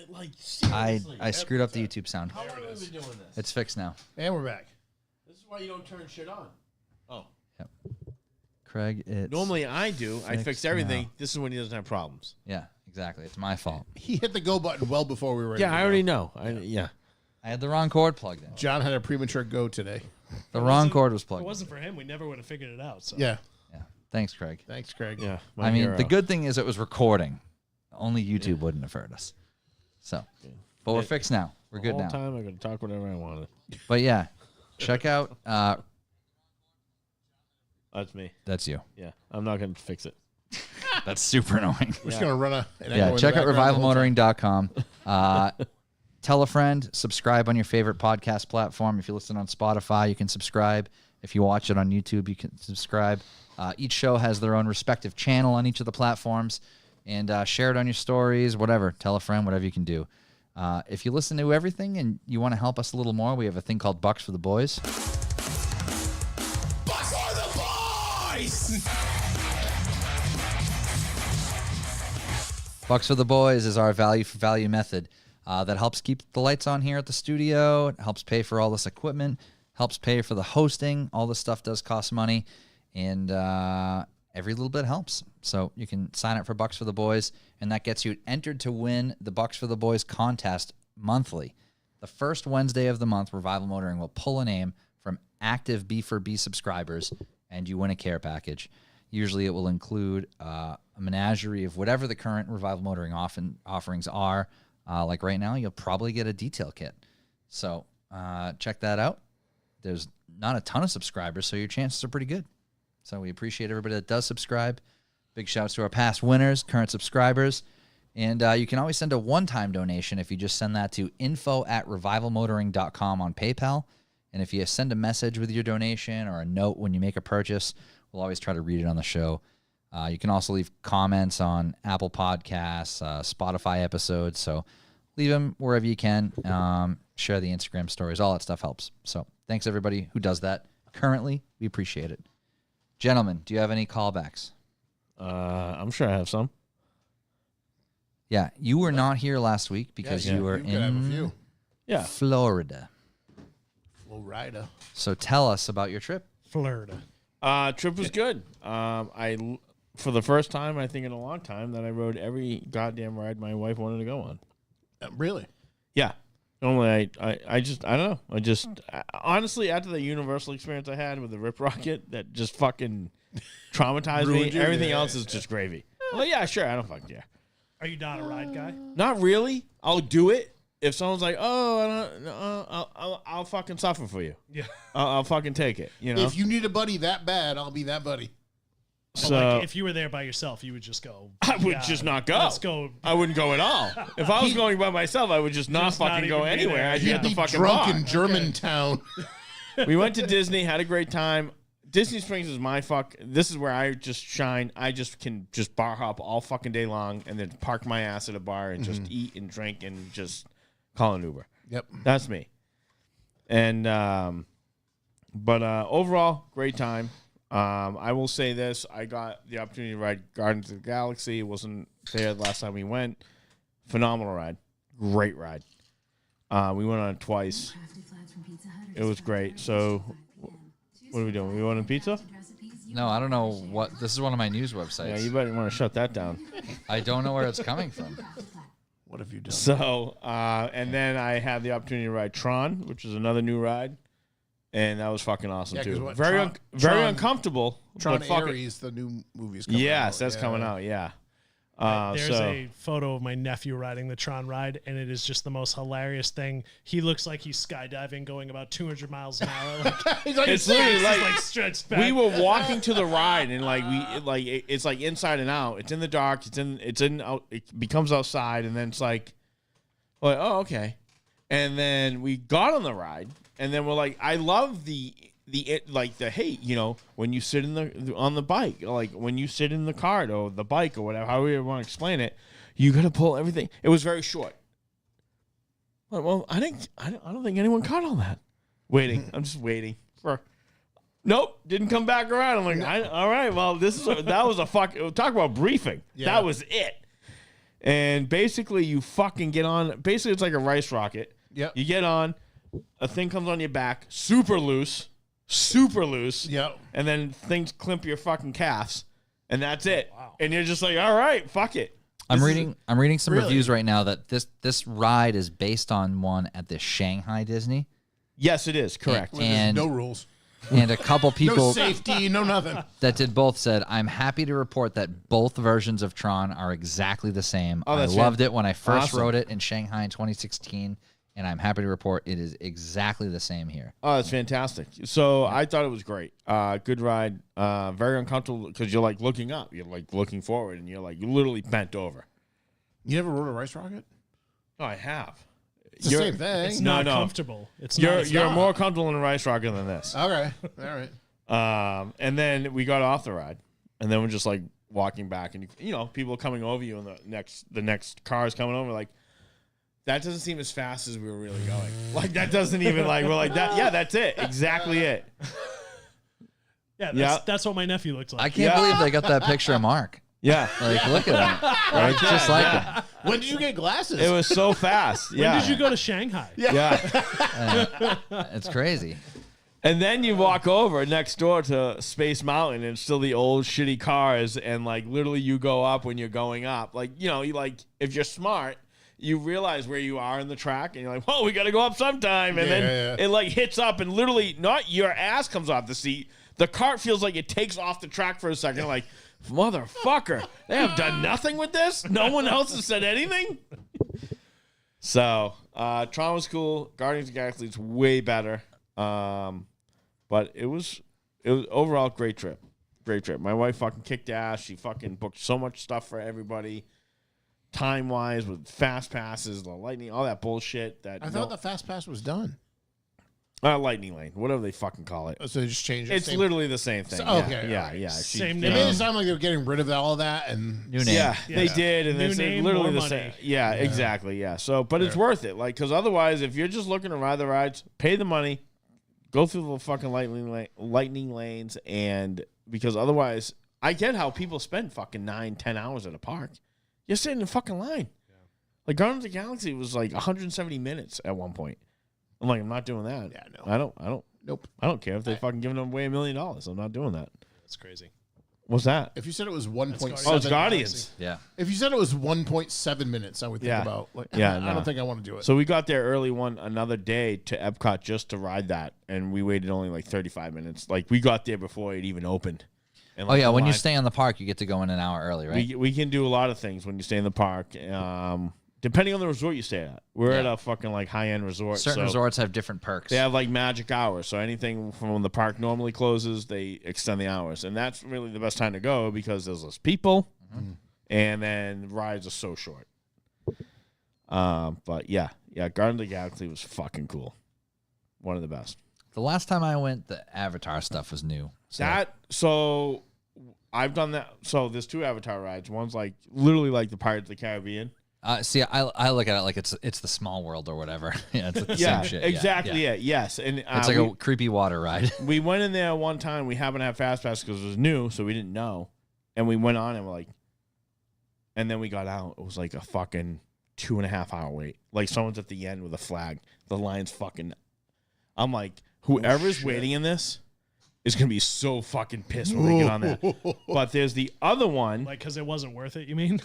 Like, I screwed up the YouTube sound. How long have we been doing this? It's fixed now. And we're back. This is why you don't turn shit on. Oh. Yep. Craig, it's Normally I do. I fix everything. now. This is when he doesn't have problems. Yeah, exactly. It's my fault. He hit the go button well before we were ready. Yeah, to I go. already know. I had the wrong cord plugged in. John had a premature go today. The wrong cord was If plugged it in. wasn't for him, we never would have figured it out. So. Yeah. Yeah. Thanks, Craig. Thanks, Craig. Yeah. I mean, the good thing is it was recording. Only YouTube wouldn't have heard us. So, but we're fixed now. We're good now. The whole time I could talk whatever I wanted. But yeah, check out. That's me. That's you. Yeah. I'm not going to fix it. That's super annoying. We're just going to run an echo Yeah, in check the out background the whole time. revivalmotoring.com. Tell a friend, subscribe on your favorite podcast platform. If you listen on Spotify, you can subscribe. If you watch it on YouTube, you can subscribe. Each show has their own respective channel on each of the platforms. And share it on your stories, whatever. Tell a friend, whatever you can do. If you listen to everything and you want to help us a little more, we have a thing called Bucks for the Boys. Bucks for the boys! Bucks for the Boys is our value for value method that helps keep the lights on here at the studio. It helps pay for all this equipment, helps pay for the hosting. All this stuff does cost money, and every little bit helps. So you can sign up for Bucks for the Boys, and that gets you entered to win the Bucks for the Boys contest monthly. The first Wednesday of the month, Revival Motoring will pull a name from active B4B subscribers, and you win a care package. Usually it will include a menagerie of whatever the current Revival Motoring offerings are. Like right now, you'll probably get a detail kit. So check that out. There's not a ton of subscribers, so your chances are pretty good. So we appreciate everybody that does subscribe. Big shouts to our past winners, current subscribers. And you can always send a one-time donation if you just send that to info@revivalmotoring.com on PayPal. And if you send a message with your donation or a note when you make a purchase, we'll always try to read it on the show. You can also leave comments on Apple Podcasts, Spotify episodes. So leave them wherever you can. Share the Instagram stories. All that stuff helps. So thanks, everybody who does that currently. We appreciate it. Gentlemen, do you have any callbacks? I'm sure I have some. Yeah, you were not here last week because you were You could have a few. Yeah. Florida. Florida. So tell us about your trip. Florida. Trip was good. For the first time, I think in a long time, that I rode every goddamn ride my wife wanted to go on. Really? Yeah. Normally, I don't know. Honestly, after the Universal experience I had with the Rip Rocket, that just fucking traumatized me. Ruined you? Everything Yeah, else is just gravy. Well, yeah, sure. I don't fucking care. Are you not a ride guy? Not really. I'll do it if someone's like, "Oh, I'll fucking suffer for you." Yeah. I'll fucking take it. You know. If you need a buddy that bad, I'll be that buddy. But So like, if you were there by yourself, you would just go. I would "Yeah, just not go. Let's go. I wouldn't go at all. If I was going by myself, I would just not Just not fucking even go be anywhere. there. I'd be Yeah. at the Be fucking drunk bar. in Germantown. We went to Disney, had a great time. Disney Springs is my fuck. This is where I just shine. I just can just bar hop all fucking day long and then park my ass at a bar and just eat and drink and just call an Uber. Yep. That's me. And but overall, great time. I will say this: I got the opportunity to ride Guardians of the Galaxy. It wasn't there the last time we went. Phenomenal ride, great ride. We went on it twice. It was great. So, what are we doing? We want a pizza? No, I don't know what. This is one of my news websites. Yeah, you better want to shut that down. I don't know where it's coming from. What have you done? So, and then I had the opportunity to ride Tron, which is another new ride, and that was fucking awesome Yeah, 'cause too. what- Very Tron- uncomfortable. Tron but fucking, Ares, the new movie's coming out. yes, that's Yeah. coming out. Yeah. There's So a photo of my nephew riding the Tron ride, and it is just the most hilarious thing. He looks like he's skydiving, going about 200 miles an hour. Like, He's like, it's his literally face is, like stretched back. we were walking to the ride, and it's like inside and out. It's in the dark. It becomes outside, and then it's like, oh, okay. And then we got on the ride, and then we're like, I love the hey, you know, when you sit on the bike, like when you sit in the cart or the bike or whatever, however you want to explain it, you got to pull everything. It was very short. Well, I don't think anyone caught all that. Waiting, I'm just waiting for. Nope, didn't come back around. I'm like, all right, well, that was a fuck. Talk about briefing. Yeah. That was it. And basically, you fucking get on. Basically, it's like a rice rocket. Yep. You get on, a thing comes on your back, super loose, Yep. and then things climp your fucking calves, and that's it. Wow. And you're just like, all right, fuck it. I'm reading some Really? reviews right now that this ride is based on one at the Shanghai Disney. Yes, it is correct. And no rules. and a couple No people safety, no nothing. that did both said, I'm happy to report that both versions of Tron are exactly the same. Oh, I that's loved it when I first awesome. rode it in Shanghai in 2016, and I'm happy to report it is exactly the same here. Oh, that's fantastic. So I thought it was great. Good ride. Very uncomfortable because you're like looking up. You're like looking forward, and you're like literally bent over. You never rode a rice rocket? Oh, I have. It's the same thing. It's No, not no. comfortable. It's You're not. you're more comfortable in a rice rocket than this. Okay. All right. And then we got off the ride, and then we're just like walking back, and you know, people coming over you, and the next car is coming over, like that doesn't seem as fast as we were really going. Like that doesn't even like we're like that. Yeah, that's it, exactly it. Yeah, that's what my nephew looks like. I can't believe they got that picture of Mark. Yeah, Like, look at him. Like, just like him. When did you get glasses? it was so fast. When Yeah, did you go to Shanghai? yeah. It's crazy. And then you walk over next door to Space Mountain, and it's still the old shitty cars, and like literally you go up when you're going up. Like, you know, you like if you're smart, you realize where you are in the track, and you're like, "Whoa, we got to go up sometime." And then it like hits up, and literally not your ass comes off the seat. The cart feels like it takes off the track for a second. Like, motherfucker, they have done nothing with this. No one else has said anything. So, Tron was cool. Guardians of the Galaxy is way better. But it was overall great trip. Great trip. My wife fucking kicked ass. She fucking booked so much stuff for everybody, time wise, with fast passes, the lightning, all that bullshit. That I thought the fast pass was done. lightning lane, whatever they fucking call it. So they just changed it. It's literally the same thing. So- Yeah, okay, yeah, alright. yeah. Same It name. made it sound like they were getting rid of all of that, and New name. Yeah, they Yeah. did, and New it's name, literally more the same. money. Yeah, exactly. Yeah. So, but it's worth it, like, because otherwise, if you're just looking to ride the rides, pay the money, go through the fucking lightning lanes, and because otherwise, I get how people spend fucking 9-10 hours at a park. You're sitting in a fucking line. Like Guardians of the Galaxy was like 170 minutes at one point. I'm like, I'm not doing that. Yeah, no. I don't. nope. I don't care if they fucking giving away $1 million. I'm not doing that. That's crazy. What's that? If you said it was 1.7, Oh, it's Guardians. Yeah. if you said it was 1.7 minutes, I would think Yeah. about. Like, Yeah, I no. don't think I want to do it. So we got there early another day to Epcot just to ride that, and we waited only like 35 minutes. Like we got there before it even opened. And, Oh, like, yeah. the When you line- stay on the park, you get to go in an hour early, right? we can do a lot of things when you stay in the park. Depending on the resort you stay at, we're at Yeah. a fucking like high end resort. Certain so resorts have different perks. they have like magic hours. So anything from when the park normally closes, they extend the hours, and that's really the best time to go because there's less people, and then rides are so short. But yeah, Guardians of the Galaxy was fucking cool. One of the best. The last time I went, the Avatar stuff was new. So I've done that. So there's 2 Avatar rides. One's like literally like the Pirates of the Caribbean. see, I look at it like it's the small world or whatever. Yeah, it's like the Yeah, same shit. exactly. Yeah. Yeah, yes. And It's like a creepy water ride. we went in there one time. We happened to have fast pass because it was new, so we didn't know. And we went on and we're like, and then we got out. It was like a fucking 2.5 hour wait. Like someone's at the end with a flag. The line's fucking. I'm like, whoever's waiting in this is gonna be so fucking pissed when we get on that. But there's the other one. Like, because it wasn't worth it, you mean?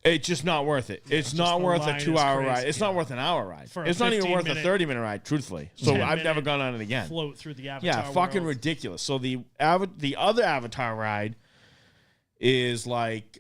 It's just not worth it. It's just not the worth a line is 2-hour crazy, ride. It's yeah. not worth an hour ride. For a It's not even worth a 15-minute 30-minute ride, truthfully. So I've never 10-minute gone on it again. Float through the Avatar Yeah, fucking world. ridiculous. So the other Avatar ride is like,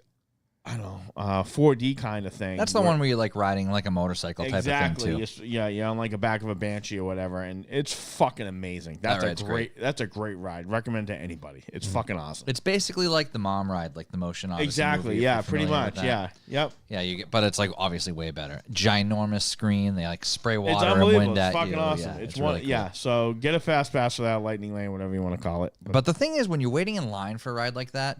I don't know, 4D kind of thing. That's the one where you're like riding like a motorcycle type exactly. of thing too. You're on like a back of a Banshee or whatever, and it's fucking amazing. That's ride's great. That's a great ride. Recommend to anybody. It's fucking awesome. It's basically like the mom ride, like the Motion Odyssey Exactly. movie, if Yeah, you're pretty familiar with much. that. Yeah. Yep. Yeah, you get, but it's like obviously way better. Ginormous screen. They like spray It's water and unbelievable. wind It's at fucking you. awesome. Yeah, it's really one. cool. Yeah. So get a fast pass for that lightning lane, whatever you want to call it. But the thing is, when you're waiting in line for a ride like that,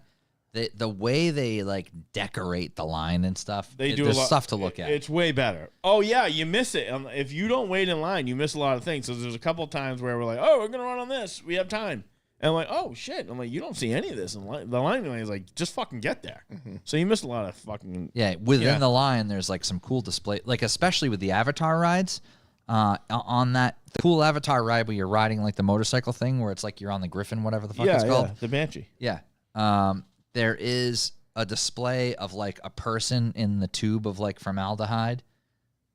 the way they like decorate the line and stuff, They do there's a lot, stuff to look at. It's way better. Oh yeah, you miss it. If you don't wait in line, you miss a lot of things. So there's a couple of times where we're like, oh, we're gonna run on this. We have time, And I'm like, oh shit! I'm like, you don't see any of this. And the line is like, just fucking get there. So you missed a lot of fucking. Yeah, within the line, there's like some cool display, like especially with the Avatar rides. On that the cool Avatar ride where you're riding like the motorcycle thing, where it's like you're on the Griffin, whatever the fuck it's called. The Banshee. Yeah. There is a display of like a person in the tube of like formaldehyde,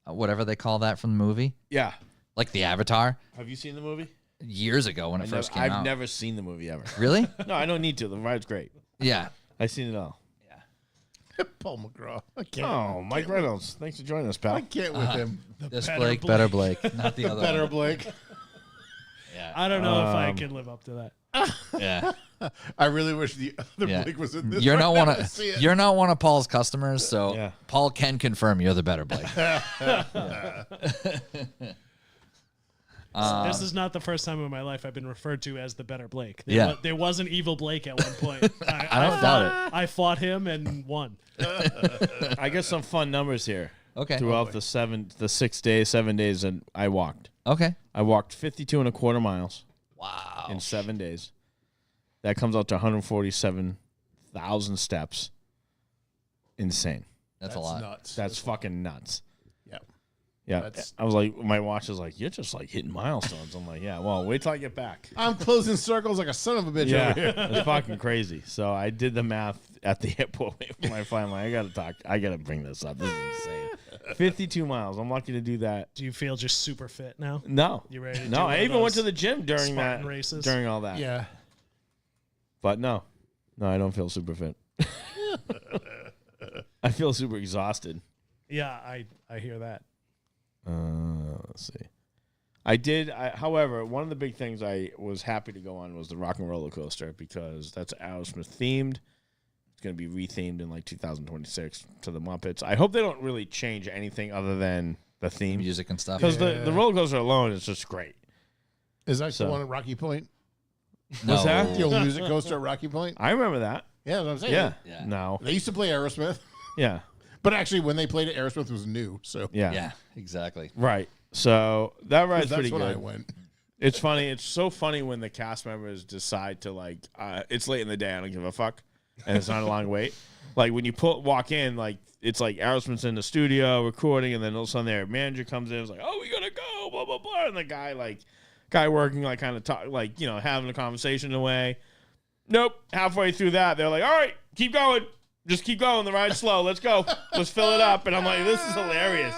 whatever they call that from the movie, Yeah. like the Avatar. Have you seen the movie? Years ago when it first came out. I've never seen the movie ever. Really? No, I don't need to. The ride's great. Yeah. I've seen it all. Paul McGraw. I can't. Oh, Mike Reynolds. Thanks for joining us, pal. I can't with him. This Better Blake, Blake. better Blake, not the other Better one. Blake. Yeah. I don't know if I can live up to that. Yeah. I really wish the other Yeah. Blake was in this. You're right not now one to of see it. you're not one of Paul's customers, so Yeah. Paul can confirm you're the better Blake. This is not the first time in my life I've been referred to as the better Blake. There was an evil Blake at one point. I don't doubt it. I fought him and won. I got some fun numbers here. Okay. Throughout the 7 days, and I walked. Okay. I walked 52.25 miles Wow. in 7 days. That comes out to 147,000 steps. Insane. That's a lot. Nuts. That's fucking nuts. Yeah. Yeah. That's- I was like, my watch is like, you're just like hitting milestones. I'm like, yeah, well, wait till I get back. I'm closing circles like a son of a bitch Yeah, over here. it's fucking crazy. So I did the math at the airport waiting for my flight. I'm like, I gotta bring this up. This is insane. 52 miles. I'm lucky to do that. Do you feel just super fit now? No, You ready to do no. one I of even went those to the gym during Spartan that races? during all that. Yeah. But no, I don't feel super fit. I feel super exhausted. Yeah, I hear that. Let's see. However, one of the big things I was happy to go on was the Rock and Roller Coaster because that's Aerosmith themed. It's going to be rethemed in like 2026 to the Muppets. I hope they don't really change anything other than the theme Music and stuff. because the roller coaster alone is just great. Is that So- the one at Rocky Point? What's that? The old music coaster at Rocky Point? I remember that. Yeah, that's what I'm saying. Yeah. Yeah. No. They used to play Aerosmith. Yeah. But actually, when they played it, Aerosmith was new. So Yeah. Yeah, exactly. Right. So that ride's that's pretty when good. I went. It's funny. It's so funny when the cast members decide to like. It's late in the day. I don't give a fuck, and it's not a long wait. Like when you walk in, like it's like Aerosmith's in the studio recording, and then all of a sudden their manager comes in. It's like, oh, we gotta go, blah blah blah, and the guy working like kind of talk, like having a conversation away. Nope. Halfway through that, they're like, all right, keep going. Just keep going. The ride's slow. Let's go. Let's fill it up. And I'm like, this is hilarious.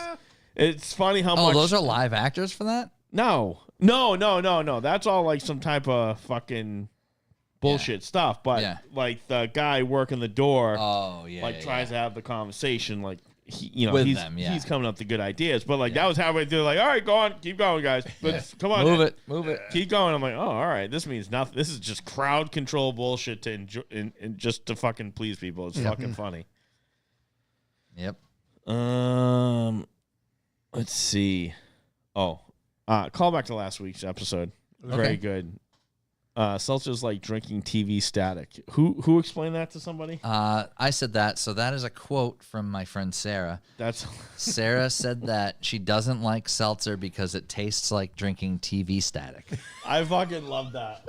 It's funny how Oh, much. those are live actors for that? No. That's all like some type of fucking bullshit stuff. But Yeah. like the guy working the door, Oh, yeah. tries to have the conversation, like he, With he's them, yeah. he's coming up with good ideas. But like that was halfway through, like, all right, go on, keep going, guys. Come on, Move it. keep going. I'm like, oh, all right, this means nothing. This is just crowd control bullshit to enjoy and just to fucking please people. It's fucking funny. Yep. Let's see. Oh, call back to last week's episode. Very good. Seltzer's like drinking TV static. Who explained that to somebody? I said that. So that is a quote from my friend Sarah. That's Sarah said that she doesn't like seltzer because it tastes like drinking TV static. I fucking love that.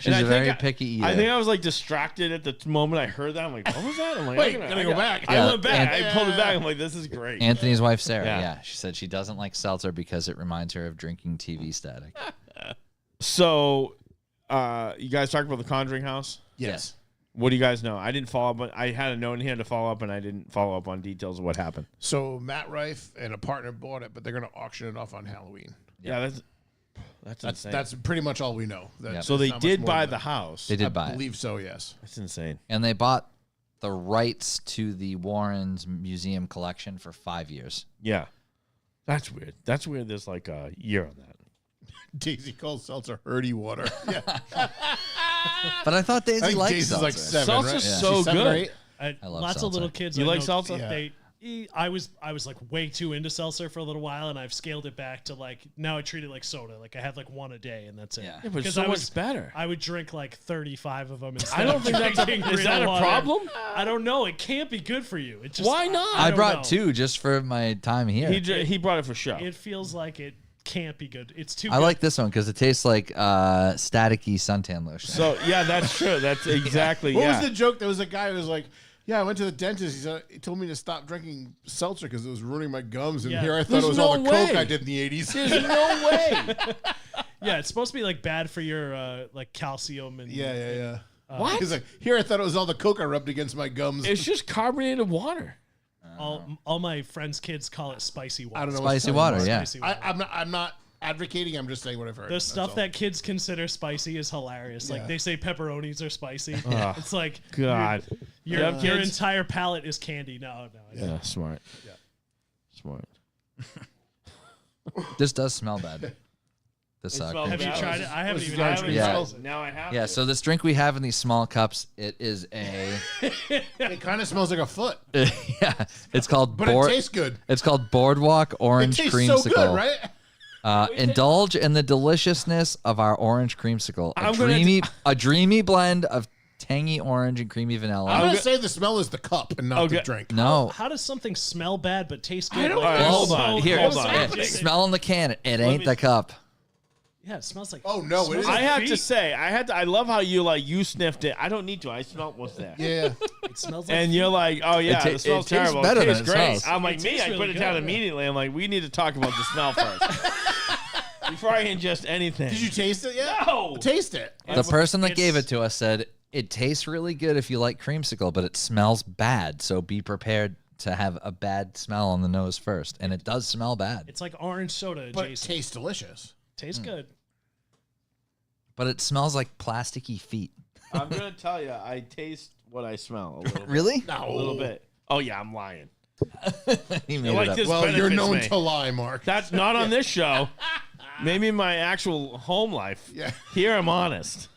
She's a very picky eater. I think I was like distracted at the moment I heard that. I'm like, what was that? I'm like, Wait, I gotta go back. I Yeah, went back. and- I pulled it back. I'm like, this is great. Anthony's wife, Sarah. Yeah. Yeah. She said she doesn't like seltzer because it reminds her of drinking TV static. So, you guys talked about the Conjuring house. Yes. What do you guys know? I didn't follow up. I had a note in here to follow up, and I didn't follow up on details of what happened. So Matt Rife and a partner bought it, but they're going to auction it off on Halloween. Yeah, that's insane. That's pretty much all we know. So they did buy the house. They did I buy it. believe so, yes. That's insane. And they bought the rights to the Warrens Museum collection for 5 years. Yeah, that's weird. That's weird. There's like a year on that. Daisy calls seltzer Hurdy water. Yeah. But I thought I Daisy think liked Daisy's seltzer. like 7, Seltzer's right? so She's 7 or good. 8? I love Lots seltzer. of little kids. You I like know, seltzer? They, I was like way too into seltzer for a little while, and I've scaled it back to like now I treat it like soda. Like I have like one a day, and that's it. Yeah. Yeah, but 'Cause so I much was- better. I would drink like 35 of them. Instead I don't of think that's drinking is that real a water. problem? I don't know. It can't be good for you. It just Why not? I don't brought know. 2 just for my time here. He brought it for show. It feels like it can't be good. It's too I good. like this one because it tastes like staticky suntan lotion. So yeah, that's true. That's exactly What yeah. was the joke? There was a guy who was like, "Yeah, I went to the dentist. He told me to stop drinking seltzer because it was ruining my gums." And Yeah. here I thought There's it was no all the way. coke I did in the '80s. There's no way. Yeah, it's supposed to be like bad for your like calcium and Yeah. What? He's like, here I thought it was all the coke I rubbed against my gums. It's just carbonated water. all my friends' kids call it spicy water. I don't know. Spicy what's water, yeah. Spicy water. I'm not advocating. I'm just saying what I've heard. The That's stuff all. that kids consider spicy is hilarious. Like Yeah. they say pepperonis are spicy. It's like God. your Yeah, your kids. entire palate is candy. No. Yeah, smart. Yeah. Smart. This does smell bad. This smells Have you bad. tried it? I haven't This is even. actually- Yeah. Now I have. Yeah, to. so this drink we have in these small cups, it is a It kind of smells like a foot, yeah, it's called but it tastes good. It's called Boardwalk It Orange tastes Creamsicle. so good, right? Indulge in the deliciousness of our orange creamsicle. A dreamy blend of tangy orange and creamy vanilla. I'm gonna say the smell is the cup and not the Okay. drink. No. How does something smell bad but taste good? don't Like, know. it's Hold so- on. Here, Hold it's on. so yeah, addictive. smell in the can. It ain't the cup. Yeah, it smells like. Oh no, it is. I have to feet. say, I love how you sniffed it. I don't need to. I smelled what's there. Yeah. It smells like. And you're like, oh yeah, ta- it smells it tastes terrible. better It than tastes it great. smells. I'm like, It me, tastes I put really it down good, yeah. immediately. I'm like, we need to talk about the smell first. Before I ingest anything. Did you taste it yet? No. Taste it. The person that it's- gave it to us said it tastes really good if you like creamsicle, but it smells bad. So be prepared to have a bad smell on the nose first. And it does smell bad. It's like orange soda But it adjacent. tastes delicious. Tastes good. But it smells like plasticky feet. I'm gonna tell you, I taste what I smell a little bit. Really? No. A little bit. Oh yeah, I'm lying. He made like it up. this- Well, you're benefits known me. to lie, Mark. That's not on this show. Maybe in my actual home life. Yeah. Here I'm honest.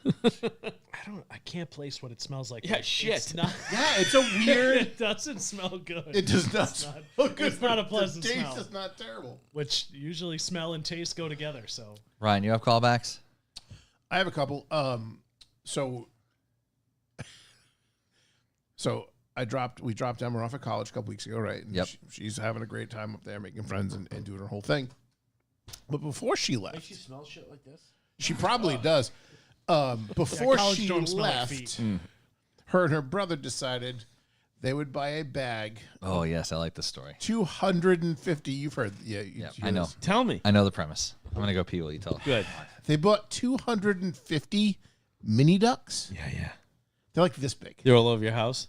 I can't place what it smells like. Yeah, It's shit. not. Yeah, it's a weird. It doesn't smell good. It does not smell good. it's not a but pleasant the taste smell. is not terrible. Which usually smell and taste go together. So Ryan, you have callbacks? I have a couple. So we dropped Emma off at college a couple weeks ago, right? And Yep. she's having a great time up there, making friends and doing her whole thing. But before she left, She smells shit like this. she probably does. Before college she dorms smell like left, feet. her and her brother decided they would buy a bag. Oh, yes. I like this story. 250. You've heard. Yeah, Yeah, I know. Tell me. I know the premise. I'm going to go pee while you tell. Good. They bought 250 mini ducks. Yeah. They're like this big. They're all over your house.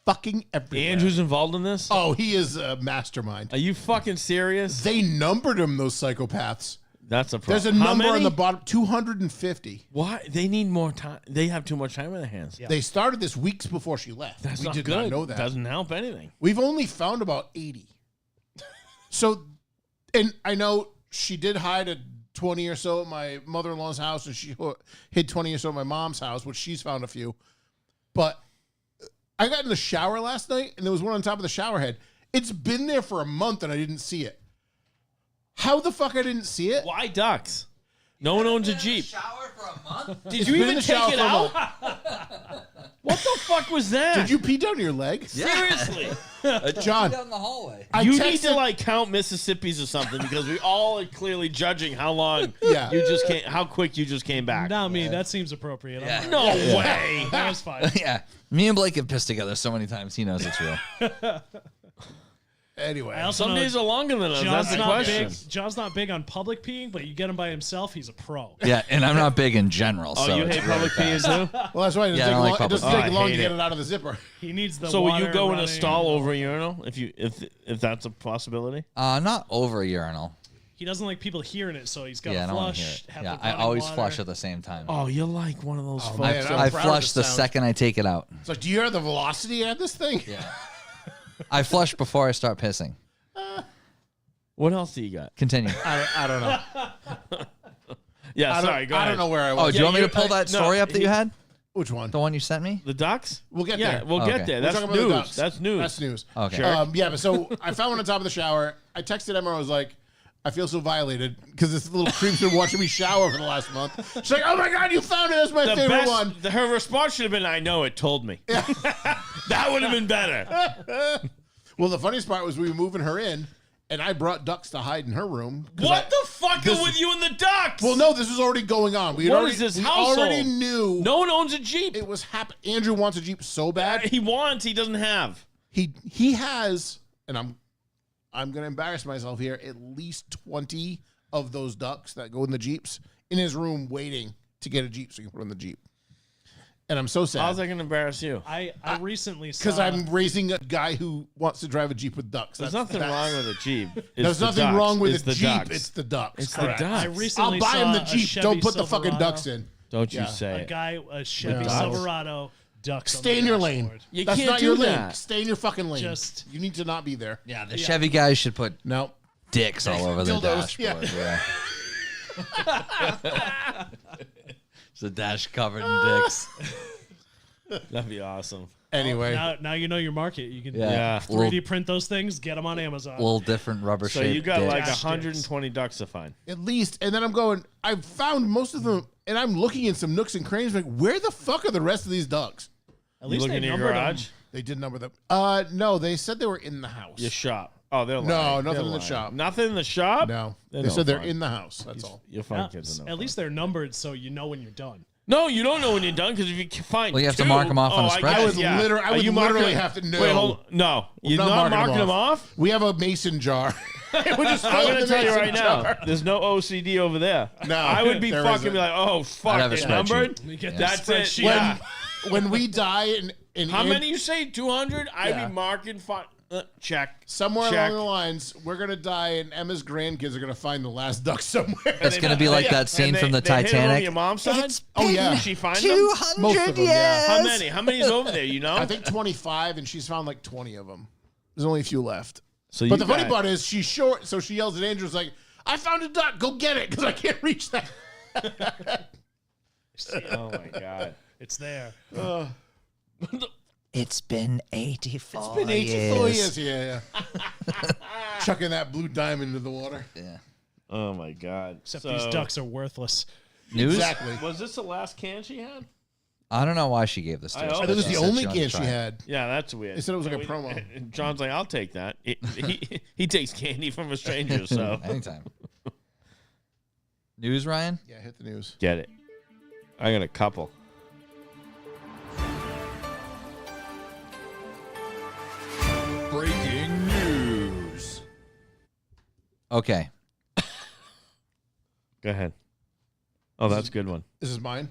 Fucking everywhere. Andrew's involved in this? Oh, he is a mastermind. Are you fucking serious? They numbered them, those psychopaths. That's a problem. There's a How number on many? the bottom, 250. Why? They need more time. They have too much time in their hands. They started this weeks before she left. That's we not did good. not know that. Doesn't help anything. We've only found about 80. So, and I know she did hide a 20 or so at my mother-in-law's house, and she hid 20 or so at my mom's house, which she's found a few. But I got in the shower last night, and there was one on top of the shower head. It's been there for a month, and I didn't see it. How the fuck I didn't see it? Why ducks? No one owns a Jeep. Shower for a month? Did It's you been in even the shower take it for a out? month. What the fuck was that? Did you pee down your leg? Seriously? John, Down the hallway. I You texted, need to like count Mississippi's or something because we all are clearly judging how long Yeah. you just came, how quick you just came back. not me. That seems appropriate. Yeah. No way. That was fine. Yeah. Me and Blake have pissed together so many times. He knows it's real. anyway. I also Some know days are longer than others. That's John's the not question. big. John's not big on public peeing, but you get him by himself, he's a pro. Yeah, and I'm not big in general. Oh, so you it's hate really public fast. peeing too? Well, that's why it doesn't Yeah, I take don't like long, it doesn't public- take Oh, I long to hate get it. it out of the zipper. He needs the So will water you go in a running. stall over a urinal if that's a possibility? Not over a urinal. He doesn't like people hearing it, so he's got Yeah, I to don't want to hear flush. it. Have Yeah, the I running always water. flush at the same time. Oh, you're like one of those folks. man, I'm I proud of flush the sound. second I take it out. It's like, do you hear the velocity at this thing? Yeah. I flush before I start pissing. What else do you got? Continue. I don't know. Yeah, I don't, sorry. Go I ahead. don't know where I Oh, was. do you want me to you- pull that no, story up that you had? Which one? The one you sent me? The ducks? We'll get Yeah, there. we'll Okay. get there. We're That's talking about the news. ducks. That's news. That's news. Okay. Sure. Yeah, but so I found one on top of the shower. I texted Emma. I was like, I feel so violated because this little creep's been watching me shower for the last month. She's like, oh my God, you found it. That's my The favorite best, one. her response should have been, I know it told me. that would have been better. Well, the funniest part was we were moving her in, and I brought ducks to hide in her room. 'cause What the fuck this- is with you and the ducks? Well, no, this was already going on. We had What already, is this we household? already knew No one owns a Jeep. it was happening. Andrew wants a Jeep so bad. He wants, he doesn't have. He has, and I'm gonna embarrass myself here, at least 20 of those ducks that go in the Jeeps in his room waiting to get a Jeep so he can put in the Jeep. And I'm so How's sad that going to embarrass you? I recently saw because I'm raising a guy who wants to drive a Jeep with ducks. There's nothing wrong with a Jeep. It's There's the nothing ducks. wrong with It's a the Jeep. ducks. It's the ducks. It's the Correct. ducks. I recently I'll buy saw him the a Jeep. Chevy Don't put the fucking Silverado. ducks in. Don't you Yeah. say A Chevy Yeah. Silverado ducks. on Stay the in your lane. dashboard. You That's can't not do your that. lane. Stay in your fucking lane. Just- you need to not be there. Yeah, the Chevy guys should put No. dicks all over the Dildos, dashboard. Yeah. It's a dash covered in dicks. That'd be awesome. Anyway, Now you know your market. You can Yeah. 3D print those things, get them on Amazon. Little different rubber So shaped you got like dicks. 120 ducks to find. at least, and then I'm going. I've found most of them, and I'm looking in some nooks and crannies. Like, where the fuck are the rest of these ducks? At You least look they in your numbered garage, them. They did number them. No, they said they were in the house. your shop. Oh, they're lying. No, nothing They're in the lying. shop. Nothing in the shop? No, They're they no said they're fun. in the house. That's all. You'll find kids in At least they're numbered, so you know when you're done. No, you don't know when you're done because if you find Well, you have to two- mark 'em off on a I spreadsheet. guess, I would yeah. literally- I Are would you marking literally them- have to know. Wait, hold on. No, you're not marking them off? We have a mason jar. We just I'm fill going the to tell you mason right now, jar. there's no OCD over there. No, I would be there fucking isn't. be like, oh, fuck, have a it's spreadsheet. numbered? You get That's the it. spreadsheet. Yeah. When we die and How many you say? 200? I'd Yeah. be marking check. somewhere check. along the lines, we're gonna die, and Emma's grandkids are gonna find the last duck somewhere. It's going to be like that scene from the They hit it on Titanic. your mom's side? Oh, yeah. Did she find them? 200 Most of them, yeah. How many? How many's over there, you know? I think 25, and she's found like 20 of them. There's only a few left. So But the funny part is she's short, so she yells at Andrew's like, "I found a duck. Go get it," because I can't reach that. Oh, my God. It's there. It's been 84 It's been 84 years. Yeah. Chucking that blue diamond into the water. Yeah. Oh, my God. Except So, these ducks are worthless. News? Exactly. Was this the last can she had? I don't know why she gave this to I us. hope I but think it was she the said only wanted to can she try it. had. Yeah, that's weird. They said it was like a promo. And John's like, I'll take that. He takes candy from a stranger, so Anytime. News, Ryan? Yeah, hit the news. get it. I got a couple. Breaking news. Okay. Go ahead. Oh, that's a good one. This is mine.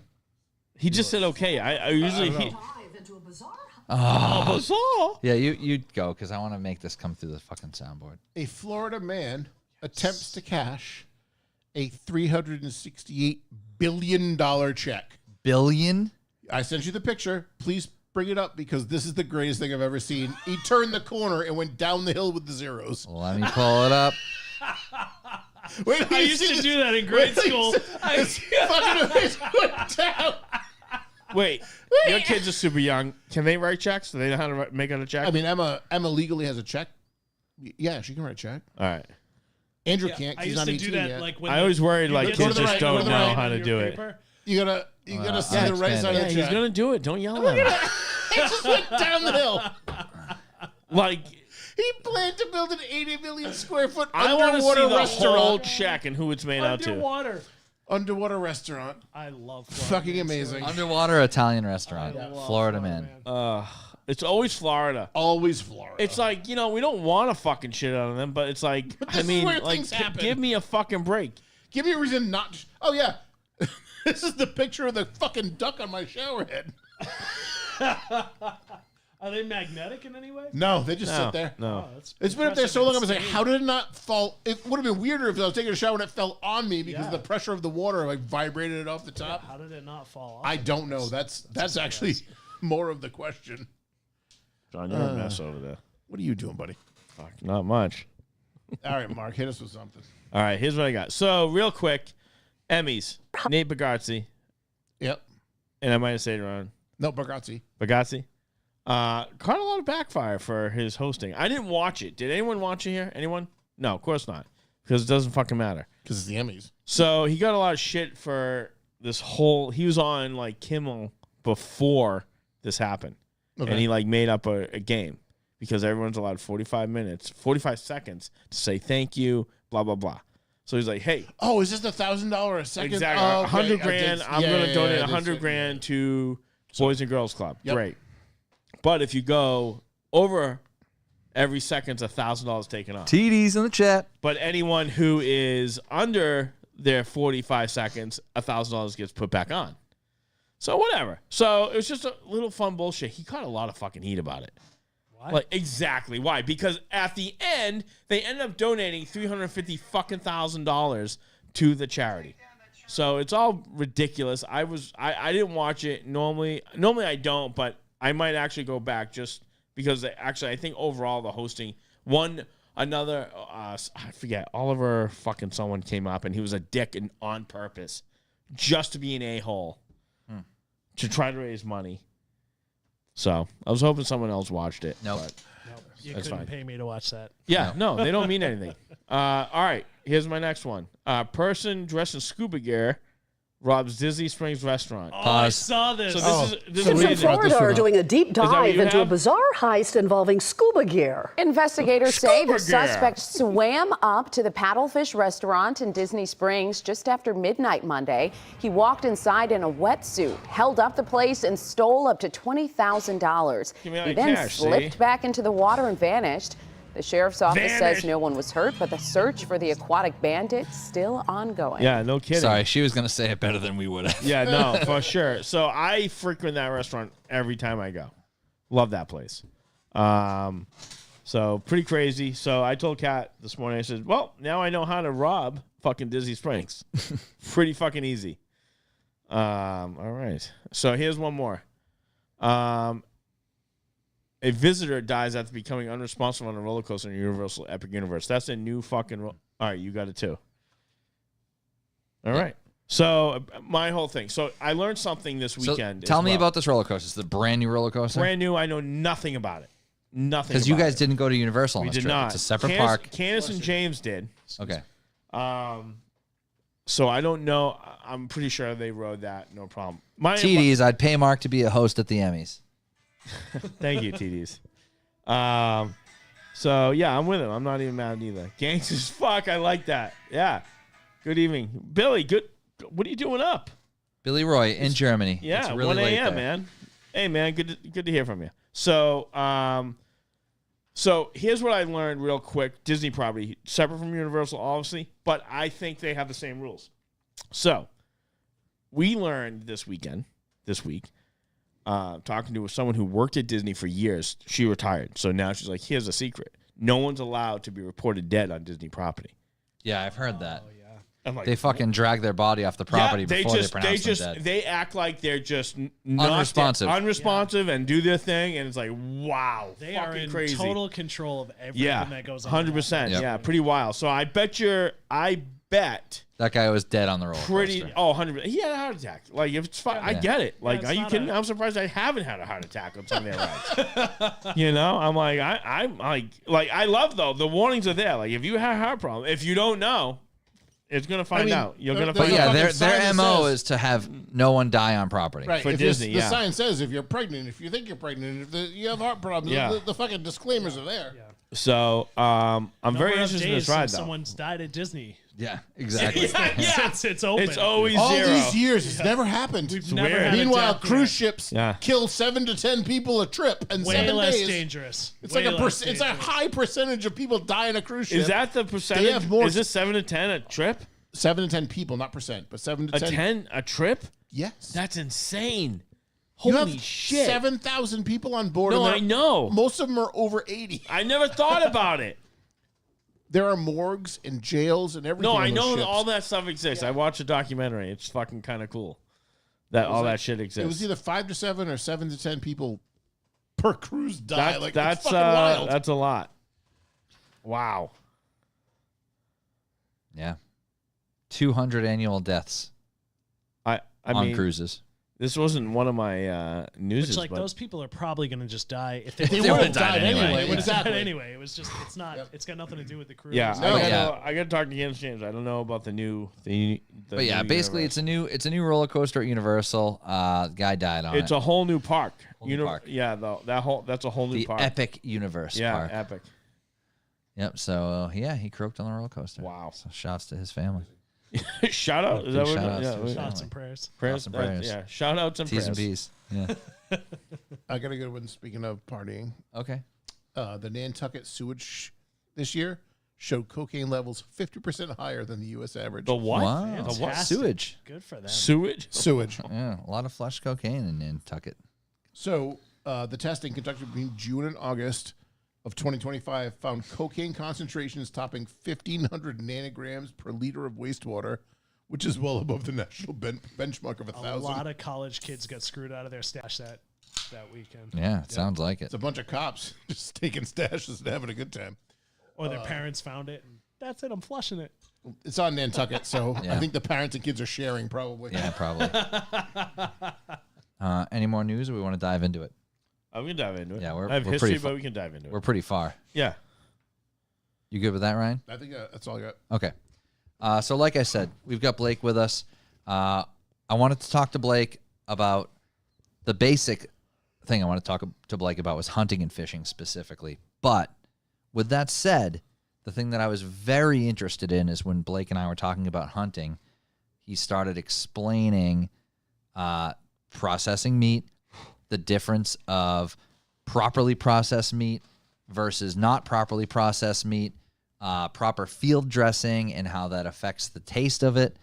He just said okay. I usually I don't he. know. Oh, bizarre. Yeah, you go because I want to make this come through the fucking soundboard. A Florida man attempts to cash a $368 billion check. Billion? I sent you the picture. Please bring it up because this is the greatest thing I've ever seen. He turned the corner and went down the hill with the zeros. Let me pull it up. Wait, I used to do that in grade school. Went down. Wait, your kids are super young. Can they write checks? Do they know how to make out a check? I mean, Emma legally has a check. Yeah, she can write a check. All right. Andrew can't. 'Cause I he's used not to 18 do that yet. like when I always worried you like get kids to the just right, don't go to the know right how on to your do it. paper. You gotta see yeah, the right expand side it. of Yeah, the he's check. gonna do it. Don't yell at him. He just went down the hill. Like He planned to build an 80 million square foot I want to see underwater the whole restaurant. check and who it's made out to. Underwater. Underwater restaurant. I love Florida Fucking man amazing. stories. Underwater Italian restaurant. I love Florida man. It's always Florida. Always Florida. It's like, you know, we don't want to fucking shit out of them, but it's like, this I is mean, where like, things happen. give me a fucking break. Give me a reason not to. Oh, yeah. This is the picture of the fucking duck on my shower head. Are they magnetic in any way? No, they just No, sit there. no. that's It's been up there so long, I was like, impressive. how did it not fall? It would have been weirder if I was taking a shower and it fell on me because Yeah. the pressure of the water like vibrated it off the top. How did it not fall off? I don't know. That's actually more of the question. John, you're a mess over there. What are you doing, buddy? Fuck, not much. All right, Mark, hit us with something. All right, here's what I got. So, real quick, Emmys, Nate Bargatze, Yep. and I might have said it wrong, No, Bargatze. Bargatze, caught a lot of backfire for his hosting. I didn't watch it. Did anyone watch it here? Anyone? No, of course not, because it doesn't fucking matter. Because it's the Emmys. So he got a lot of shit for this whole. He was on like Kimmel before this happened, Okay. and he like made up a game because everyone's allowed 45 seconds to say thank you, blah, blah, blah. So he's like, hey. Oh, is this the $1,000 a second? Exactly. Oh, okay. 100 grand. I'm going to donate 100 100 grand to Boys and Girls Club. Yep. Great. But if you go over every second's $1,000 taken off. TDs in the chat. But anyone who is under their 45 seconds, $1,000 gets put back on. So whatever. So it was just a little fun bullshit. He caught a lot of fucking heat about it. Why? Like exactly why? Because at the end they ended up donating $350,000 to the charity. So it's all ridiculous. I didn't watch it normally. Normally I don't, but I might actually go back just because I think overall the hosting another I forget, Oliver fucking someone came up and he was a dick and on purpose just to be an a-hole to try to raise money. So I was hoping someone else watched it. Nope. But You that's couldn't fine. pay me to watch that. yeah, no, they don't mean anything. All right, here's my next one. Person dressed in scuba gear robs Disney Springs restaurant. Oh, I Pause. saw this. So this Oh. is So Kids in amazing. Florida are doing a deep that what dive you into a have? bizarre heist involving scuba gear. Investigators say Scuba the gear. suspect swam up to the Paddlefish restaurant in Disney Springs just after midnight Monday. He walked inside in a wetsuit, held up the place, and stole up to $20,000. Give me all He your then cash, slipped see? back into the water and vanished. The sheriff's office Vanished. says no one was hurt, but the search for the aquatic bandit still ongoing. Yeah, no kidding. Sorry, she was going to say it better than we would have. Yeah, no, for sure. So I frequent that restaurant every time I go. Love that place. So pretty crazy. So I told Kat this morning, I said, well, now I know how to rob fucking Disney Springs. Pretty fucking easy. All right. So here's one more. A visitor dies after becoming unresponsive on a roller coaster in Universal Epic Universe. That's a new fucking... All right, you got it too. All right. So my whole thing. So I learned something this So weekend. tell as me well. about this roller coaster. It's the brand new roller coaster. Brand new. I know nothing about it. Nothing. Because you about guys it. didn't go to Universal on We this did trip. not. It's a separate Candace, park. Candace and James did. Okay. So I don't know. I'm pretty sure they rode that. No problem. TDs, I'd pay Mark to be a host at the Emmys. Thank you, TDs. So yeah, I'm with him. I'm not even mad either. Gangs as fuck. I like that. Yeah. Good evening, Billy. Good. What are you doing up? Billy Roy in Germany. Yeah, It's really 1 late a.m. there. man. Hey man, good to hear from you. So so here's what I learned real quick. Disney property separate from Universal, obviously, but I think they have the same rules. So we learned this week, talking to someone who worked at Disney for years. She retired, so now she's like, here's a secret: no one's allowed to be reported dead on Disney property. Yeah, I've heard that. I'm like, They fucking drag their body off the property before they pronounce them dead. they act like they're just not Unresponsive. unresponsive, and do their thing, and it's like, wow, They are fucking in crazy. total control of everything Yeah, that goes on. 100%. Yep. Yeah, pretty wild. So I bet That guy was dead on the roller pretty. coaster. Oh, 100%. He had a heart attack. Like, if it's fine, I Yeah. get it. Like, it's are you not kidding? a- I'm surprised I haven't had a heart attack on some of their rides. You know, I'm like, I'm like, I love though. The warnings are there. Like, if you have a heart problem, if you don't know, it's gonna find mean, out. You're gonna there- find But there's out. a yeah, fucking sign their that MO says- is to have no one die on property. Right. For if Disney, the yeah. sign says if you're pregnant, if you think you're pregnant, if you have heart problems, Yeah. the fucking disclaimers are there. So I'm very Number of interested in days this ride since though. someone's died at Disney. Yeah, exactly. It's open. It's always All zero. these years, it's never happened. We've never weird. had a Meanwhile, death cruise here. ships Yeah. kill 7 to 10 people a trip in Way 7 less days. dangerous. It's Way like less it's a dangerous. high percentage of people die in a cruise ship. Is that the percentage? have more- Is this 7 to 10 a trip? 7 to 10 people, not percent, but 7 to A 10. 10 a trip? Yes. That's insane. You Holy have shit. 7,000 people on board. No, and I they're- know. Most of them are over 80. I never thought about it. There are morgues and jails and everything. No, on I those know ships. all that stuff exists. I watched a documentary. It's fucking kind of cool that all that shit It was exists. either 5 to 7 or 7 to 10 people per cruise die. Like that's it's fucking wild. that's a lot. Wow. Yeah. 200 annual deaths I on mean, cruises. This wasn't one of my newses. Which, like, but those people are probably going to just die if they, They would would've have died anyway. They would have Exactly. died anyway. It was just, it's not, it's got nothing to do with the crew. yeah, No, I got to talk to James. I don't know about the new. But yeah, new basically universe. it's a new roller coaster at Universal. Guy died on It's it. a whole new park. Whole new park. Yeah, that's a whole new The park. Epic Universe yeah, Park. epic. Yep. So yeah, he croaked on the roller coaster. Wow. So shouts to his family. Shout out. Is that what? Shout-outs to his Thoughts family. and prayers. Prayers, Thoughts and prayers. yeah. Shout outs and T's prayers. and B's. Yeah. I got a good one. Speaking of partying, Okay. the Nantucket sewage this year showed cocaine levels 50% higher than the U.S. average. The what? Wow. The what? Fantastic. Sewage. Good for them. Sewage. Sewage. Yeah, a lot of flush cocaine in Nantucket. So the testing conducted between June and August of 2025 found cocaine concentrations topping 1,500 nanograms per liter of wastewater, which is well above the national benchmark of A 1,000. lot of college kids got screwed out of their stash that weekend. Yeah, it sounds like it. It's a bunch of cops just taking stashes and having a good time. Or their parents found it, and that's it, I'm flushing it. It's on Nantucket, so Yeah. I think the parents and kids are sharing probably. Yeah, probably. Any more news, or we want to dive into it? We can dive into it. Yeah, we're- I have we're history, pretty but we can dive into We're it. pretty far. Yeah. You good with that, Ryan? I think that's all I got. Okay. So like I said, we've got Blake with us. I wanted to talk to Blake about the basic thing I want to talk to Blake about was hunting and fishing specifically. But with that said, the thing that I was very interested in is when Blake and I were talking about hunting, he started explaining processing meat, the difference of properly processed meat versus not properly processed meat, proper field dressing and how that affects the taste of it.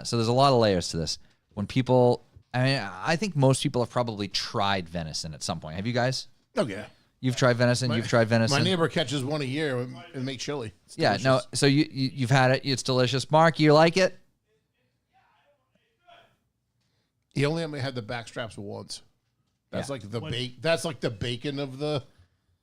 So there's a lot of layers to this. When people, I think most people have probably tried venison at some point. Have you guys? Oh, yeah. You've tried venison. You've tried venison. My neighbor catches one a year and make chili. It's Yeah. No. delicious. So you've had it. It's delicious. Mark, you like it? He only had the back straps once. That's Yeah. like the bake. That's like the bacon of the.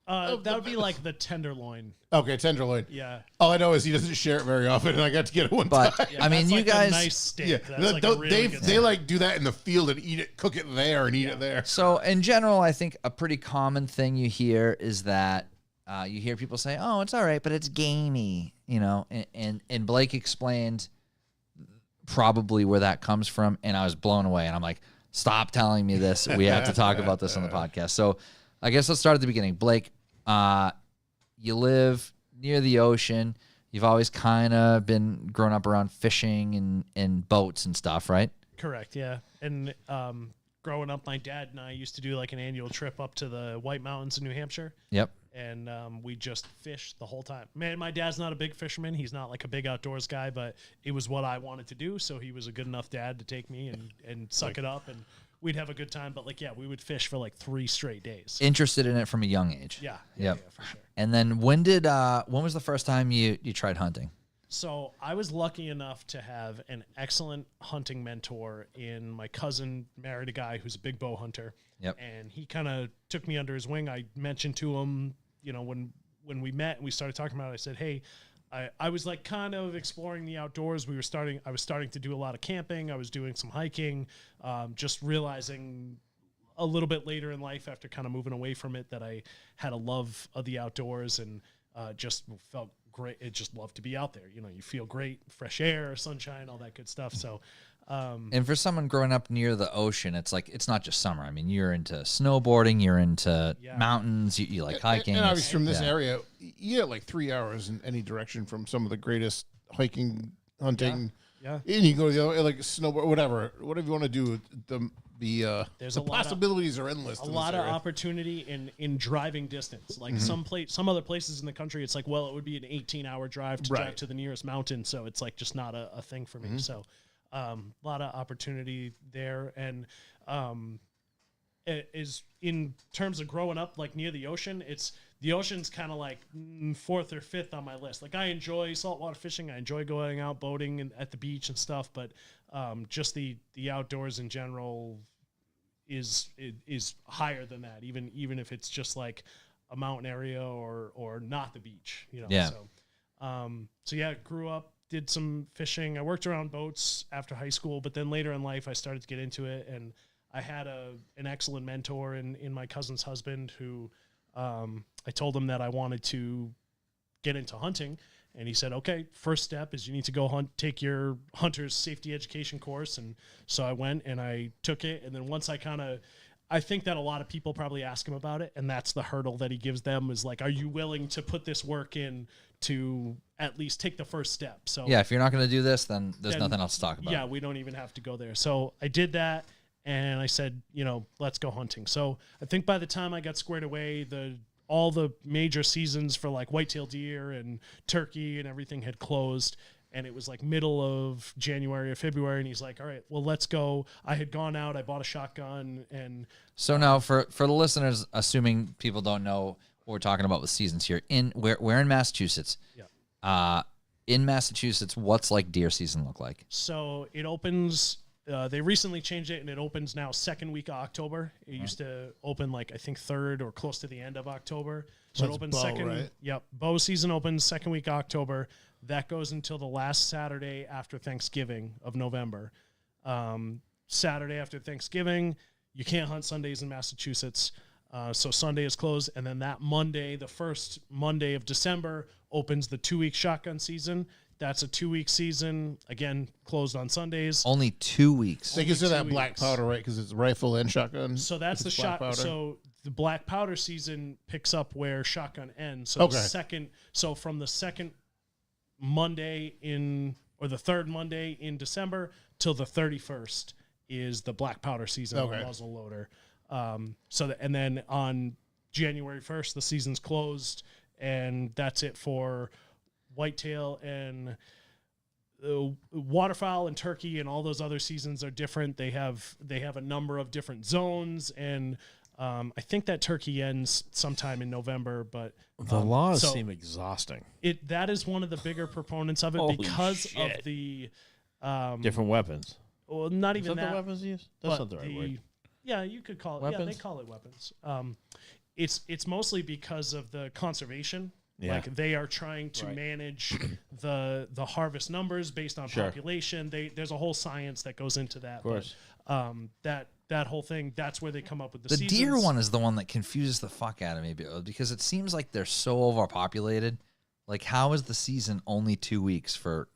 That would be like the tenderloin. Okay, tenderloin. Yeah. All I know is he doesn't share it very often, and I got to get it one But time. I mean, That's you like guys. a nice steak. Yeah, That's like a really good they like do that in the field and eat it, cook it there, and eat it there. So in general, I think a pretty common thing you hear is that you hear people say, "Oh, it's all right, but it's gamey," you know. And Blake explained probably where that comes from, and I was blown away. And I'm like, "Stop telling me this. We have to talk about this on the podcast." So I guess let's start at the beginning. Blake, you live near the ocean. You've always kind of been grown up around fishing and boats and stuff, right? Correct, yeah. And growing up, my dad and I used to do like an annual trip up to the White Mountains in New Hampshire. Yep. And we just fished the whole time. Man, my dad's not a big fisherman. He's not like a big outdoors guy, but it was what I wanted to do. So he was a good enough dad to take me and suck it up, and we'd have a good time. But like, yeah, we would fish for like 3 straight days. Interested in it from a young age. Yeah, Yep. yeah, for sure. And then when was the first time you tried hunting? So I was lucky enough to have an excellent hunting mentor in my cousin married a guy who's a big bow hunter. Yep. And he kind of took me under his wing. I mentioned to him, you know, when we met and we started talking about it, I said, hey, I was like kind of exploring the outdoors. I was starting to do a lot of camping. I was doing some hiking, just realizing a little bit later in life after kind of moving away from it that I had a love of the outdoors and just felt great. It just loved to be out there. You know, you feel great, fresh air, sunshine, all that good stuff. So, And for someone growing up near the ocean, it's like it's not just summer. I mean, you're into snowboarding, you're into mountains, you like hiking. And obviously from this yeah. area, you get like 3 hours in any direction from some of the greatest hiking, hunting. Yeah. And you go to the other, like snowboard, whatever you want to do. There's the a lot of- possibilities are endless. a in lot this of area. opportunity in driving distance. Like some other places in the country, it's like, well, it would be an 18-hour drive to drive Right. to the nearest mountain. So it's like just not a thing for me. So a lot of opportunity there. And it is in terms of growing up like near the ocean, the ocean's kind of like 4th or 5th on my list. Like I enjoy saltwater fishing. I enjoy going out boating and at the beach and stuff, but just the outdoors in general is higher than that, even if it's just like a mountain area or not the beach, you know. Yeah. So yeah, grew up, did some fishing. I worked around boats after high school, but then later in life I started to get into it, and I had an excellent mentor in my cousin's husband who I told him that I wanted to get into hunting. And he said, okay, first step is you need to go take your hunter's safety education course. And so I went and I took it. And then once I think that a lot of people probably ask him about it. And that's the hurdle that he gives them is like, are you willing to put this work in to at least take the first step? So yeah, if you're not going to do this, then there's nothing else to talk about. Yeah, we don't even have to go there. So I did that. And I said, let's go hunting. So I think by the time I got squared away, all the major seasons for like whitetail deer and turkey and everything had closed. And it was like middle of January or February. And he's like, all right, well, let's go. I had gone out. I bought a shotgun. And so now for the listeners, assuming people don't know what we're talking about with seasons here, we're in Massachusetts. Yeah. In Massachusetts, what's like deer season look like? So it opens... they recently changed it, and it opens now second week of October. It used to open like I think third or close to the end of October. So That's it opens bow, second. right? Yep, bow season opens second week of October. That goes until the last Saturday after Thanksgiving of November. Saturday after Thanksgiving, you can't hunt Sundays in Massachusetts. So Sunday is closed, and then that Monday, the first Monday of December, opens the 2-week shotgun season. That's a 2-week season, again, closed on Sundays. Only 2 weeks. They consider that 2 black weeks. powder, right? Because it's rifle and shotgun. So that's the It's black shot. powder. So the black powder season picks up where shotgun ends. So Okay. from the second Monday or the third Monday in December till the 31st is the black powder season on Okay. muzzle loader. And then on January 1st, the season's closed, and that's it for whitetail and waterfowl and turkey, and all those other seasons are different. They have a number of different zones, and I think that turkey ends sometime in November. But The laws so seem exhausting. that is one of the bigger proponents of it Holy because shit. of the Different weapons. well, not Is even that that. the weapons used? That's but not the right word. Yeah, you could call it. Yeah, they Weapons? call it weapons. It's mostly because of the conservation. Yeah. Like they are trying to Right. manage the harvest numbers based on Sure. population. There's a whole science that goes into that. Of course. But, that whole thing, that's where they come up with the The seasons. deer one is the one that confuses the fuck out of me because it seems like they're so overpopulated. Like, how is the season only 2 weeks for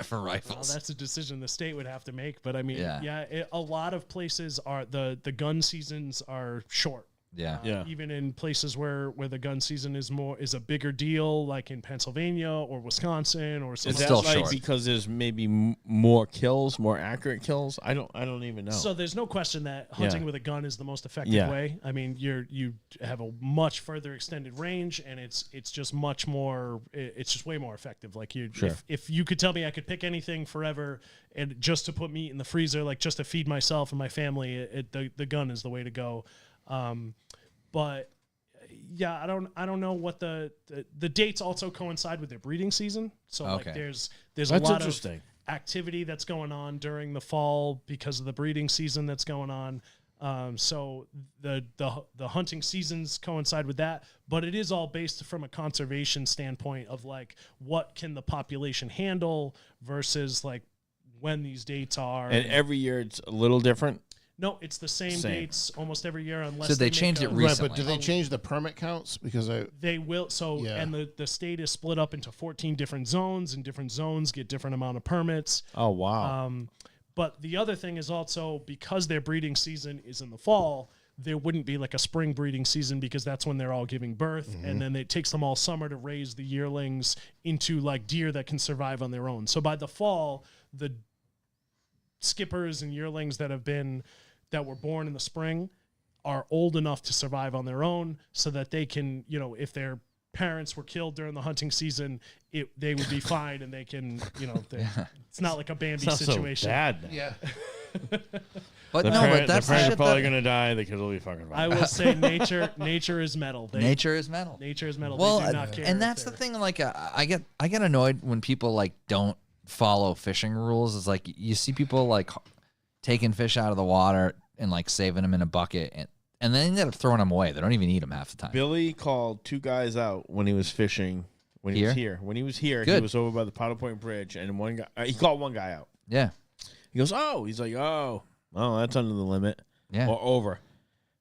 Well, rifles? that's a decision the state would have to make. But I mean, Yeah. a lot of places are the gun seasons are short. Yeah. Yeah. Even in places where the gun season is a bigger deal, like in Pennsylvania or Wisconsin or Is something. that still like short. because there's maybe more kills, more accurate kills? I don't even know. So there's no question that hunting Yeah. with a gun is the most effective Yeah. way. I mean, you have a much further extended range, and it's just much more. It's just way more effective. Like Sure. if you could tell me I could pick anything forever, and just to put meat in the freezer, like just to feed myself and my family, the gun is the way to go. But yeah, I don't know what the dates also coincide with their breeding season. So like Okay. there's That's a lot interesting. of activity that's going on during the fall because of the breeding season that's going on. So the hunting seasons coincide with that, but it is all based from a conservation standpoint of like what can the population handle versus like when these dates are. And every year it's a little different. No, it's the same dates almost every year unless So they make changed it Right, recently. but do they change the permit counts? Because They will. So, Yeah. and the state is split up into 14 different zones, and different zones get different amount of permits. Oh wow. But the other thing is also because their breeding season is in the fall, there wouldn't be like a spring breeding season because that's when they're all giving birth. And then it takes them all summer to raise the yearlings into like deer that can survive on their own. So by the fall, the skippers and yearlings that were born in the spring are old enough to survive on their own so that they can, if their parents were killed during the hunting season, they would be fine and they can, it's not like a Bambi Sounds situation. so bad. Now. yeah, but The no, parent- but that's the the parents shit are probably that, gonna die. The kids will be fucking fine. I will say nature is metal. nature is metal. Nature is metal. Well, they do not care. and if that's the they're- thing. Like, I get annoyed when people like don't follow fishing rules. It's like you see people like taking fish out of the water and like saving them in a bucket, and then they end up throwing them away. They don't even eat them half the time. Billy called 2 guys out when he was fishing. When he was here, he Good. was over by the Powder Point Bridge, and he called one guy out. Yeah, He goes, "Oh," he's like, "Oh, well, that's under the limit." Yeah. or over.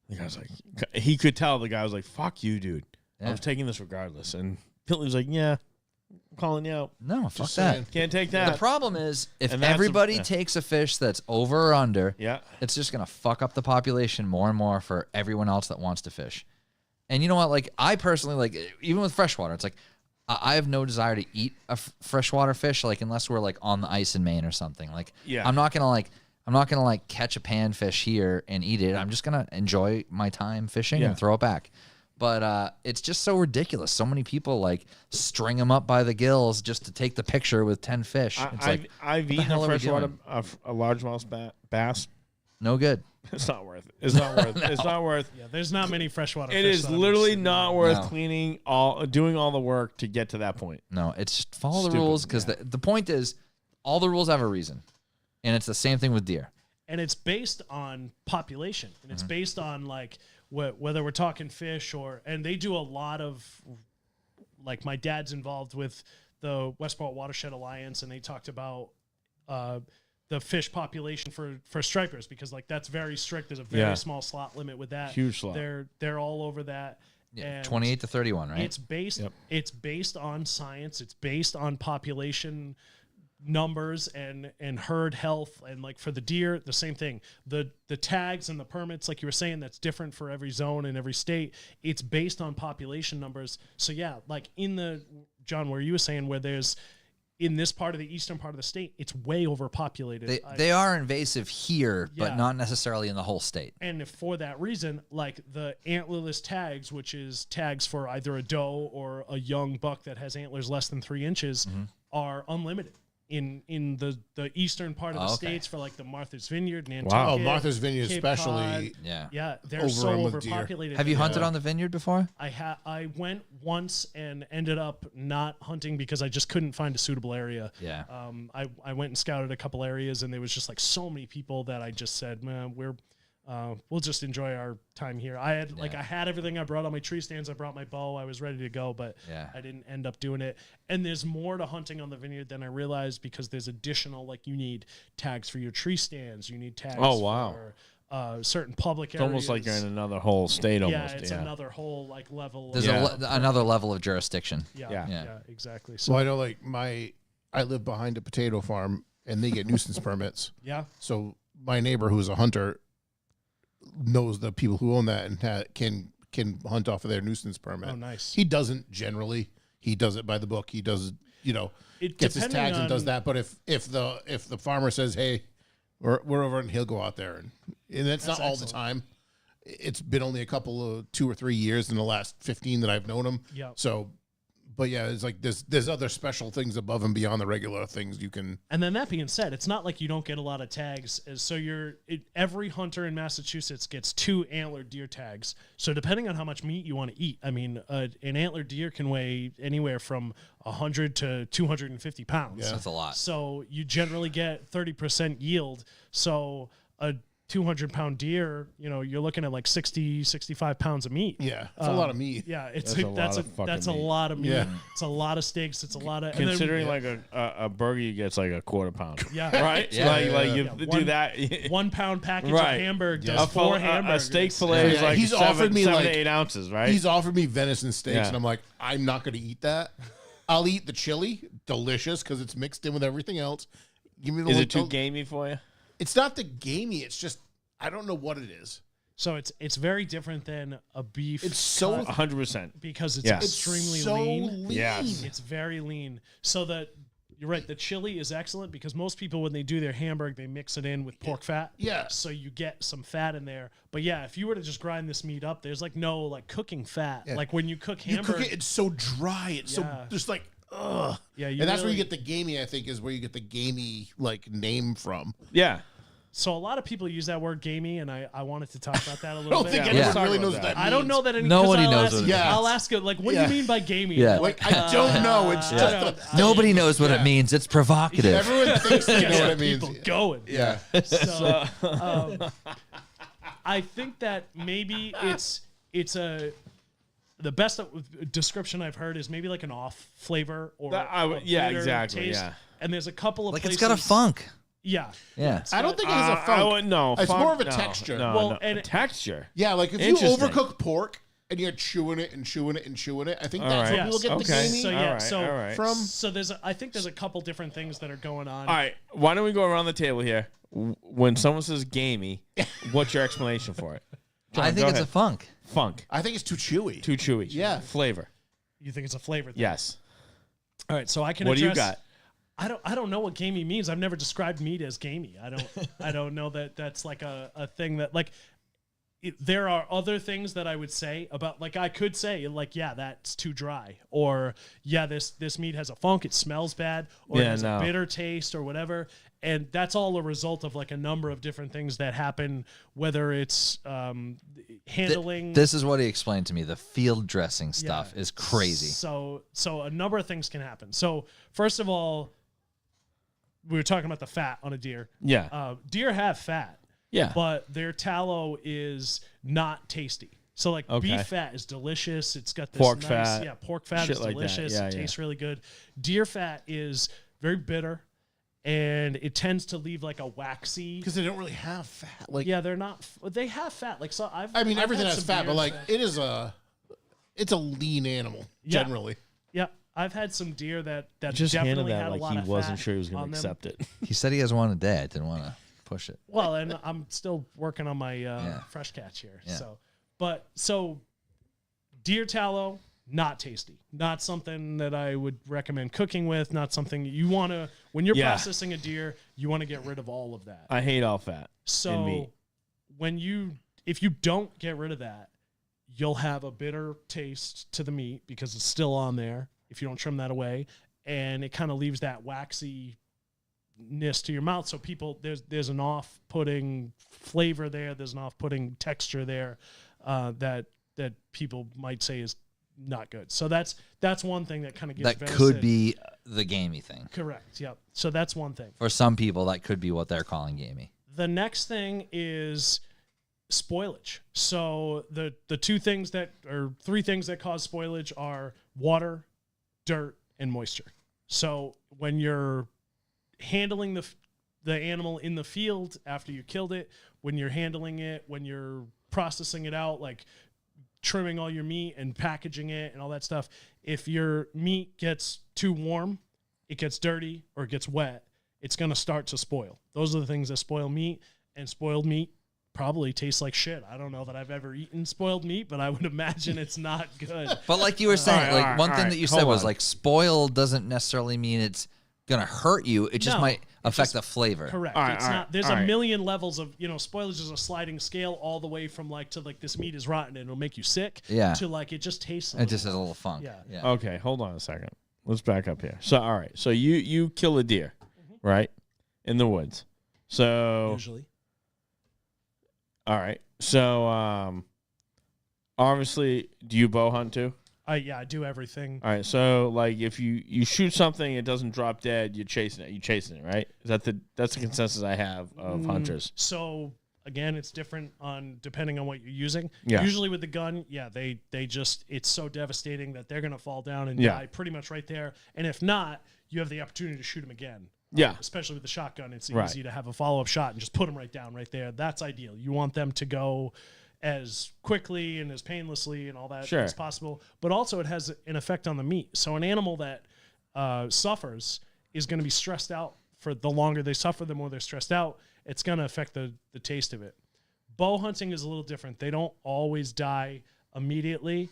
The guy's like, he could tell the guy was like, fuck you, dude. Yeah. I was taking this regardless. And Billy was like, yeah, I'm calling you out. No, fuck Just that. saying. Can't take that. The problem is if And that's everybody yeah. takes a fish that's over or under, Yeah. it's just going to fuck up the population more and more for everyone else that wants to fish. And you know what? Like, I personally, like, even with freshwater, it's like, I have no desire to eat a freshwater fish, like, unless we're, like, on the ice in Maine or something. Like, Yeah. I'm not going to catch a panfish here and eat it. I'm just going to enjoy my time fishing Yeah. and throw it back. But it's just so ridiculous. So many people, like, string them up by the gills just to take the picture with 10 fish. It's like, I've what the eaten hell a are we freshwater, doing? a largemouth bass. No good. It's not worth it. It's not worth it. It's not worth Yeah, there's not many freshwater it. fish Is that I'm literally interested in. not worth No. cleaning doing all the work to get to that point. No, it's just follow the Stupid, rules because yeah. the point is all the rules have a reason. And it's the same thing with deer. And it's based on population, and Mm-hmm. it's based on like whether we're talking fish and they do a lot of, like, my dad's involved with the Westport Watershed Alliance, and they talked about the fish population for stripers, because, like, that's very strict. There's a very Yeah. small slot limit with that. Huge slot. They're all over that. Yeah, And 28 to 31, right? It's based on science. It's based on population numbers and herd health, and, like, for the deer, the same thing. The tags and the permits, like you were saying, that's different for every zone and every state. It's based on population numbers. So yeah, like John, where you were saying, where there's in this part of the eastern part of the state, it's way overpopulated. They are invasive here, Yeah. but not necessarily in the whole state. And for that reason, like, the antlerless tags, which is tags for either a doe or a young buck that has antlers less than 3 inches, are unlimited in the eastern part of the Okay. states, for, like, the Martha's Vineyard, Nantucket. Wow. Oh, Martha's Vineyard Cape especially. Cod. Yeah. Yeah, they're so Overrun with deer. overpopulated. Have you that hunted on the vineyard before? I went once and ended up not hunting because I just couldn't find a suitable area. Yeah. I went and scouted a couple areas, and there was just, like, so many people that I just said, man, we'll just enjoy our time here. I had everything. I brought all my tree stands. I brought my bow. I was ready to go, but Yeah. I didn't end up doing it. And there's more to hunting on the vineyard than I realized, because there's additional, like, you need tags for your tree stands. You need tags Oh, wow. for certain public It's areas. almost like you're in another whole state. Yeah, Almost. it's another whole, like, level. There's of, another level of jurisdiction. Yeah. yeah, exactly. So So I know, like, I live behind a potato farm, and they get nuisance permits. yeah, So my neighbor, who's a hunter, knows the people who own that and can hunt off of their nuisance permit. Oh, nice. He doesn't generally. He does it by the book. He does, gets his depending tags and does on- that. But if the farmer says, "Hey, we're over," and he'll go out there, and that's not all the time. It's been only a couple of 2 or 3 years in the last 15 that I've known him. Yeah. So, but yeah, it's like there's other special things above and beyond the regular things you can. And then that being said, it's not like you don't get a lot of tags. So every hunter in Massachusetts gets 2 antler deer tags. So depending on how much meat you want to eat, I mean, an antler deer can weigh anywhere from 100 to 250 pounds. That's a lot. So you generally get 30% yield. So a 200-pound deer, you're looking at like 60, 65 pounds of meat. Yeah, it's a lot of meat. Yeah, That's a lot of fucking that's a meat. lot of meat. Yeah. It's a lot of steaks. It's a lot of and then- Considering like a burger gets like a quarter pound. Yeah. Right. Yeah. Like you Yeah, do one- that. 1 pound package Right. of hamburger Yeah. does 4 A hamburgers. steak fillet is Yeah, like he's offered me, 7 like- to 8 ounces, right? He's offered me venison steaks, Yeah. and I'm like, I'm not going to eat that. I'll eat the chili, delicious because it's mixed in with everything else. Give me the Is little it too gamey for you? It's not the gamey. It's just I don't know what it is. So it's very different than a beef. It's so cut 100%. because it's Yeah. extremely so lean. Yes. It's very lean. So that you're right. The chili is excellent because most people, when they do their hamburger, they mix it in with pork fat. Yeah. So you get some fat in there. But yeah, if you were to just grind this meat up, there's like no like cooking fat. Yeah. Like when you cook You hamburger, cook it. It's so dry. It's Yeah. so just like ugh. yeah, And that's where you get the gamey. I think is where you get the gamey like name from. Yeah. So a lot of people use that word gamey, and I wanted to talk about that a I little don't bit. think Yeah, anyone let's talk really about knows what that. that. I don't means. know that any. Nobody 'cause I'll knows ask- what it means. I'll ask it like, what Yeah. do you mean by gamey? Yeah, They're like I don't know. It's I just don't- Nobody knows what Yeah. it means. It's provocative. everyone thinks they know what it means. people going. Yeah. So, I think that maybe the best description I've heard is maybe like an off flavor or Yeah, a bitter exactly. taste. Yeah. And there's a couple of Like places, it's got a funk. Yeah. Yeah. I don't think it has a funk. No, It's funk, more of a no, texture. No, Well, no. and- texture. Yeah, like if you Interesting. overcook pork and you're chewing it and chewing it and chewing it, I think All that's right. where people get the Okay. gamey So yeah, All right, so all right. from. So I think there's a couple different things that are going on. All right, why don't we go around the table here? When someone says gamey, what's your explanation for it? John, I think go it's ahead. a funk. Funk. I think it's too chewy. Too chewy. Yeah. Flavor. You think it's a flavor thing? Yes. All right, so I can What do you address- got? I don't know what gamey means. I've never described meat as gamey. I don't know that that's like a thing that like there are other things that I would say about, like, I could say like, yeah, that's too dry, or yeah, this meat has a funk, it smells bad, or it Yeah, has no. a bitter taste or whatever. And that's all a result of like a number of different things that happen, whether it's handling. This is what he explained to me. The field dressing stuff Yeah. is crazy. So a number of things can happen. So first of all, we were talking about the fat on a deer. Yeah. Deer have fat, Yeah. but their tallow is not tasty. So like Okay. beef fat is delicious. It's got this Pork nice, fat, yeah, pork fat shit is like that. delicious. Yeah, It yeah. tastes really good. Deer fat is very bitter, and it tends to leave like a waxy. Because they don't really have fat. Like, Yeah, they're not. They have fat. Like so, I've. I mean, I've everything had has some fat, but deer like that- it's a lean animal Yeah. generally. Yeah, I've had some deer that Just handed definitely that had a like lot he of wasn't fat sure he was going on to them. accept it. He said he has one a day. I didn't want to push it. Well, and I'm still working on my fresh catch here. Yeah. So deer tallow, not tasty. Not something that I would recommend cooking with. Not something you want to, when you're Yeah. processing a deer, you want to get rid of all of that. I hate all fat. So meat. if you don't get rid of that, you'll have a bitter taste to the meat because it's still on there if you don't trim that away, and it kind of leaves that waxiness to your mouth. So people, there's an off-putting flavor there. There's an off-putting texture there that people might say is not good. So that's one thing that kind of gives That venison- could be the gamey thing. correct. Yep. So that's one thing. For some people, that could be what they're calling gamey. The next thing is spoilage. So the three things that cause spoilage are water, dirt, and moisture. So when you're handling the animal in the field after you killed it, when you're handling it, when you're processing it out, like trimming all your meat and packaging it and all that stuff, if your meat gets too warm, it gets dirty, or it gets wet, it's going to start to spoil. Those are the things that spoil meat, and spoiled meat probably tastes like shit. I don't know that I've ever eaten spoiled meat, but I would imagine it's not good. But like you were saying, all like right, one all thing right, that you hold said was on. like spoiled doesn't necessarily mean it's gonna hurt you. It just No, might it affect just- the flavor. Correct. All right, It's all not. right, There's all a right. million levels of, spoilage is a sliding scale all the way from like to like this meat is rotten and it'll make you sick. Yeah. To like it just tastes. It just has a little funk. Yeah. Yeah. Okay, hold on a second. Let's back up here. So, all right. So you kill a deer, right, in the woods. So, Usually. all right. So, obviously, do you bow hunt too? I do everything. All right. So, like, if you shoot something, it doesn't drop dead. You're chasing it. Right? Is that that's the consensus I have of hunters? So again, it's different depending on what you're using. Yeah. Usually with the gun, they just, it's so devastating that they're gonna fall down and Yeah. die pretty much right there. And if not, you have the opportunity to shoot them again. Yeah. Especially with the shotgun, it's Right. easy to have a follow-up shot and just put them right down right there. That's ideal. You want them to go as quickly and as painlessly and all that Sure. as possible. But also it has an effect on the meat. So an animal that suffers is going to be stressed out. For the longer they suffer, the more they're stressed out. It's going to affect the taste of it. Bow hunting is a little different. They don't always die immediately.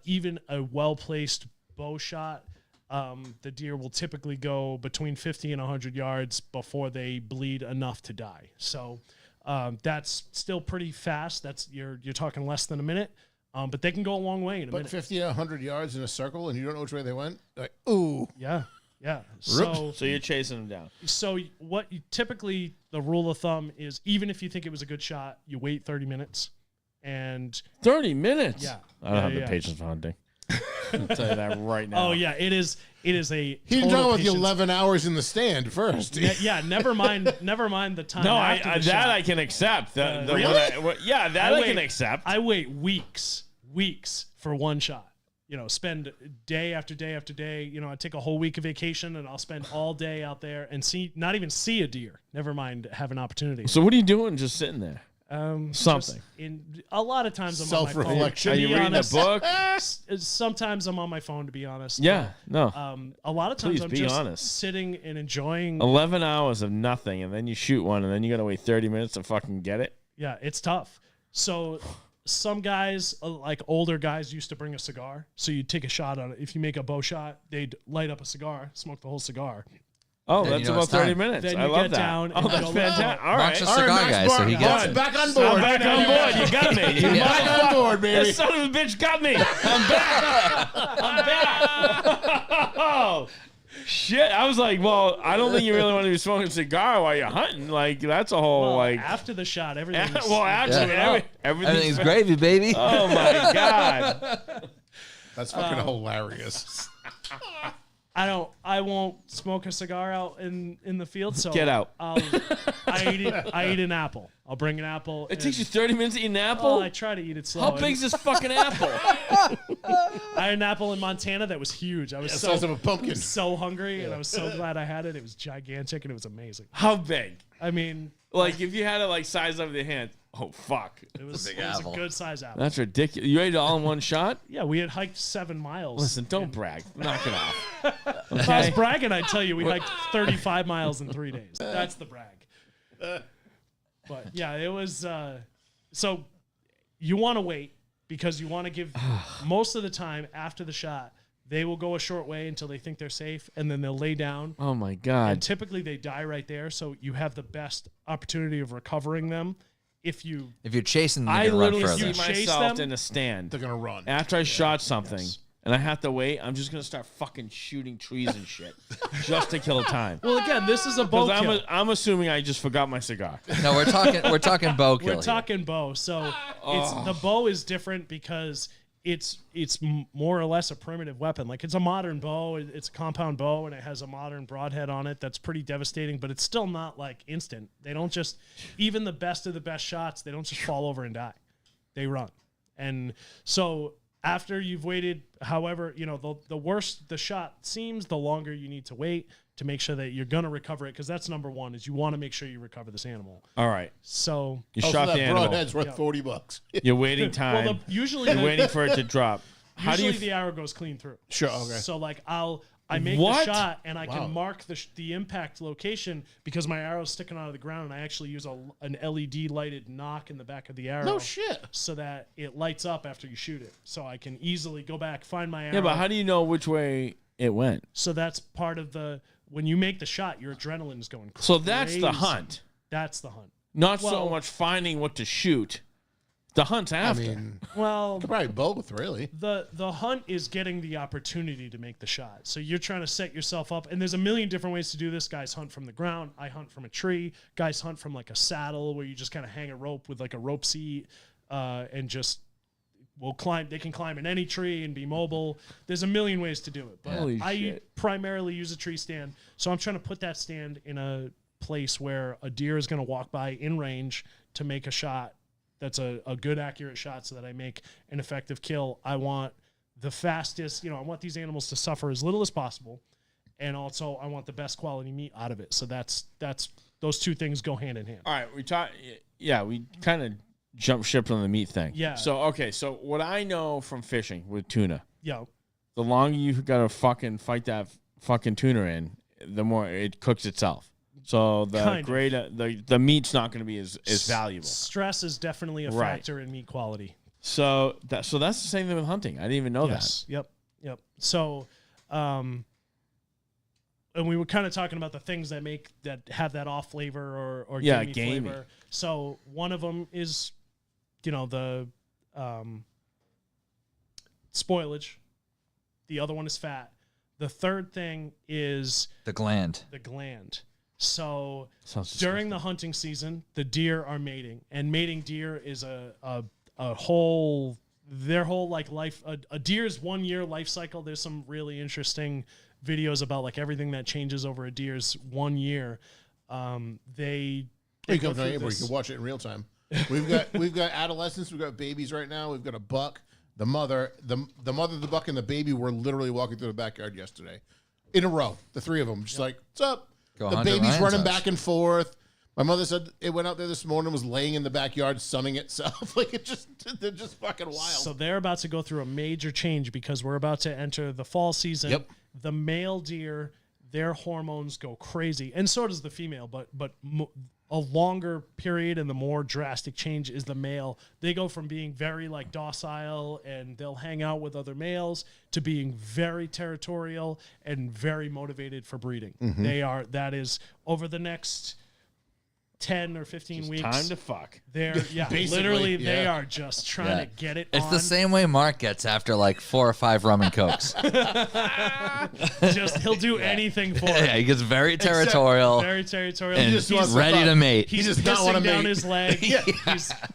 Even a well-placed bow shot, the deer will typically go between 50 and 100 yards before they bleed enough to die. So that's still pretty fast. That's you're talking less than a minute, but they can go a long way in a But minute. 50 to 100 yards in a circle, and you don't know which way they went. Like, ooh, Yeah. So So you're chasing them down. what you typically, the rule of thumb is, even if you think it was a good shot, you wait 30 minutes, and 30 minutes. Yeah. I don't Yeah, have yeah. the patience for hunting. I'll tell you that right now. oh yeah, it is a. he didn't total talk about the patience. 11 hours in the stand first. Yeah, never mind the time. No, after the that shot. I can accept. The Really? yeah, that I can wait- accept. I wait weeks for one shot. spend day after day after day. I take a whole week of vacation and I'll spend all day out there and not even see a deer. Never mind have an opportunity. So what are you doing just sitting there? Something. A lot of times I'm on my phone. Self-reflection. Are you reading a book? Sometimes I'm on my phone, to be honest. Yeah, no. A lot of times Please I'm be just honest. sitting and enjoying. 11 hours of nothing, and then you shoot one, and then you got to wait 30 minutes to fucking get it. Yeah, it's tough. So some guys, like older guys, used to bring a cigar. So you'd take a shot on it. If you make a bow shot, they'd light up a cigar, smoke the whole cigar. Oh, Then that's you know about it's 30 time. minutes. Then I you love get that. down Oh, and that's go, fantastic. All Mark's right. a cigar Max guy, so he Barnes, gets I'm it. back on board. Back on board. You got me. You Back on board, baby. This son of a bitch got me. I'm back. I'm back. Oh, shit. I was like, well, I don't think you really want to be smoking a cigar while you're hunting. Like, that's a whole, Well, after the shot, everything's well, actually, Yeah. everything's Everything's gravy, baby. Oh, my God. That's fucking hilarious. I won't smoke a cigar out in the field. So Get out. I eat an apple. I'll bring an apple. It takes you 30 minutes to eat an apple? Oh, I try to eat it slow. How big's this fucking apple? I had an apple in Montana that was huge. I was The size of a pumpkin. so hungry, and I was so glad I had it. It was gigantic, and it was amazing. How big? I mean, Like, if you had it, like, size up your hand. Oh, fuck. it was, big it was apple. a good size apple. That's ridiculous. You ate it all in one shot? Yeah, we had hiked 7 miles. Listen, don't brag. Knock it off. If I was bragging, I'd tell you we hiked 35 miles in 3 days. That's the brag. But yeah, it was. So you want to wait because you want to give most of the time after the shot. They will go a short way until they think they're safe, and then they'll lay down. Oh, my And God. typically they die right there, so you have the best opportunity of recovering them if you. If you're chasing them, I you're going to run literally further. see Chase myself them. in a stand. They're gonna run. After I shot something and I have to wait, I'm just going to start fucking shooting trees and shit just to kill time. Well, again, this is a bow Because kill. I'm assuming I just forgot my cigar. No, we're talking bow kill. We're here. talking bow, so it's the bow is different because it's more or less a primitive weapon. Like, it's a modern bow, it's a compound bow, and it has a modern broadhead on it that's pretty devastating, but it's still not like instant. They don't just, even the best of the best shots, they don't just fall over and die. They run. And so after you've waited, however, the worse the shot seems, the longer you need to wait to make sure that you're going to recover it, because that's number one, is you want to make sure you recover this animal. All right. So You Also, shot the that animal. broadhead's worth $40. You're waiting time. well, usually You're waiting for it to drop. How do usually you... the arrow goes clean through. Sure, okay. So like I make What? the shot and I Wow. can mark the impact location because my arrow's sticking out of the ground, and I actually use an LED lighted knock in the back of the arrow. No shit. So that it lights up after you shoot it. So I can easily go back, find my arrow. Yeah, but how do you know which way it went? So that's part of when you make the shot, your adrenaline is going crazy. So that's the hunt. That's the hunt. Not so Well- much finding what to shoot. The hunt's after. I mean, Well, probably both, really. the hunt is getting the opportunity to make the shot. So you're trying to set yourself up, and there's a million different ways to do this. Guys hunt from the ground. I hunt from a tree. Guys hunt from like a saddle where you just kind of hang a rope with like a rope seat and just will climb. They can climb in any tree and be mobile. There's a million ways to do it. But Holy I shit. primarily use a tree stand. So I'm trying to put that stand in a place where a deer is going to walk by in range to make a shot. That's a good, accurate shot so that I make an effective kill. I want the fastest, I want these animals to suffer as little as possible. And also I want the best quality meat out of it. So that's those two things go hand in hand. All right, we kind of jump ship on the meat thing. Yeah. So, okay, so what I know from fishing with tuna, Yeah. the longer you got to fucking fight that fucking tuna in, the more it cooks itself. So the Kind of. greater the meat's not going to be as valuable. Stress is definitely a Right. factor in meat quality. So that's the same thing with hunting. I didn't even know that. Yep. So, and we were kind of talking about the things that have that off flavor or gamey flavor. So one of them is, the spoilage. The other one is fat. The third thing is The gland. the gland. So Sounds during the hunting season, the deer are mating, and mating deer is a whole their whole like life. A deer's 1 year life cycle. There's some really interesting videos about like everything that changes over a deer's 1 year. They You go come to through April, you this- can watch it in real time. We've got adolescents, we've got babies right now, we've got a buck, The mother, the mother, the buck, and the baby were literally walking through the backyard yesterday, in a row. The three of them, just like, what's up? Go The Hunter baby's Ryan's running house. back and forth. My mother said it went out there this morning, was laying in the backyard, sunning itself. Like they're just fucking wild. So they're about to go through a major change because we're about to enter the fall season. Yep. The male deer, their hormones go crazy, and so does the female. But a longer period and the more drastic change is the male. They go from being very like docile and they'll hang out with other males to being very territorial and very motivated for breeding. That is over the next 10 or 15 weeks. Time to fuck. They're Basically, literally they yeah. are just trying to get it It's on. the same way Mark gets after like 4 or 5 rum and cokes. Just he'll do anything for Yeah, it. he gets very territorial Very territorial. and just wants to ready to fuck. mate. He's does not pissing wanna down mate. his leg.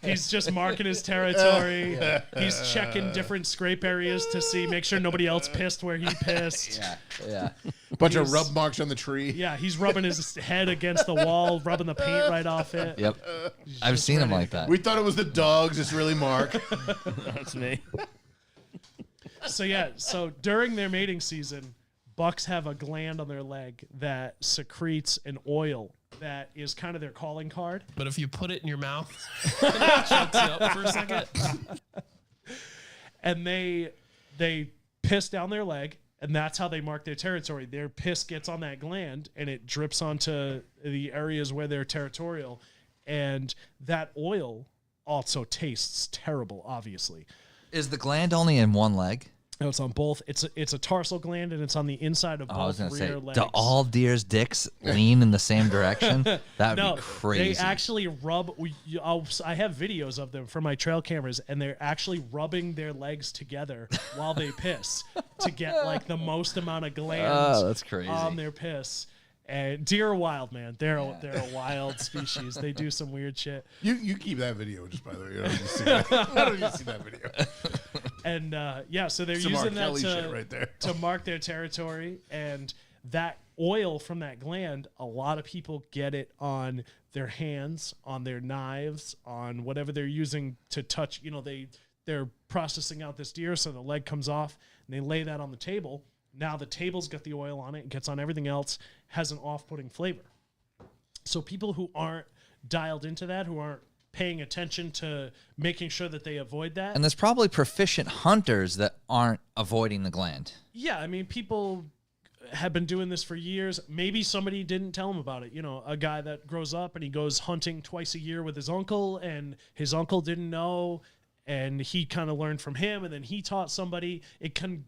He's just marking his territory. He's checking different scrape areas to make sure nobody else pissed where he pissed. Yeah. Bunch of rub marks on the tree. Yeah, he's rubbing his head against the wall, rubbing the paint right off it. Yep. I've seen him like that. We thought it was the dogs. It's really Mark. That's me. So during their mating season, bucks have a gland on their leg that secretes an oil that is kind of their calling card. But if you put it in your mouth, it chokes you up for a second. And they piss down their leg, and that's how they mark their territory. Their piss gets on that gland, and it drips onto the areas where they're territorial. And that oil also tastes terrible, obviously. Is the gland only in one leg? No, it's on both. It's a tarsal gland, and it's on the inside of I was both going to say, rear legs. do all deer's dicks lean in the same direction? That would No, be crazy. they actually rub. I have videos of them from my trail cameras, and they're actually rubbing their legs together while they piss to get like the most amount of glands Oh, that's crazy. on their piss. And deer are wild, man. They're a wild species. They do some weird shit. You keep that video, just by the way. You don't need to see that. I don't need to see that video. And so they're Some R. using that Kelly shit right there. to mark their territory. And that oil from that gland, a lot of people get it on their hands, on their knives, on whatever they're using to touch. You know, they're processing out this deer, so the leg comes off, and they lay that on the table. Now the table's got the oil on it, it gets on everything else, has an off-putting flavor. So people who aren't dialed into that, who aren't paying attention to making sure that they avoid that. And there's probably proficient hunters that aren't avoiding the gland. Yeah, I mean, people have been doing this for years. Maybe somebody didn't tell him about it. You know, a guy that grows up and he goes hunting twice a year with his uncle, and his uncle didn't know, and he kind of learned from him, and then he taught somebody. It can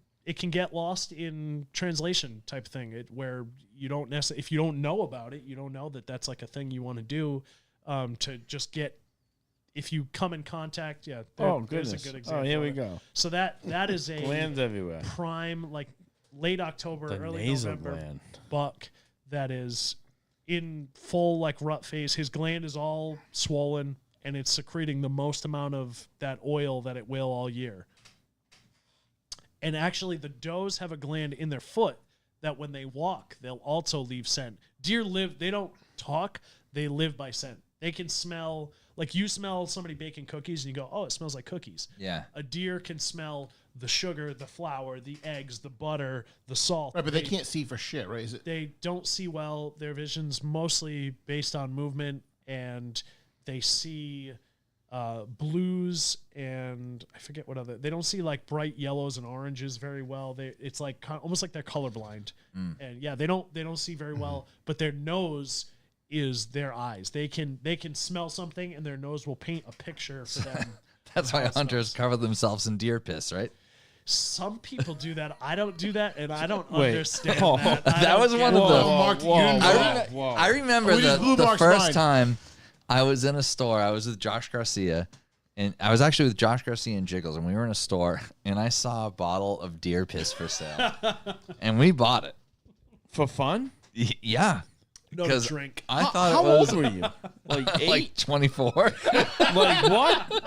get lost in translation type thing, where you don't necessarily, if you don't know about it, you don't know that that's like a thing you want to do, to just get, if you come in contact, there's a good example. Oh, here we of it. go. So that is a Glands everywhere. prime, like late October, The early nasal November gland. buck that is in full like rut phase. His gland is all swollen, and it's secreting the most amount of that oil that it will all year. And actually, the does have a gland in their foot that when they walk, they'll also leave scent. Deer they don't talk, they live by scent. They can smell, like you smell somebody baking cookies and you go, oh, it smells like cookies. Yeah. A deer can smell the sugar, the flour, the eggs, the butter, the salt. Right, but they can't see for shit, right? Is it? They don't see well. Their vision's mostly based on movement, and they see blues and I forget what other. They don't see like bright yellows and oranges very well. It's like almost like they're colorblind, and they don't see very well. But their nose is their eyes. They can smell something, and their nose will paint a picture for them. That's why hunters cover themselves in deer piss, right? Some people do that. I don't do that, and I don't Wait. understand Oh, that. that was one of the. Mark, you didn't know that. I remember We just blew the Mark's first mind. time I was in a store. I was with Josh Garcia, and I was actually with Josh Garcia and Jiggles, and we were in a store, and I saw a bottle of deer piss for sale, and we bought it. For fun? Yeah, No because drink. I thought How it was old were you? Like 8? like 24. Like what?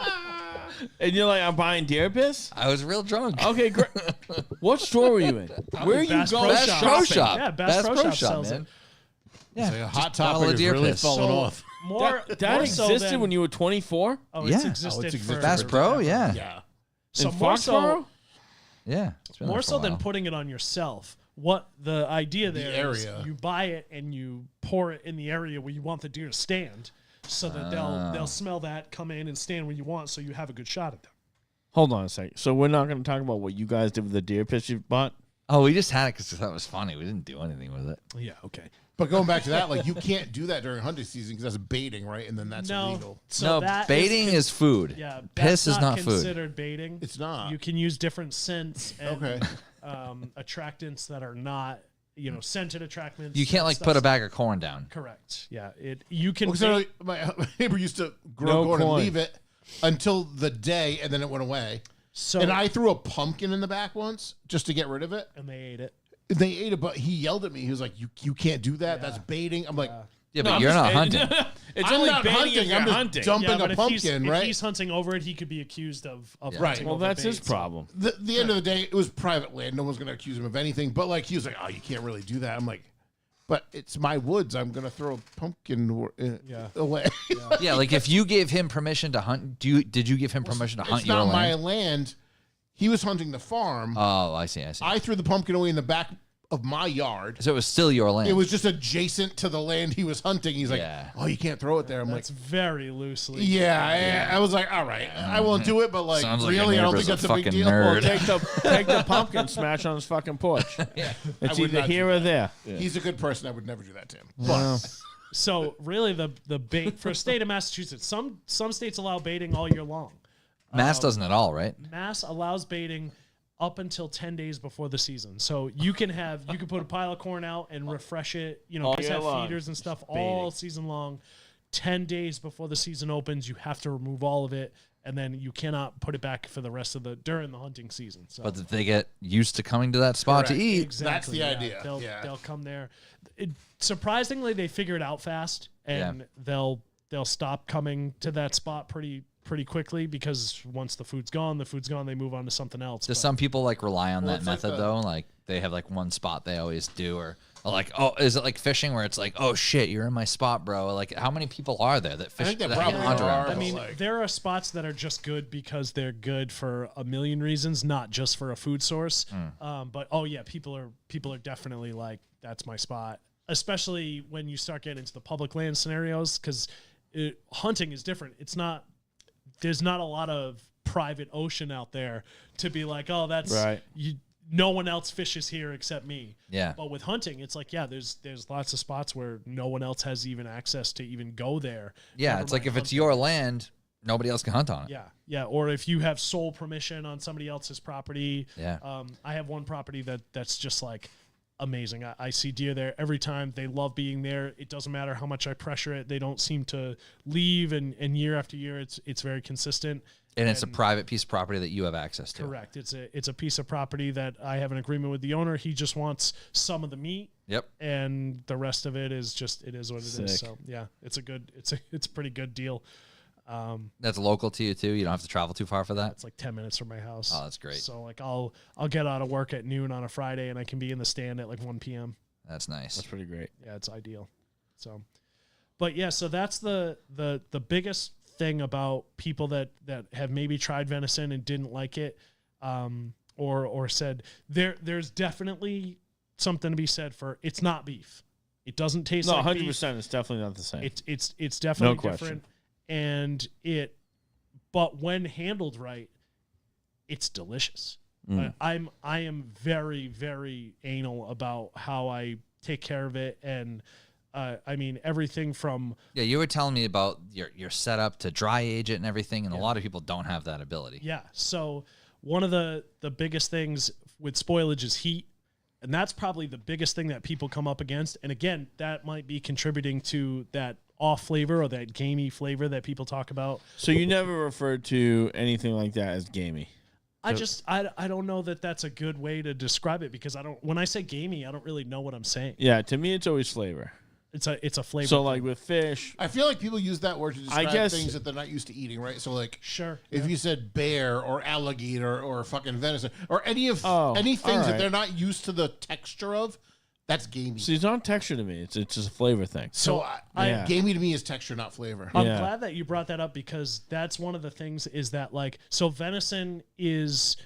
And you're like, I'm buying deer piss? I was real drunk. Okay, great. What store were you in? Where are you Bass Pro going Shop. Pro shopping? Shop. Yeah, Bass Pro Shop sells man. it. Yeah, A hot just bottle topic of is deer really piss. falling off. More That more so existed than- when you were 24? Oh, Yeah. it's Oh, existed. it's existed for Bass Pro, yeah. Yeah. So In more so, Foxborough? Yeah. It's been there more for so a than while. putting it on yourself. What the idea there is, area. you buy it and you pour it in the area where you want the deer to stand, so that they'll smell that, come in and stand where you want, so you have a good shot at them. Hold on a second. So we're not going to talk about what you guys did with the deer piss you bought? Oh, we just had it because we thought it was funny. We didn't do anything with it. Yeah, okay. But going back to that, like you can't do that during hunting season because that's baiting, right? And then that's No, illegal. so No, that baiting is food. Yeah, Piss that's is not food. considered baiting. It's not. You can use different scents and Okay. attractants that are not, scented attractants. You can't like put a bag of corn down. Correct. Yeah, you can. Well, so my neighbor used to grow No corn and corn. leave it until the day, and then it went away. So And I threw a pumpkin in the back once just to get rid of it. and they ate it. They ate it, but he yelled at me. He was like, "You can't do that. That's baiting." I'm like, Yeah, No, but I'm you're just- not hunting. It's I'm only not baiting hunting. if you're I'm just hunting. dumping Yeah, but a if pumpkin, if right? he's hunting over it, he could be accused of Right. hunting Well, over that's his bait, so- problem. the end of the day, it was private land. No one's going to accuse him of anything. But like, he was like, "Oh, you can't really do that." I'm like, "But it's my woods. I'm going to throw a pumpkin away." Yeah, like if you gave him permission to hunt, did you give him permission to hunt It's your not my land? land. He was hunting the farm. Oh, I see. I threw the pumpkin away in the back of my yard. So it was still your land. It was just adjacent to the land he was hunting. He's like, Yeah. "Oh, you can't throw it there." I'm like, That's very loosely. "Yeah." I was like, "All right, I won't do it." But like, Sounds like your really, I don't neighbor's think a that's a big fucking deal. nerd. Well, take the pumpkin, smash on his fucking porch. It's I would either not here do or there. He's a good person. I would never do that to him. Well, So really, the bait for state of Massachusetts, some states allow baiting all year long. Mass doesn't at all, right? Mass allows baiting up until 10 days before the season. So you can put a pile of corn out and refresh it, All guys year have long. feeders and stuff Baiting. all season long. 10 days before the season opens, you have to remove all of it, and then you cannot put it back for the rest of during the hunting season. So But they get used to coming to that spot to Correct. eat. exactly, That's the idea. They'll Yeah. they'll come there. Surprisingly, they figure it out fast, and they'll stop coming to that spot pretty quickly, because once the food's gone, they move on to something else. Does But- some people like rely on that it's like method the- though? Like they have like one spot they always do, or like, oh, is it like fishing where it's like, oh shit, you're in my spot, bro? Like, how many people are there that fish? think there that probably hunt around are. us? I mean, like- there are spots that are just good because they're good for a million reasons, not just for a food source. But oh yeah, people are definitely like, that's my spot, especially when you start getting into the public land scenarios, because hunting is different. There's not a lot of private ocean out there to be like, oh, that's Right. no one else fishes here except me. Yeah. But with hunting, it's like, yeah, there's lots of spots where no one else has even access to even go there. Yeah, Never it's like mind if it's hunting. your land, nobody else can hunt on it. Yeah, yeah. Or if you have sole permission on somebody else's property. Yeah. I have one property that's just like amazing. I see deer there every time. They love being there. It doesn't matter how much I pressure it. They don't seem to leave, and year after year, it's very consistent. And it's a private piece of property that you have access to. Correct. It's a piece of property that I have an agreement with the owner. He just wants some of the meat, Yep. and the rest of it is what it Sick. is. So yeah, it's a pretty good deal. That's local to you too. You don't have to travel too far for that. It's like 10 minutes from my house. Oh, that's great. So like I'll get out of work at noon on a Friday, and I can be in the stand at like 1 p.m. That's nice. that's pretty great. Yeah, it's ideal. So, but yeah, so that's the biggest thing about people that have maybe tried venison and didn't like it, or said there's definitely something to be said for it's not beef. It doesn't taste No, like 100%. beef. It's definitely not the same. It's definitely No question. different, and but when handled right, it's delicious. I am very, very anal about how I take care of it, and I mean everything from Yeah, you were telling me about your setup to dry age it and everything, and a lot of people don't have that ability. yeah. So one of the biggest things with spoilage is heat, and that's probably the biggest thing that people come up against. And again, that might be contributing to that off flavor or that gamey flavor that people talk about. So you never referred to anything like that as gamey? I don't know that that's a good way to describe it, because when I say gamey, I don't really know what I'm saying. Yeah, to me, it's always flavor. It's a flavor. So like with fish, I feel like people use that word to describe guess- things that they're not used to eating, right? So like, sure. if you said bear or alligator or fucking venison or any things all that right. they're not used to the texture of, That's gamey. See, it's not texture to me. It's just a flavor thing. So Yeah. gamey to me is texture, not flavor. I'm Yeah. glad that you brought that up because that's one of the things is that like so venison is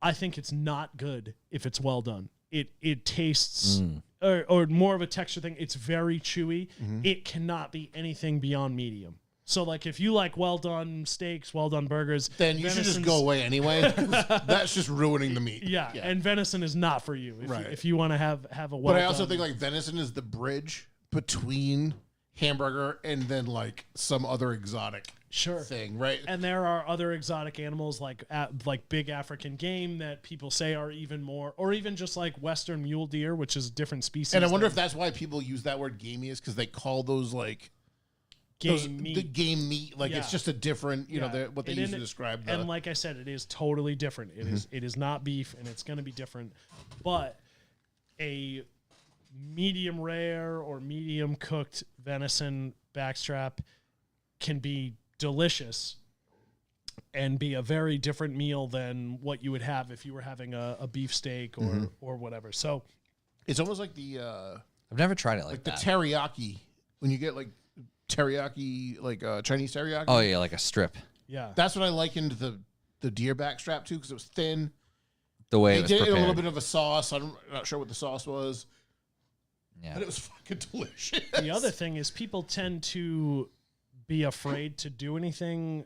I think it's not good if it's well done. It tastes or more of a texture thing. It's very chewy. It cannot be anything beyond medium. So like if you like well done steaks, well done burgers, Then you should just venison's- go away anyway. That's just ruining the meat. Yeah, and venison is not for you Right. if you want to have a well. But I also done- think like venison is the bridge between hamburger and then like some other exotic sure thing, right? And there are other exotic animals like big African game that people say are even more, or even just like Western mule deer, which is a different species. And I wonder than if that's why people use that word gamey is because they call those like game meat. the game meat. Like Yeah. it's just a different, you know, Yeah. what they And use in to it- describe the. And like I said, it is totally different. It is not beef, and it's going to be different. But a medium rare or medium cooked venison backstrap can be delicious and be a very different meal than what you would have if you were having a beef steak or whatever. So it's almost like the I've never tried it like like the that. teriyaki when you get like teriyaki, like Chinese teriyaki. Oh yeah, like a strip. yeah, That's what I likened the deer backstrap to because it was thin. The way They it was did it in a prepared. little bit of a sauce. I'm not sure what the sauce was, Yeah. but it was fucking delicious. the other thing is people tend to be afraid to do anything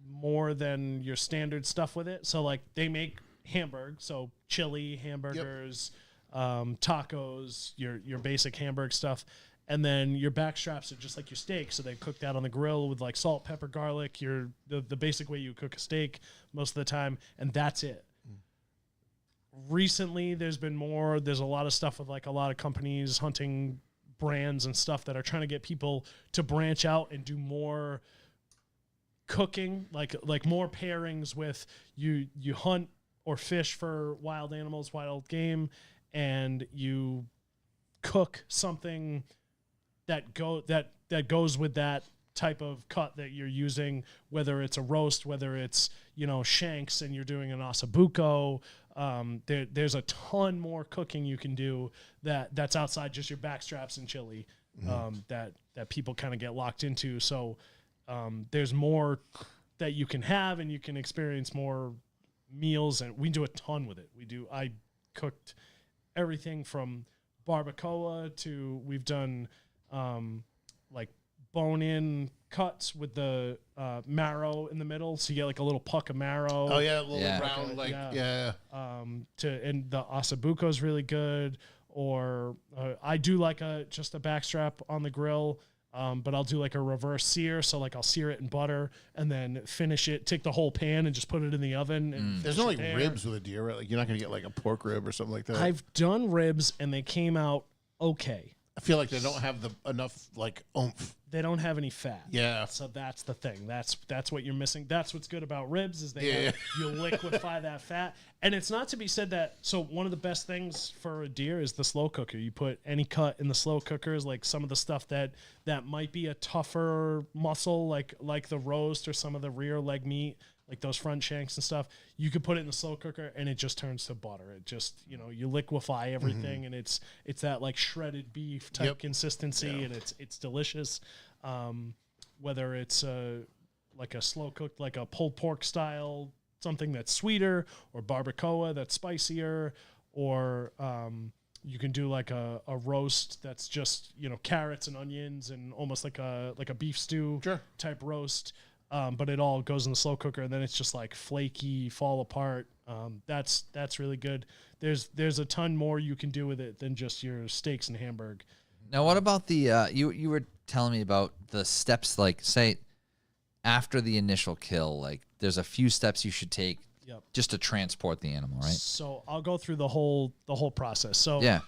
more than your standard stuff with it. So like they make hamburg, so chili, hamburgers, tacos, your basic hamburg stuff. And then your back straps are just like your steak. So they cook that on the grill with like salt, pepper, garlic, the basic way you cook a steak most of the time. And that's it. Recently, there's a lot of stuff with like a lot of companies, hunting brands and stuff that are trying to get people to branch out and do more cooking, like more pairings with you hunt or fish for wild animals, wild game, and you cook something that goes with that type of cut that you're using, whether it's a roast, whether it's shanks and you're doing an ossobuco. There's a ton more cooking you can do that's outside just your back straps and chili that people kind of get locked into. So there's more that you can have and you can experience more meals, and we do a ton with it. I cooked everything from barbacoa to we've done like bone-in cuts with the marrow in the middle, so you get like a little puck of marrow. Oh yeah, a little Yeah. round, like Yeah. yeah. And the ossobuco is really good. Or I do like just a backstrap on the grill, but I'll do like a reverse sear. So like I'll sear it in butter and then finish it, take the whole pan and just put it in the oven. And There's no like ribs with a deer, right? Like you're not gonna get like a pork rib or something like that. I've done ribs and they came out okay. I feel like they don't have enough like oomph. They don't have any fat. Yeah. So that's the thing. That's what you're missing. That's what's good about ribs is Yeah. you liquefy that fat. And it's not to be said that, so one of the best things for a deer is the slow cooker. You put any cut in the slow cookers, like some of the stuff that might be a tougher muscle, like the roast or some of the rear leg meat, like those front shanks and stuff, you could put it in the slow cooker and it just turns to butter. It just, you liquefy everything and it's that like shredded beef type consistency and it's delicious. Whether it's like a slow cooked, like a pulled pork style, something that's sweeter, or barbacoa that's spicier, or you can do like a roast that's just carrots and onions and almost like a beef stew type roast. But it all goes in the slow cooker, and then it's just like flaky, fall apart. That's really good. There's a ton more you can do with it than just your steaks and hamburg. Now, what about the you were telling me about the steps, like say after the initial kill, like there's a few steps you should take just to transport the animal, right? So I'll go through the whole process. So Yeah.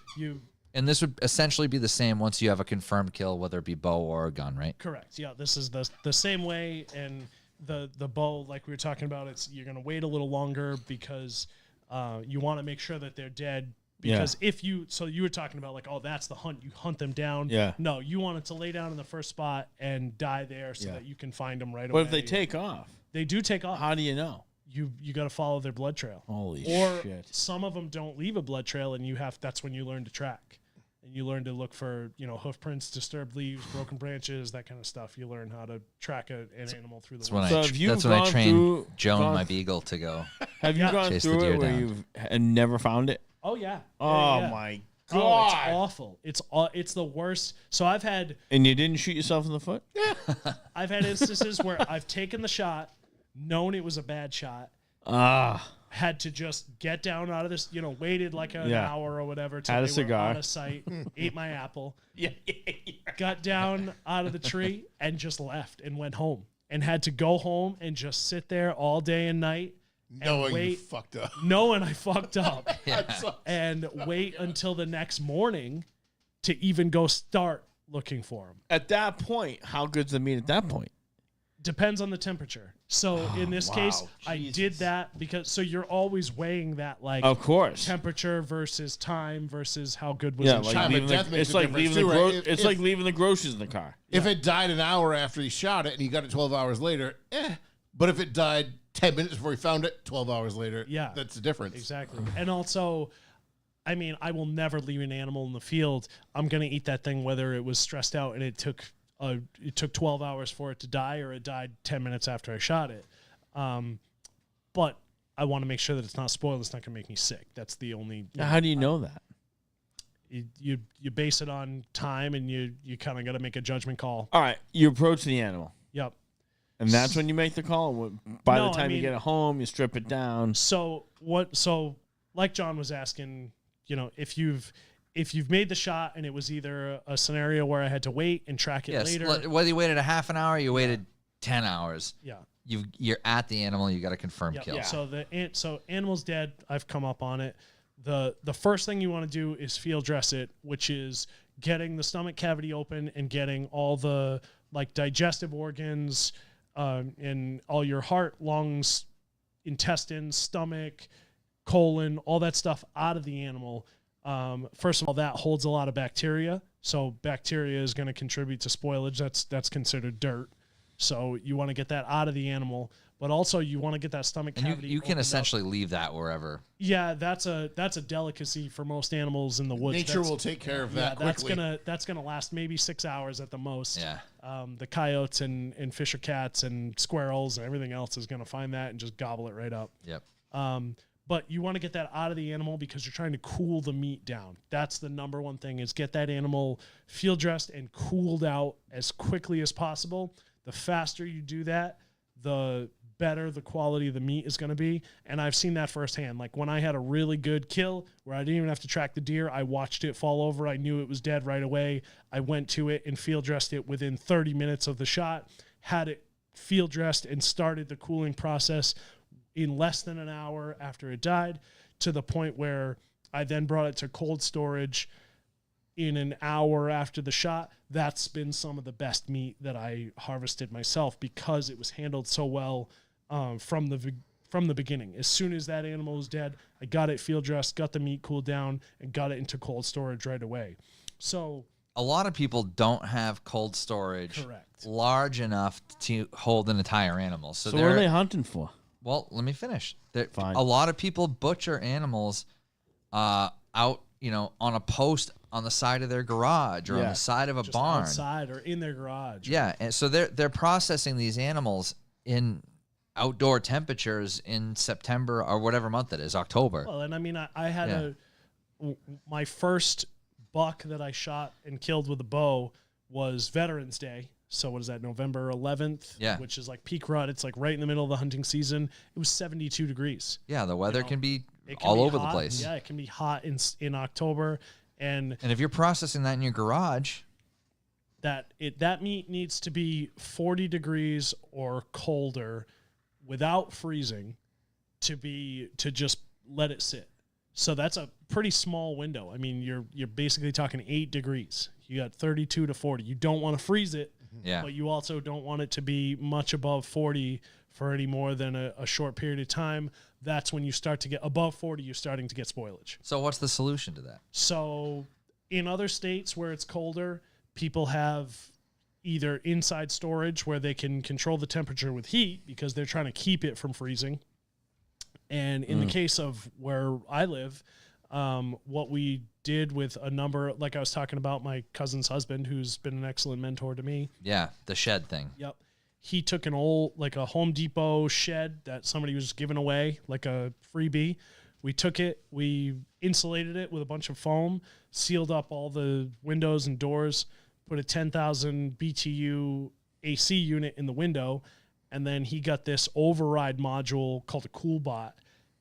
And this would essentially be the same once you have a confirmed kill, whether it be bow or a gun, right? Correct. Yeah, this is the same way, and the bow, like we were talking about, you're gonna wait a little longer because you want to make sure that they're dead. Because so you were talking about like, oh, that's the hunt. You hunt them down. Yeah. No, you want it to lay down in the first spot and die there so that you can find them right But away. if they take off, they do take off. how do you know? you got to follow their blood trail. Holy or shit. some of them don't leave a blood trail, and that's when you learn to track. And you learn to look for, hoof prints, disturbed leaves, broken branches, that kind of stuff. You learn how to track an animal through the woods. That's when I trained Joan, my beagle, to go. Have you gone chase the through deer it where down. you've and never found it? Oh, yeah. Oh, Yeah. my Oh, God. it's awful. It's the worst. So I've had And you didn't shoot yourself in the foot? I've had instances where I've taken the shot, known it was a bad shot, had to just get down out of this, waited like an hour or whatever till Had a they cigar. were out of sight, ate my apple, got down out of the tree and just left and went home and had to go home and just sit there all day and night Knowing you wait. fucked up. knowing I fucked up That sucks. and wait until the next morning to even go start looking for him. At that point, how good's the meat at that point? Depends on the temperature. So in this case, I did that because you're always weighing that Of course. temperature versus time versus how good was Yeah, the like shot. Time of leaving death the, makes it's a like difference leaving the too, right? it's like leaving the groceries in the car. If it died an hour after he shot it and he got it 12 hours later, But if it died 10 minutes before he found it, 12 hours later, that's the difference. Exactly. And also, I mean, I will never leave an animal in the field. I'm going to eat that thing whether it was stressed out and it took 12 hours for it to die or it died 10 minutes after I shot it. But I want to make sure that it's not spoiled. It's not going to make me sick. That's the only. How do you know that? You base it on time, and you kind of got to make a judgment call. All right, you approach the animal. Yep. And that's when you make the call. By No, the time I you mean- get it home, you strip it down. So like John was asking, if you've made the shot and it was either a scenario where I had to wait and track it later. Whether you waited a half an hour, or you waited 10 hours. Yeah. You're at the animal. You got to confirm Yep. kill. So animal's dead. I've come up on it. The first thing you want to do is field dress it, which is getting the stomach cavity open and getting all the digestive organs and all your heart, lungs, intestines, stomach, colon, all that stuff out of the animal. First of all, that holds a lot of bacteria. So bacteria is going to contribute to spoilage. That's considered dirt. So you want to get that out of the animal, but also you want to get that stomach And cavity. you can opened up. essentially leave that wherever. Yeah, that's a delicacy for most animals in the woods. Nature will take care of that quickly. That's gonna last maybe 6 hours at the most. Yeah. The coyotes and fisher cats and squirrels and everything else is gonna find that and just gobble it right up. Yep. But you want to get that out of the animal because you're trying to cool the meat down. That's the number one thing, is get that animal field dressed and cooled out as quickly as possible. The faster you do that, the better the quality of the meat is going to be. And I've seen that firsthand. Like when I had a really good kill where I didn't even have to track the deer, I watched it fall over. I knew it was dead right away. I went to it and field dressed it within 30 minutes of the shot, had it field dressed and started the cooling process in less than an hour after it died, to the point where I then brought it to cold storage in an hour after the shot. That's been some of the best meat that I harvested myself because it was handled so well from the beginning. As soon as that animal was dead, I got it field dressed, got the meat cooled down, and got it into cold storage right away. So A lot of people don't have cold storage Correct. large enough to hold an entire animal. So, So what are they hunting for? Well, let me finish. Fine. A lot of people butcher animals out, on a post on the side of their garage or on Yeah. the side of a just barn. outside or in their garage. Yeah, and so they're processing these animals in outdoor temperatures in September or whatever month it is, October. Well, and I mean, I had my first buck that I shot and killed with a bow was Veterans Day. So what is that, November 11th? Yeah. Which is like peak rut. It's like right in the middle of the hunting season. It was 72 degrees. Yeah, the weather can be It can all be over the hot. place. Yeah, it can be hot in October. And And if you're processing that in your garage, that meat needs to be 40 degrees or colder without freezing to just let it sit. So that's a pretty small window. I mean, you're basically talking 8 degrees. You got 32 to 40. You don't want to freeze it, yeah. but you also don't want it to be much above 40 for any more than a short period of time. That's when you start to get above 40, you're starting to get spoilage. So what's the solution to that? So in other states where it's colder, people have either inside storage where they can control the temperature with heat because they're trying to keep it from freezing. And in the case of where I live, what we did with a number, like I was talking about my cousin's husband, who's been an excellent mentor to me. Yeah, the shed thing. Yep. He took an old, like a Home Depot shed that somebody was giving away, like a freebie. We took it, we insulated it with a bunch of foam, sealed up all the windows and doors, put a 10,000 BTU AC unit in the window, and then he got this override module called a CoolBot,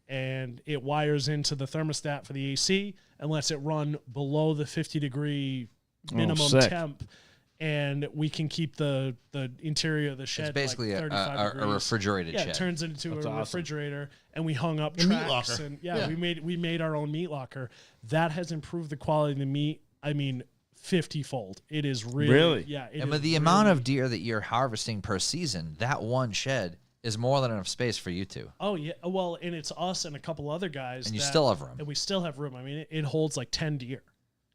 and it wires into the thermostat for the AC and lets it run below the 50-degree minimum sick. temp, and we can keep the interior of the shed It's basically like 35 a degrees. refrigerated Yeah, shed. it turns into That's a awesome. refrigerator, and we hung up A meat tracks. locker. And Yeah. we made our own meat locker. That has improved the quality of the meat. I mean, 50-fold. It is Really? yeah. It And with is the amount really- of deer that you're harvesting per season, that one shed is more than enough space for you two. Oh yeah, well, and it's us and a couple other guys. And you that- still have room. And we still have room. I mean, it holds like 10 deer.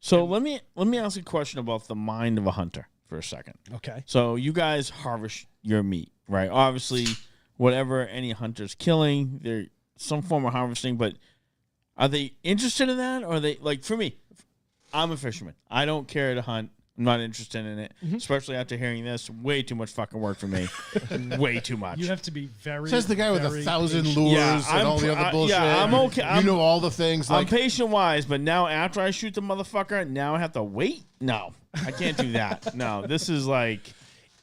So let me ask a question about the mind of a hunter for a second. Okay. So you guys harvest your meat, right? Obviously, whatever any hunter's killing, they're some form of harvesting, but are they interested in that? Or are they, like, for me, I'm a fisherman. I don't care to hunt. I'm not interested in it, especially after hearing this. Way too much fucking work for me. Way too much. You have to be very. Says the guy with very 1,000 patient. lures Yeah, and all the other bullshit. I'm okay. You know all the things. I'm Like, patient wise, but now after I shoot the motherfucker, now I have to wait? No, I can't do that. No, this is like...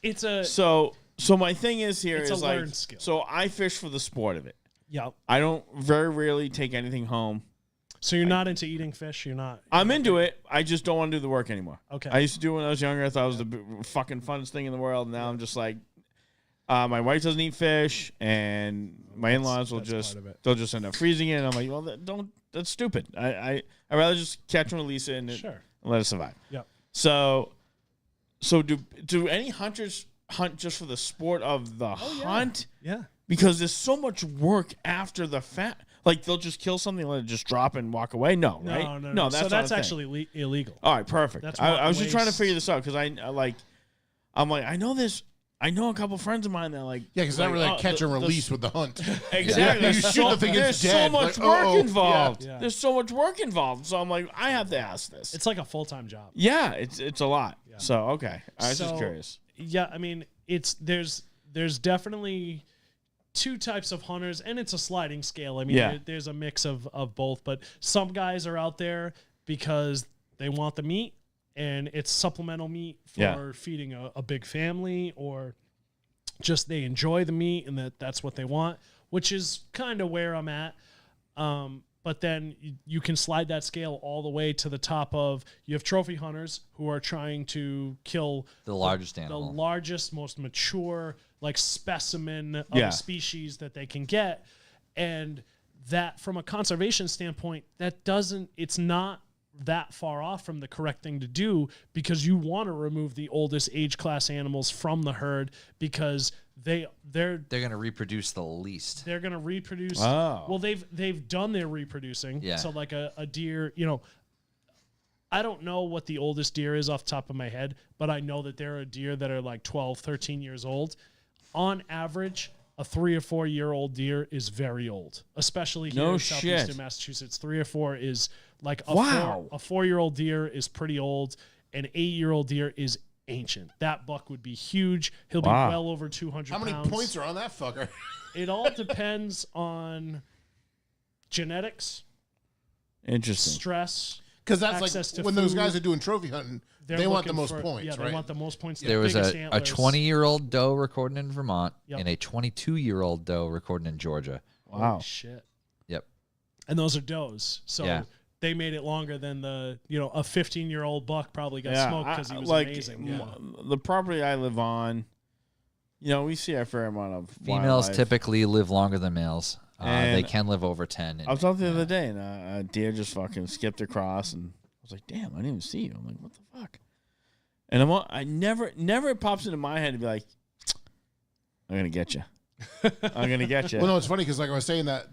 It's a. So my thing is here It's is a like... learned skill. So I fish for the sport of it. Yeah. I don't very rarely take anything home. So you're not into eating fish. You're not. I'm into it. I just don't want to do the work anymore. Okay. I used to do it when I was younger. I thought it was the fucking funnest thing in the world. Now I'm just like, my wife doesn't eat fish, and my in-laws will that's just part of it. they'll just end up freezing it. And I'm like, well, that's stupid. I'd rather just catch and release it and, Sure. and let it survive. Yeah. So do any hunters hunt just for the sport of the hunt? Yeah. Because there's so much work after the fact. Like, they'll just kill something, let it just drop and walk away? No, right? No. That's so not that's a thing. actually illegal. All right, perfect. That's I not was just trying to waste. figure this out because I know a couple friends of mine that like yeah, because it's not really oh, like catch and the- release with the hunt. Exactly. You shoot the thing, it's There's so dead. much Like, work uh-oh. involved. Yeah. There's so much work involved. So I'm like, I have to ask this. It's like a full-time job. Yeah, it's a lot. So okay, I was just So, curious. Yeah, I mean, there's definitely two types of hunters, and it's a sliding scale. I mean, Yeah. there's a mix of both, but some guys are out there because they want the meat, and it's supplemental meat for Yeah. feeding a big family, or just they enjoy the meat and that's what they want, which is kind of where I'm at. But then you can slide that scale all the way to the top of, you have trophy hunters who are trying to kill The largest the animal. largest, most mature, like, specimen of Yeah. a species that they can get. And that, from a conservation standpoint, it's not that far off from the correct thing to do, because you want to remove the oldest age class animals from the herd, because they're They're going to reproduce the least. they're going to reproduce. Oh. Well, they've done their reproducing. Yeah. So like a deer, I don't know what the oldest deer is off the top of my head, but I know that there are deer that are like 12, 13 years old. On average, a 3 or 4 year old deer is very old, especially here No in shit. southeastern Massachusetts. 3 or 4 is like Wow. a 4 year old deer is pretty old. An 8 year old deer is ancient. That buck would be huge. He'll be Wow. well over 200 How many pounds. points are on that fucker? It all depends on genetics, Interesting. stress. Because that's Access to like when those food. guys are doing trophy hunting, They're they want the looking most for- points, Yeah, right? they want the most points. There was biggest a antlers. 20-year-old doe recorded in Vermont Yep. and a 22-year-old doe recorded in Georgia. Holy Wow. shit. Yep. And those are does. So Yeah. they made it longer than a 15-year-old buck probably got smoked because he was amazing. Yeah. The property I live on, we see a fair amount of Females wildlife. typically live longer than males. They And can live over 10. I was out the other day, and a deer just fucking skipped across, and I was like, "Damn, I didn't even see you." I'm like, "What the fuck?" And I never pops into my head to be like, "I'm gonna get you. I'm gonna get you." Well, no, it's funny because like I was saying that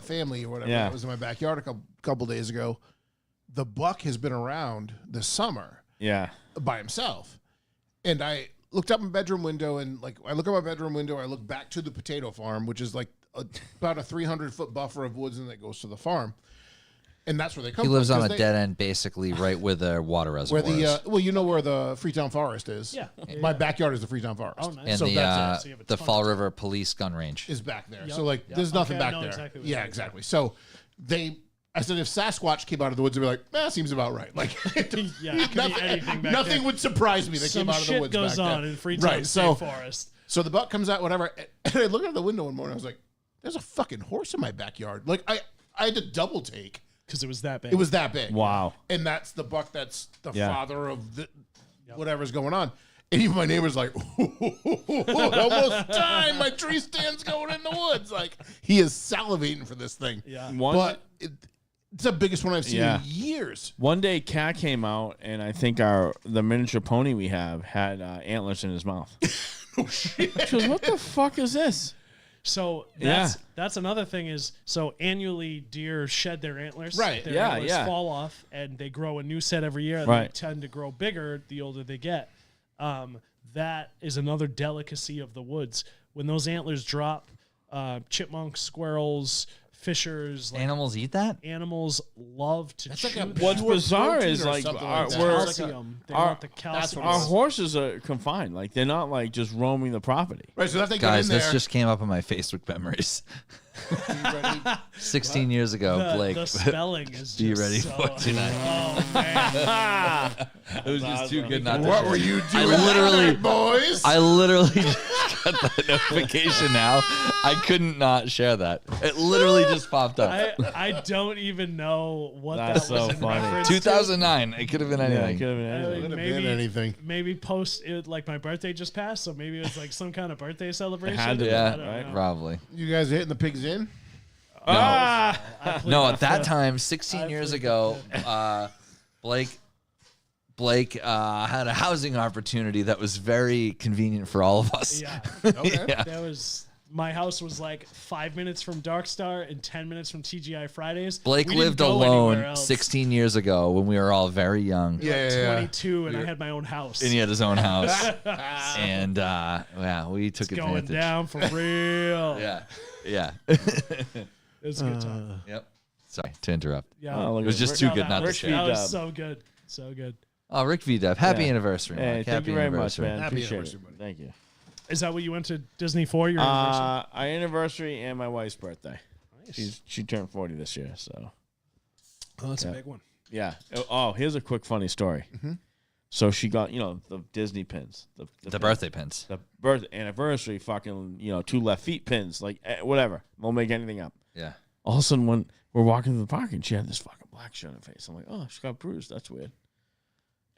family or whatever Yeah. that was in my backyard a couple days ago. The buck has been around this summer Yeah. by himself, and I looked out my bedroom window, and like I look out my bedroom window, I look back to the potato farm, which is like about a 300-foot buffer of woods, and that goes to the farm, and that's where they come. He lives from, on a 'cause dead end, basically, right where the water reservoir where the is. well, you know where the Freetown Forest is. Yeah. My backyard is the Freetown Forest. Oh, nice. And so the that's So you have a the ton Fall of- River Police gun range. is back there. Yep. So like, Yep. there's nothing Okay, I back know there. exactly what Yeah, you're exactly. So I said if Sasquatch came out of the woods, they'd be like, seems about right. Like, Yeah, it could be anything back nothing there. would surprise me. They Some came out of the shit woods goes back on there. in Freetown Right. State Forest. So the buck comes out, whatever. And I look out the window one morning. I was like, "There's a fucking horse in my backyard." Like I had to double take. Because it was that big. It was that big. Wow. And that's the buck. That's the Yeah. father of the whatever's going on. And even my neighbor's like, almost time. My tree stand's going in the woods. Like he is salivating for this thing. Yeah. But it's the biggest one I've seen Yeah. in years. One day, Cat came out, and I think the miniature pony we have had antlers in his mouth. She goes, "What the fuck is this?" So that's another thing is, so annually deer shed their antlers. Right. Their Yeah, antlers yeah. fall off and they grow a new set every year. And Right. They tend to grow bigger the older they get. That is another delicacy of the woods. When those antlers drop, chipmunks, squirrels, fishers, like Animals eat that? animals love to That's chew like a that. What's pure bizarre protein is or like something our, like that. we're, It's like a- calcium. They our- want the calcium. our horses are confined. Like they're not like just roaming the property. Right. So that thing Guys, got in this there. just came up in my Facebook memories. 16 years ago, Blake. The spelling is just Be ready so, for tonight. Oh man. It was just too good not to What share. were you I doing, literally- boys? I literally just got that notification now. I couldn't not share that. It literally just popped up. I don't even know what That's that was so in funny. reference to. 2009. It could have been Yeah, it anything. could have been I anything. mean, Could have been anything. Maybe post it like my birthday just passed, so maybe it was like some kind of birthday celebration. had to be, I Yeah, don't right? know. probably. You guys hitting the pigs in? Ah! No, at that time, 16 years ago, Blake had a housing opportunity that was very convenient for all of us. Yeah, Okay. Yeah. that was. My house was like 5 minutes from Dark Star and 10 minutes from TGI Fridays. Blake We didn't lived go anywhere alone else. 16 years ago when we were all very young. Yeah. 22, and I had my own house. And he had his own house. And yeah, we took It's going advantage. down for real. Yeah. It was a good time. Yep. Sorry to interrupt. Yeah, Oh, look It was at just Rick- too No, good that not to was- share. That was Dub. so good, so good. Oh, Rick V. Dub, happy Yeah. anniversary, Mark. Hey, Happy thank you very much, anniversary. man. Happy Appreciate anniversary, it. buddy. Thank you. Is that what you went to Disney for? Your anniversary? Our anniversary and my wife's birthday. She turned 40 this year, so Oh, that's Yeah. a big one. yeah. Oh, here's a quick funny story. So she got the Disney pins, The pin- birthday pins. the birth anniversary, fucking 2 left feet pins, like whatever. We'll make anything up. Yeah. All of a sudden, when we're walking through the park, and she had this fucking black shit on her face. I'm like, oh, she got bruised. That's weird.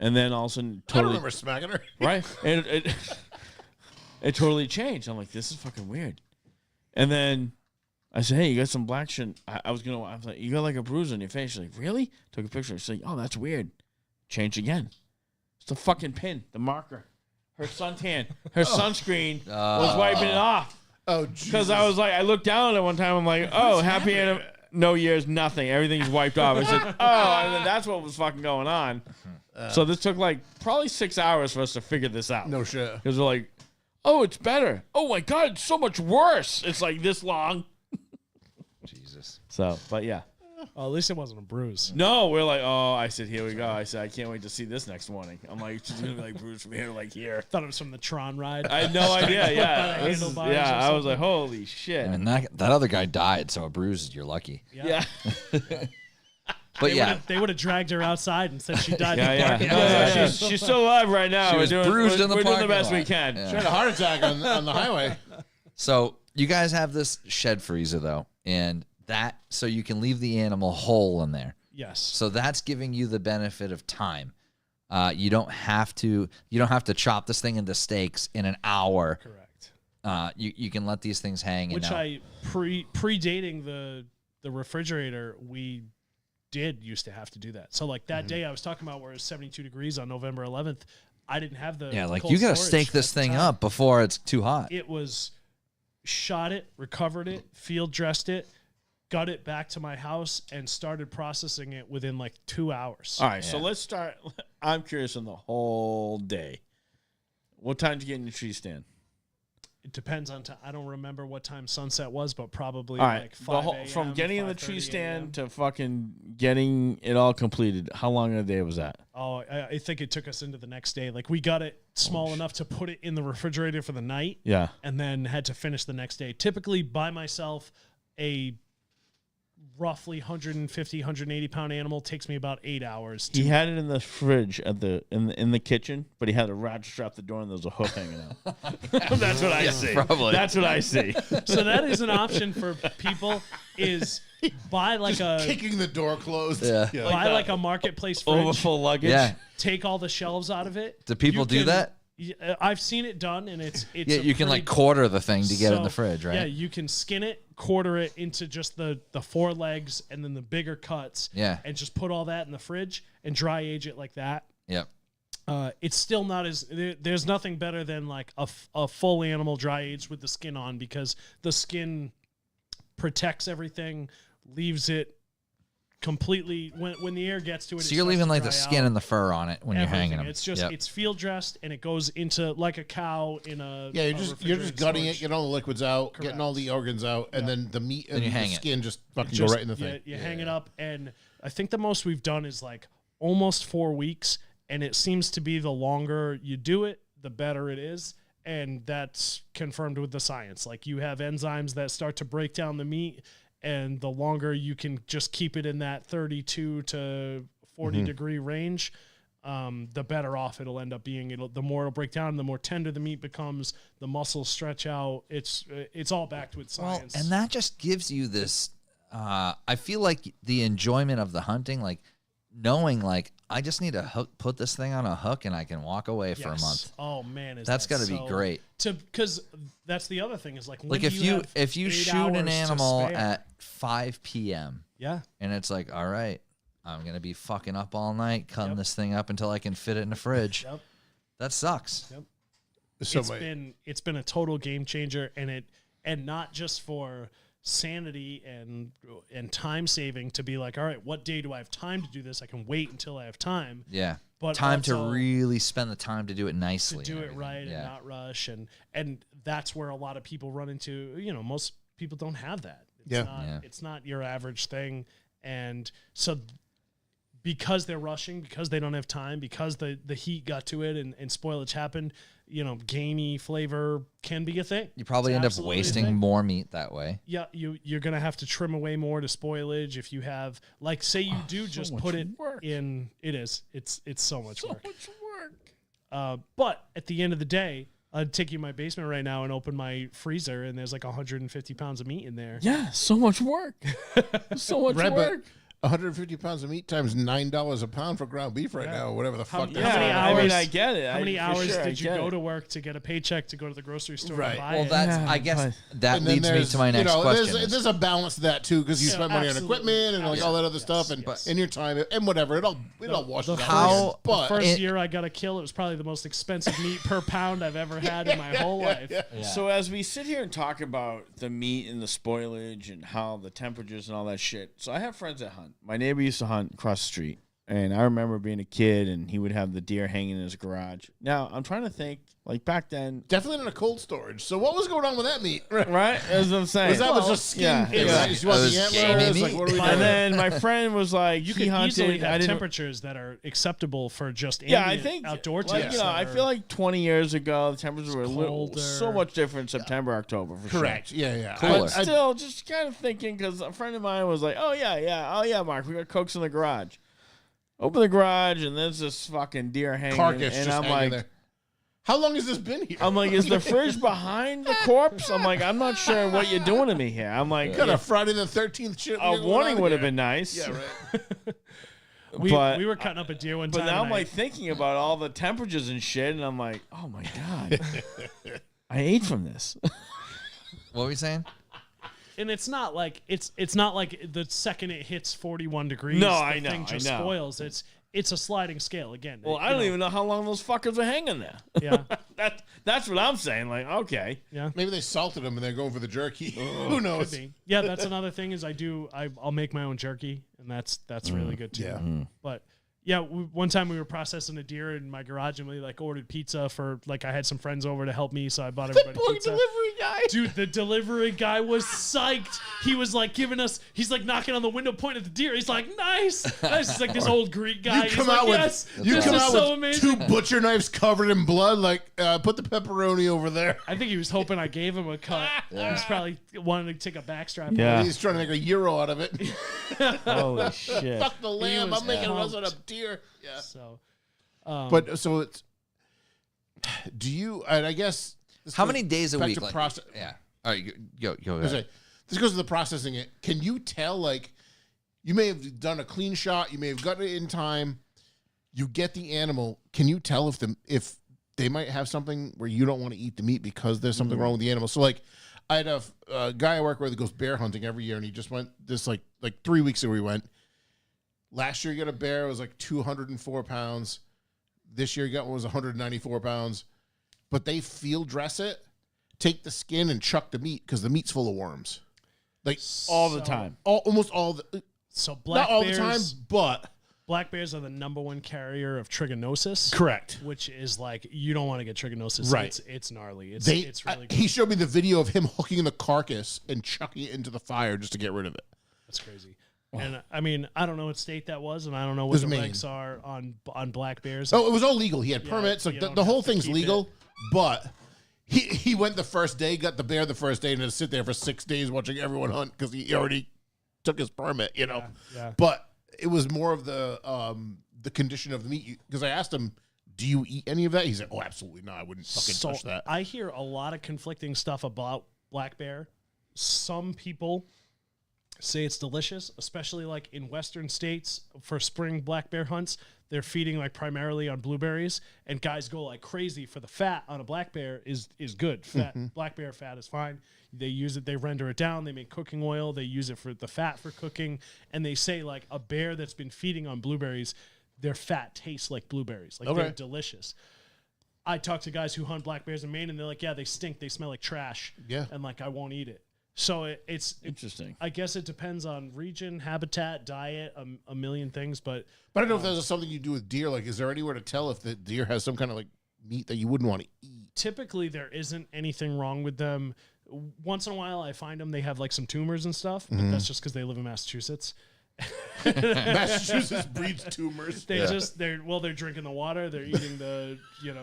And then all of a sudden, I don't totally remember smacking her. right, and it totally changed. I'm like, this is fucking weird. And then I said, hey, you got some black shit. I was like, you got like a bruise on your face. She's like, really? Took a picture. She's like, oh, that's weird. Changed again. It's the fucking pin, the marker. Her suntan, her sunscreen was wiping it off. Oh, Because I was like, I looked down at it one time. I'm like, oh, no years, nothing. Everything's wiped off. I said, oh, and then that's what was fucking going on. So this took like probably 6 hours for us to figure this out. no shit. Because we're like, oh, it's better. Oh my God, it's so much worse. It's like this long. Jesus. So, but yeah. Well, at least it wasn't a bruise. No, we're like, oh, I said, here we go. I said, I can't wait to see this next morning. I'm like, she's going to be like bruised from here to like here. Thought it was from the Tron ride. I had no idea. Yeah. By the This is- handlebars or yeah. I was something. like, holy shit. And that other guy died, so a bruise, you're lucky. Yeah. But yeah, They would have dragged her outside and said she died. Yeah, in the yeah. parking Yeah, lot. yeah, yeah. She's still alive right now. She was bruised in the we're doing the parking best we lot. can. Yeah. She had a heart attack on the highway. so you guys have this shed freezer though, and that so you can leave the animal whole in there. Yes. So that's giving you the benefit of time. You don't have to chop this thing into steaks in an hour. Correct. You can let these things hang. Which and now, I predating the refrigerator, we used to have to do that. So like that day I was talking about where it was 72 degrees on November 11th, I didn't have the yeah, like cold you got to storage steak this at the thing time. up before it's too hot. It was shot it, recovered it, field dressed it, got it back to my house, and started processing it within like 2 hours. All right, so Yeah. let's start. I'm curious on the whole day. What time did you get in the tree stand? It depends on time. I don't remember what time sunset was, but probably All right, like 5 from a.m., getting in the tree 5:30 stand a.m. to fucking getting it all completed. How long a day was that? Oh, I think it took us into the next day. Like we got it small enough to put it in the refrigerator for the night. Yeah. And then had to finish the next day. Typically by myself, a roughly 150, 180 pound animal takes me about 8 hours. He had it in the fridge at in the kitchen, but he had a ratchet strap the door and there was a hook hanging out. That's what I see. probably. That's what I see. So that is an option for people is buy like Kicking the door closed. Yeah. buy like a marketplace fridge, Overfull luggage. Yeah. take all the shelves out of it. Do people You do can- that? I've seen it done, and it's Yeah, a you can pretty- like quarter the thing to get it in the So, fridge, right? Yeah, you can skin it, quarter it into just the four legs and then the bigger cuts. Yeah. And just put all that in the fridge and dry age it like that. Yep. It's still not as there's nothing better than like a full animal dry aged with the skin on, because the skin protects everything, leaves it completely when the air gets to it. So it you're starts leaving to like the dry skin out. and the fur on it when you're Everything. hanging them. It's just Yep. it's field dressed and it goes into like a cow in a Yeah, a you're just refrigerated gutting storage. it, getting all the liquids out, getting all the organs out, and then the meat and you the hang it. skin just fucking Just- go right in the thing. You hang it up, and I think the most we've done is like almost 4 weeks, and it seems to be the longer you do it, the better it is, and that's confirmed with the science. Like you have enzymes that start to break down the meat, and the longer you can just keep it in that 32 to 40 degree range, the better off it'll end up being. The more it'll break down, the more tender the meat becomes, the muscles stretch out. It's all backed with Well, science. and that just gives you this. I feel like the enjoyment of the hunting, like knowing, like I just need to put this thing on a hook and I can walk away for a Yes. month. Oh man, That's got gotta be great. Because that's the other thing is like when Like if you have if you 8 shoot hours an to animal spare- at 5 p.m. yeah, and it's like, all right, I'm gonna be fucking up all night cutting Yep. this thing up until I can fit it in the fridge. Yep. That sucks. Yep. So it's been a total game changer, and not just for sanity and time saving to be like, all right, what day do I have time to do this? I can wait until I have time. Yeah. But time to also really spend the time to do it to nicely. do and it everything. right Yeah. and not rush, and that's where a lot of people run into. Most people don't have that. It's Yeah. not, Yeah. it's not your average thing, and so because they're rushing, because they don't have time, because the heat got to it and spoilage happened, gamey flavor can be a thing. You probably It's end up absolutely a wasting thing. more meat that way. Yeah, you're gonna have to trim away more to spoilage if you have, like, say you do just much put it work. in. It's so much work. much work. But at the end of the day, I'd take you in my basement right now and open my freezer, and there's like 150 pounds of meat in there. Yeah, so much work. So much Right, but work. 150 pounds of meat times $9 a pound for ground beef right now, whatever the fuck. How that many is. I mean, hours- I get it. How many for hours sure, I did you get go it. to work to get a paycheck to go to the grocery store Right. and buy Well, it? that's Yeah, I guess but- that And then leads me there's, to my next question. There's a balance to that too, because you spend money on absolutely. equipment and like all that other stuff, and yes. in your time and whatever, it all washes out. How- but First it- year I got a kill, it was probably the most expensive meat per pound I've ever had in my whole life. So as we sit here and talk about the meat and the spoilage and how the temperatures and all that shit, so I have friends that hunt. My neighbor used to hunt across the street, and I remember being a kid, and he would have the deer hanging in his garage. Now I'm trying to think, like back then, definitely in a cold storage. So what was going on with that meat? right? As I'm saying, Was that was just skin? yeah, Yeah, yeah. You just want It was the gamey antlers? Like, meat. what are we doing? And then my friend was like, You he can hunted. easily I have didn't. temperatures that are acceptable for just Yeah, I ambient think outdoor like, temps. I that feel are- like 20 years ago, the temperatures were a little, colder. so much different. September, October, for Correct. sure. Yeah. Cooler. But still, just kind of thinking, because a friend of mine was like, "Oh yeah, Mark, we got cokes in the garage." Open the garage, and there's this fucking deer hanging, Carcass and just I'm hanging like, there. How long has this been here? I'm like, is the fridge behind the corpse? I'm like, I'm not sure what you're doing to me here. I'm like, Got a Friday the 13th shit. a going warning on would have here. been nice. Yeah, right. we but- were cutting up a deer one time. But now and I'm like thinking about all the temperatures and shit, and I'm like, oh my god, I ate from this. What were you saying? and it's not like the second it hits 41 degrees, No, the I know, thing just I know. spoils. It's a sliding scale again. Well, I don't even know how long those fuckers are hanging there. Yeah, That's what I'm saying. Like, okay, yeah. Maybe they salted them and they're going for the jerky. Who knows? Could be. Yeah, that's another thing is I'll make my own jerky, and that's really good too. Yeah. But Yeah, one time we were processing a deer in my garage, and we like ordered pizza for like I had some friends over to help me, so I bought everybody pizza. Delivery guy. Dude, the delivery guy was psyched. He was like giving us. He's like knocking on the window, pointing at the deer. He's like, "Nice." It's like this old Greek guy. You He's come like, out yes, with you this come is out so with amazing. 2 butcher knives covered in blood. Like, put the pepperoni over there. I think he was hoping I gave him a cut. He was probably wanting to take a backstrap. Yeah. He's trying to make a euro out of it. Holy shit. Fuck the lamb. was I'm making pumped. us out of deer. Yeah. So, But so it's. Do you? And I guess. this How goes many days a back week? to Like, process. yeah. All right, go. I was like, this goes to the processing it. Can you tell, like, you may have done a clean shot, you may have gotten it in time, you get the animal. Can you tell if they might have something where you don't want to eat the meat because there's something wrong with the animal? So, like, I had a guy I work with that goes bear hunting every year, and he just went this, like 3 weeks ago he went. Last year he got a bear, it was like 204 pounds. This year he got one was 194 pounds. But they field dress it, take the skin and chuck the meat because the meat's full of worms. Like All the time. almost all the so black not all bears, the time, but black bears are the #1 carrier of trichinosis. correct. Which is like you don't want to get trichinosis. Right. It's gnarly. It's They it's really good. he showed me the video of him hooking the carcass and chucking it into the fire just to get rid of it. That's crazy. And I mean, I don't know what state that was, and I don't know what was the Maine. regs are on black bears. Oh, it was all legal. He had Yeah, permits. Like you the don't whole have to thing's keep legal, but he went the first day, got the bear the first day, and then sit there for 6 days watching everyone hunt because he already took his permit, you know. Yeah. But it was more of the condition of the meat because I asked him, "Do you eat any of that?" He said, "Oh, absolutely not. I wouldn't fucking So touch that." I hear a lot of conflicting stuff about black bear. Some people say it's delicious, especially like in western states for spring black bear hunts. They're feeding like primarily on blueberries, and guys go like crazy for the fat on a black bear is good. Fat black bear fat is fine. They use it, they render it down, they make cooking oil, they use it for the fat for cooking, and they say like a bear that's been feeding on blueberries, their fat tastes like blueberries. Like they're delicious. I talk to guys who hunt black bears in Maine, and they're like, yeah, they stink, they smell like trash. Yeah. And like I won't eat it. So it's Interesting. I guess it depends on region, habitat, diet, a million things. But But I don't know if there's something you do with deer. Like, is there anywhere to tell if the deer has some kind of like meat that you wouldn't want to eat? typically there isn't anything wrong with them. Once in a while, I find them, they have like some tumors and stuff, but that's just because they live in Massachusetts. Massachusetts breeds tumors. They're drinking the water, they're eating the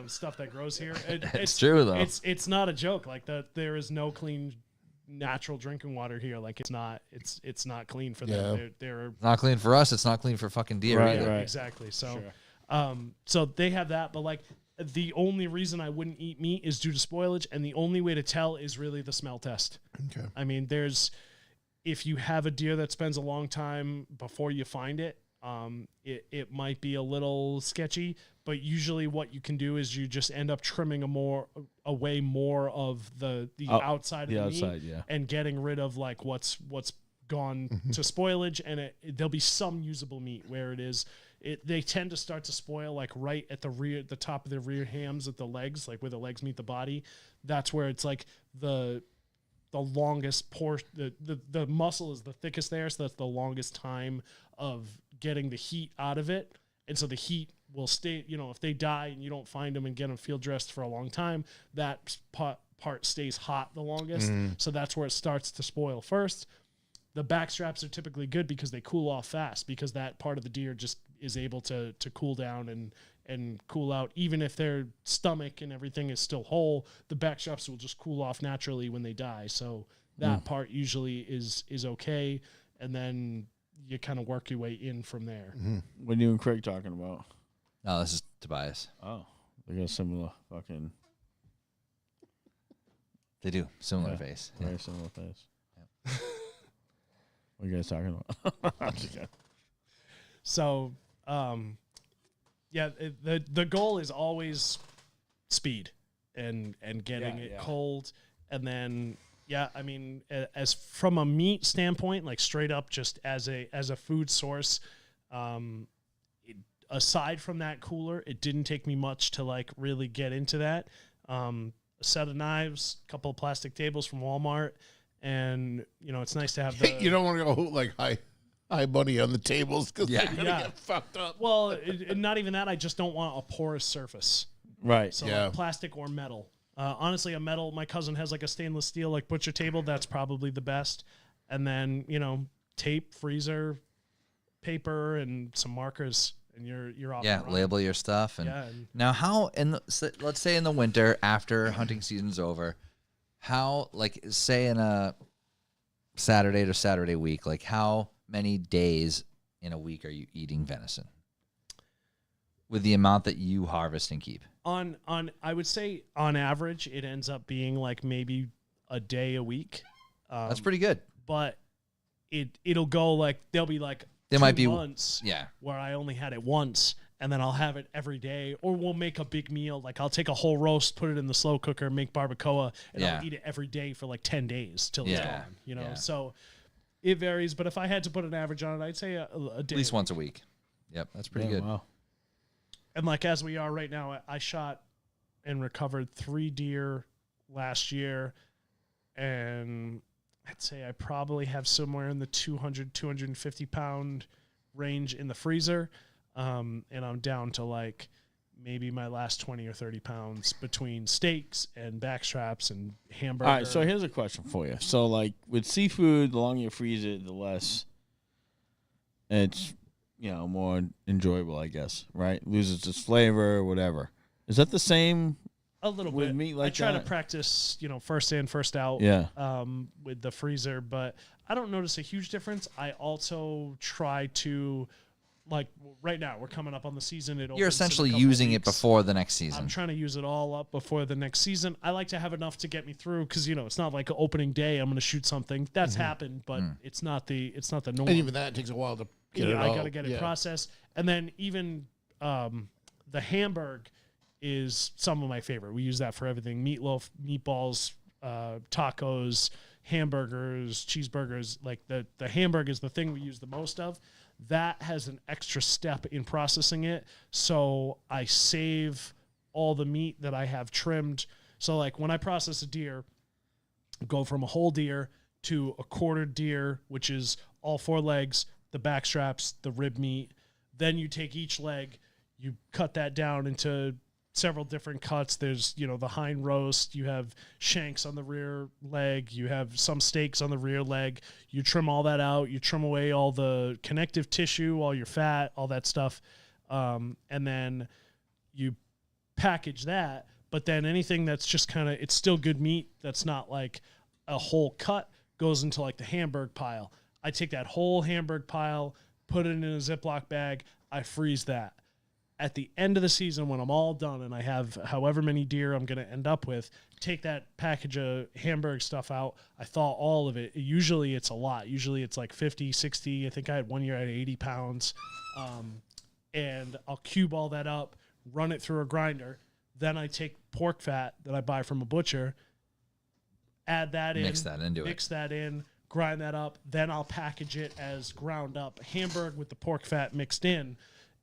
stuff that grows here. It's true though. It's not a joke. Like there is no clean natural drinking water here. Like it's not clean for them. Yeah. They're Not clean for us. It's not clean for fucking deer Right, either. right. exactly. So, so they have that, but like the only reason I wouldn't eat meat is due to spoilage, and the only way to tell is really the smell test. Okay. I mean, if you have a deer that spends a long time before you find it, it might be a little sketchy, but usually what you can do is you just end up trimming away more of the outside of the outside, meat yeah. and getting rid of like what's gone to spoilage, and there'll be some usable meat where they tend to start to spoil like right at the top of the rear hams at the legs, like where the legs meet the body. That's where it's like the longest portion, the muscle is the thickest there, so that's the longest time of getting the heat out of it. And so the heat will stay, if they die and you don't find them and get them field dressed for a long time, that part stays hot the longest. So that's where it starts to spoil first. The back straps are typically good because they cool off fast, because that part of the deer just is able to cool down and cool out. Even if their stomach and everything is still whole, the back straps will just cool off naturally when they die. So that part usually is okay. And then you kind of work your way in from there. What are you and Craig talking about? No, this is Tobias. Oh, they got a similar fucking They do. Similar face. Yeah. very similar face. What are you guys talking about? I'm just kidding. So, the goal is always speed and getting it cold. And then, I mean, as from a meat standpoint, like straight up just as a food source, aside from that cooler, it didn't take me much to like really get into that. A set of knives, a couple of plastic tables from Walmart, and it's nice to have the. You don't want to go like high high money on the tables because Yeah. they're gonna Yeah. get fucked up. Well, not even that. I just don't want a porous surface. Right. So Yeah. like plastic or metal. Honestly, a metal. My cousin has like a stainless steel like butcher table. That's probably the best. And then tape, freezer, paper, and some markers, and you're off. Yeah, and running. label your stuff. And Yeah, and- now, how let's say in the winter after hunting season's over, how say in a Saturday to Saturday week, like how many days in a week are you eating venison with the amount that you harvest and keep? On I would say on average it ends up being like maybe a day a week. That's pretty good. But it'll go like there'll be like There 2 might be months yeah. where I only had it once, and then I'll have it every day, or we'll make a big meal. Like I'll take a whole roast, put it in the slow cooker, make barbacoa, and Yeah. I'll eat it every day for like 10 days till it's Yeah. gone. Yeah. So it varies. But if I had to put an average on it, I'd say a day. At least once a week. Yep, that's pretty good. Wow. And like as we are right now, I shot and recovered 3 deer last year, and I'd say I probably have somewhere in the 200, 250 pound range in the freezer. And I'm down to like maybe my last 20 or 30 pounds between steaks and backstraps and hamburger. All right, so here's a question for you. So, like with seafood, the longer you freeze it, the less it's more enjoyable, I guess. Right? Loses its flavor, whatever. Is that the same? a little with bit. meat like I try that? to practice, first in, first out. Yeah. With the freezer, but I don't notice a huge difference. I also try to, like right now, we're coming up on the season. You're opens in a essentially couple using it weeks. before the next season. I'm trying to use it all up before the next season. I like to have enough to get me through because it's not like opening day. I'm going to shoot something that's happened, but it's not the norm. And even that takes a while to get it I all. got to get it processed, and then even the Hamburg is some of my favorite. We use that for everything: meatloaf, meatballs, tacos, hamburgers, cheeseburgers. Like the Hamburg is the thing we use the most of. That has an extra step in processing it, so I save all the meat that I have trimmed. So like when I process a deer, go from a whole deer to a quartered deer, which is all 4 legs, the back straps, the rib meat. Then you take each leg, you cut that down into several different cuts. There's, the hind roast, you have shanks on the rear leg, you have some steaks on the rear leg. You trim all that out, you trim away all the connective tissue, all your fat, all that stuff. And then you package that, but then anything that's just it's still good meat that's not like a whole cut goes into like the Hamburg pile. I take that whole Hamburg pile, put it in a Ziploc bag, I freeze that. At the end of the season, when I'm all done and I have however many deer I'm going to end up with, take that package of Hamburg stuff out. I thaw all of it. Usually it's a lot. Usually it's like 50, 60. I think I had one year I had 80 pounds. And I'll cube all that up, run it through a grinder. Then I take pork fat that I buy from a butcher, add that in. Mix that into it. Mix that in, grind that up. Then I'll package it as ground up Hamburg with the pork fat mixed in.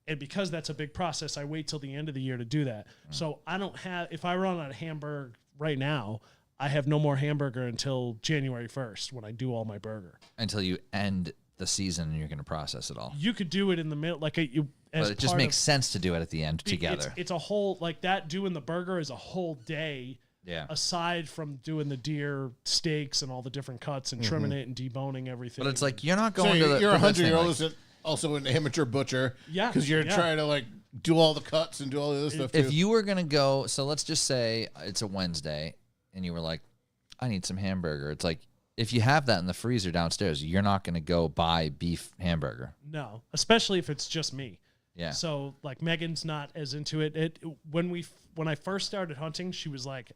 And because that's a big process, I wait till the end of the year to do that. So I don't have, if I run out of Hamburg right now, I have no more hamburger until January 1st when I do all my burger. Until you end the season and you're going to process it all. You could do it in the middle, like But it just makes sense to do it at the end together. It's a whole, like that doing the burger is a whole day. Yeah. Aside from doing the deer steaks and all the different cuts and trimming it and deboning everything. But it's like you're not So going to the you're the best thing, 100-year-old is also an amateur butcher. Yeah, Because you're yeah. trying to like do all the cuts and do all the other stuff too. If you were going to go, so let's just say it's a Wednesday and you were like, I need some hamburger. It's like, if you have that in the freezer downstairs, you're not going to go buy beef hamburger. No, especially if it's just me. Yeah. So like Megan's not as into it. When I first started hunting, she was like,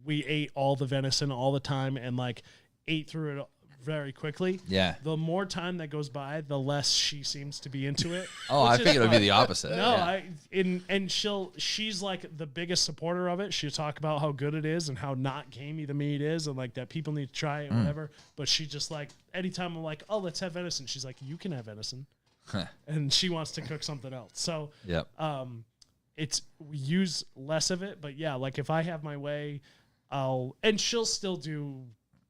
we ate all the venison all the time and like ate through it very quickly. Yeah. The more time that goes by, the less she seems to be into it. Oh, I which is figured it would be fine. the opposite. No, Yeah. she's like the biggest supporter of it. She'll talk about how good it is and how not gamey the meat is and like that people need to try it and whatever. But she just like anytime I'm like, oh, let's have venison, she's like, you can have venison. And she wants to cook something else. So Yep. we use less of it, but yeah, like if I have my way, and she'll still do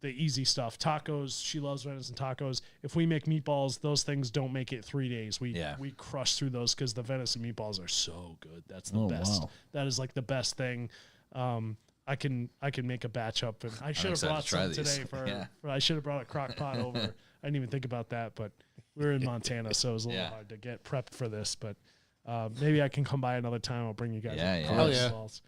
easy stuff. Tacos, she loves venison tacos. If we make meatballs, those things don't make it 3 days. We crush through those because the venison meatballs are so good. That's the best. Wow. That is like the best thing. I can make a batch up, and I should have excited brought to try some these. today I should have brought a crock pot over. I didn't even think about that, but we were in Montana, so it was a little hard to get prepped for this. But maybe I can come by another time. I'll bring you guys. Hell yeah. Balls.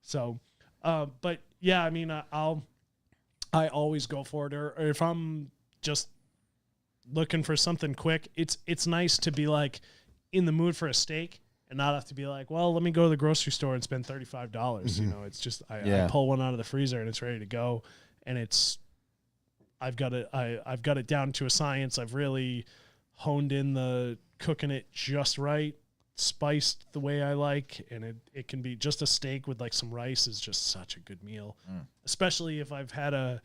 So, but yeah, I mean, I always go for it, or if I'm just looking for something quick, it's nice to be like in the mood for a steak and not have to be like, well, let me go to the grocery store and spend $35. You know, it's just I pull one out of the freezer and it's ready to go, and I've got it down to a science. I've really honed in the cooking it just right, spiced the way I like, and it can be just a steak with like some rice is just such a good meal, especially if I've had a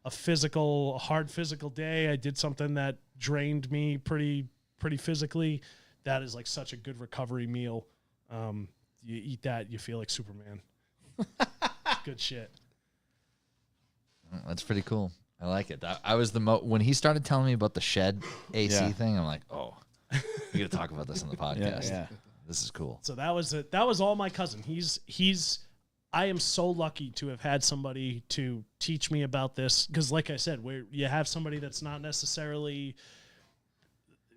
hard physical day. I did something that drained me pretty physically. That is like such a good recovery meal. You eat that, you feel like Superman. Good shit. That's pretty cool. I like it. I was when he started telling me about the shed AC thing, I'm like, oh, we got to talk about this on the podcast. Yeah. This is cool. So that was it. That was all my cousin. I am so lucky to have had somebody to teach me about this, because like I said, where you have somebody that's not necessarily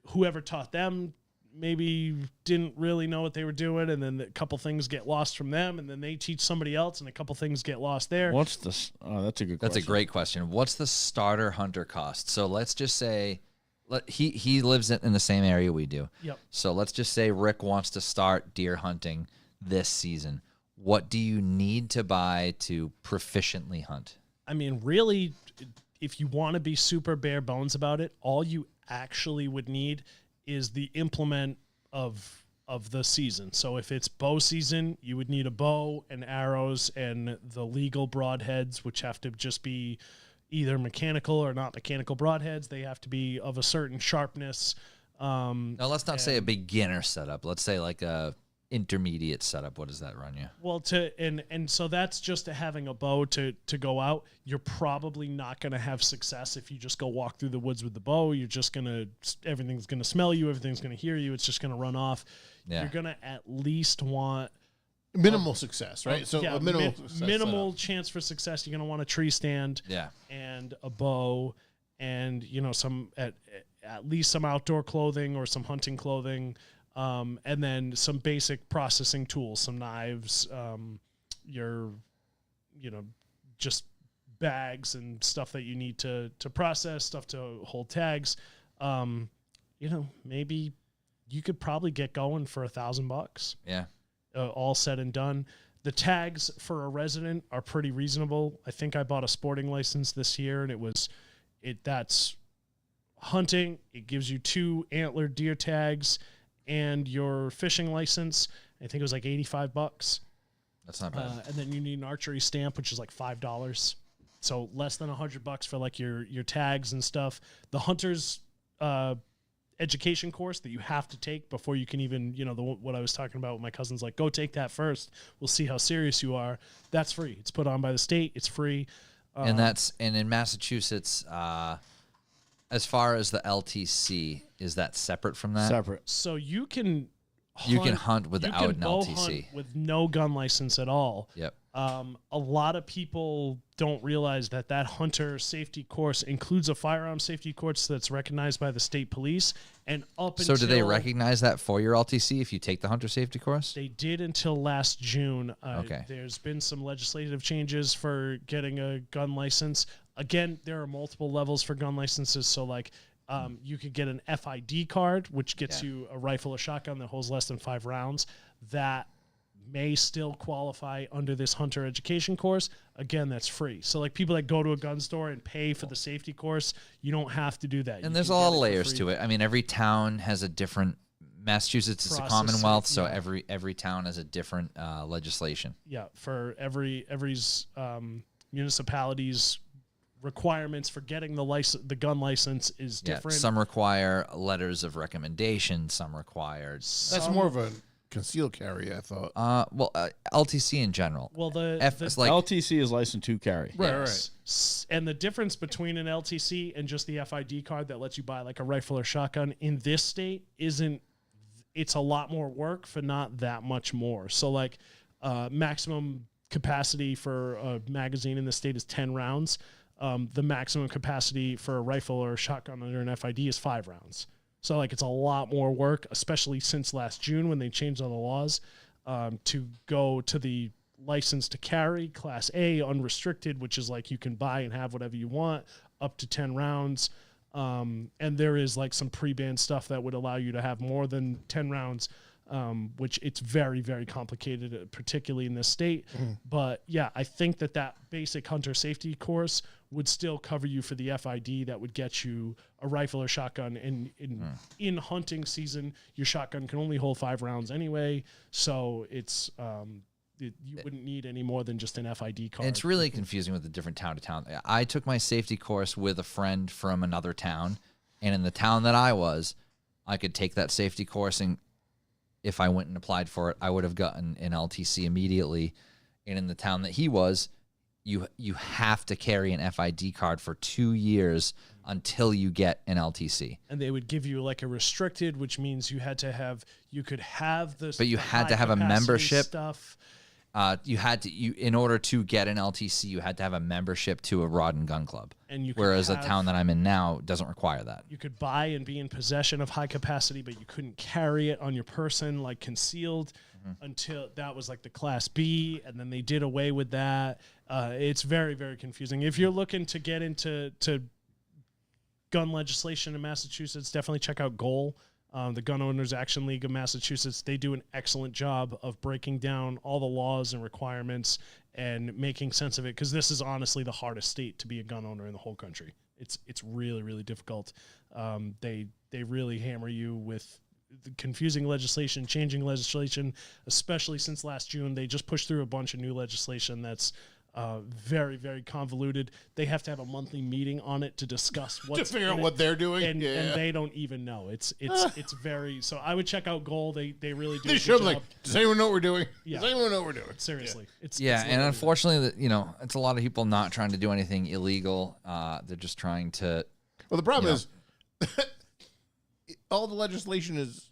whoever taught them maybe didn't really know what they were doing, and then a couple things get lost from them, and then they teach somebody else and a couple things get lost there. What's this? Oh, that's a good question. That's a great question. What's the starter hunter cost? So let's just say he lives in the same area we do. Yep. So let's just say Rick wants to start deer hunting this season. What do you need to buy to proficiently hunt? I mean, really, if you want to be super bare bones about it, all you actually would need is the implement of the season. So if it's bow season, you would need a bow and arrows and the legal broadheads, which have to just be either mechanical or not mechanical broadheads. They have to be of a certain sharpness. Now, let's not say a beginner setup. Let's say like a intermediate setup. What does that run you? Well, and so that's just having a bow to go out. You're probably not going to have success if you just go walk through the woods with the bow. You're just everything's going to smell you. Everything's going to hear you. It's just going to run off. Yeah. You're going to at least want minimal success, right? So a minimal chance for success. You're going to want a tree stand, and a bow, and some at least some outdoor clothing or some hunting clothing. And then some basic processing tools, some knives, just bags and stuff that you need to process, stuff to hold tags. Maybe you could probably get going for $1,000. Yeah. All said and done. The tags for a resident are pretty reasonable. I think I bought a sporting license this year, and that's hunting. It gives you 2 antlered deer tags and your fishing license. I think it was like $85. That's not bad. And then you need an archery stamp, which is like $5. So less than $100 for like your tags and stuff. The hunter's education course that you have to take before you can even, what I was talking about with my cousins, like, go take that first. We'll see how serious you are. That's free. It's put on by the state. It's free. And in Massachusetts, as far as the LTC, is that separate from that? Separate. So you can hunt without an LTC with no gun license at all. Yep. A lot of people don't realize that hunter safety course includes a firearm safety course that's recognized by the state police. And so do they recognize that for your LTC if you take the hunter safety course? They did until last June. Okay. There's been some legislative changes for getting a gun license. Again, there are multiple levels for gun licenses. So like you could get an FID card, which gets you a rifle or shotgun that holds less than 5 rounds. That may still qualify under this hunter education course. Again, that's free. So like people that go to a gun store and pay for the safety course, you don't have to do that. And there's a lot of layers to it. I mean, every town has a different. Massachusetts is a commonwealth, so every town has a different legislation. Yeah, for every municipality's requirements for getting the gun license is different. Some require letters of recommendation. Some require. That's more of a concealed carry, I thought. LTC in general. Well, it's like LTC is licensed to carry. Right. And the difference between an LTC and just the FID card that lets you buy like a rifle or shotgun in this state it's a lot more work for not that much more. So like maximum capacity for a magazine in the state is 10 rounds. The maximum capacity for a rifle or a shotgun under an FID is 5 rounds. So like it's a lot more work, especially since last June when they changed all the laws to go to the license to carry Class A unrestricted, which is like you can buy and have whatever you want up to 10 rounds. And there is like some pre-banned stuff that would allow you to have more than 10 rounds, which it's very, very complicated, particularly in this state. But yeah, I think that basic hunter safety course would still cover you for the FID that would get you a rifle or shotgun. And in hunting season, your shotgun can only hold 5 rounds anyway. So it's, you wouldn't need any more than just an FID card. It's really confusing with the different town to town. I took my safety course with a friend from another town, and in the town that I was, I could take that safety course, and if I went and applied for it, I would have gotten an LTC immediately. And in the town that he was, you have to carry an FID card for 2 years until you get an LTC. And they would give you like a restricted, which means you could have this, but you had to have a membership stuff. In order to get an LTC, you had to have a membership to a rod and gun club. And whereas the town that I'm in now doesn't require that. You could buy and be in possession of high capacity, but you couldn't carry it on your person, like concealed, until that was like the Class B, and then they did away with that. It's very, very confusing. If you're looking to get into gun legislation in Massachusetts, definitely check out GOAL. The Gun Owners Action League of Massachusetts, they do an excellent job of breaking down all the laws and requirements and making sense of it, because this is honestly the hardest state to be a gun owner in the whole country. It's really, really difficult. They really hammer you with the confusing legislation, changing legislation, especially since last June. They just pushed through a bunch of new legislation that's very, very convoluted. They have to have a monthly meeting on it to discuss to figure out what they're doing, and they don't even know. It's very. So I would check out GOAL. They really do. They should like. Does anyone know what we're doing? Yeah. Does anyone know what we're doing? Seriously, it's and unfortunately, it's a lot of people not trying to do anything illegal. They're just trying to. Well, the problem is, all the legislation is,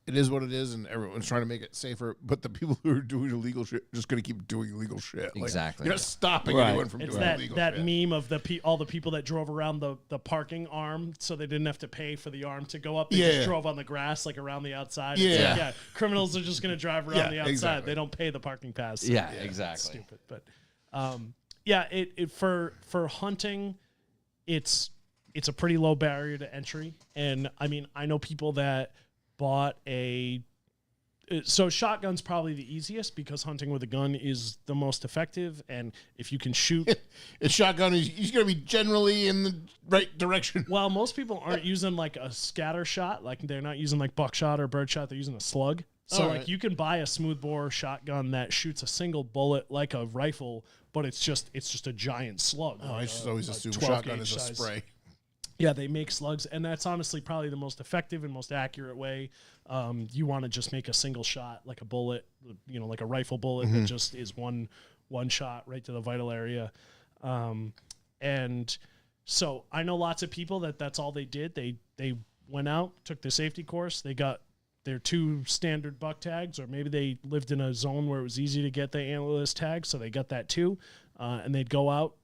it is what it is, and everyone's trying to make it safer. But the people who are doing illegal shit are just going to keep doing illegal shit. Exactly. You're not stopping anyone from doing illegal that shit. meme of all the people that drove around the parking arm, so they didn't have to pay for the arm to go up. They just drove on the grass, like around the outside. Yeah. Criminals are just going to drive around the outside. Exactly. They don't pay the parking pass. Yeah, exactly. Stupid, but for hunting, it's a pretty low barrier to entry, and I mean, I know people that bought so shotgun's probably the easiest because hunting with a gun is the most effective, and if you can shoot a shotgun, he's going to be generally in the right direction. Well, most people aren't using like a scatter shot, like they're not using like buckshot or birdshot, they're using a slug. So like you can buy a smoothbore shotgun that shoots a single bullet like a rifle, but it's just a giant slug. I just always assume 12 shotgun gauge is a size. spray. Yeah, they make slugs, and that's honestly probably the most effective and most accurate way. You want to just make a single shot, like a bullet, like a rifle bullet that just is one shot right to the vital area. And so I know lots of people that's all they did. They went out, took the safety course, they got their 2 standard buck tags, or maybe they lived in a zone where it was easy to get the antlerless tag, so they got that too, and they'd go out.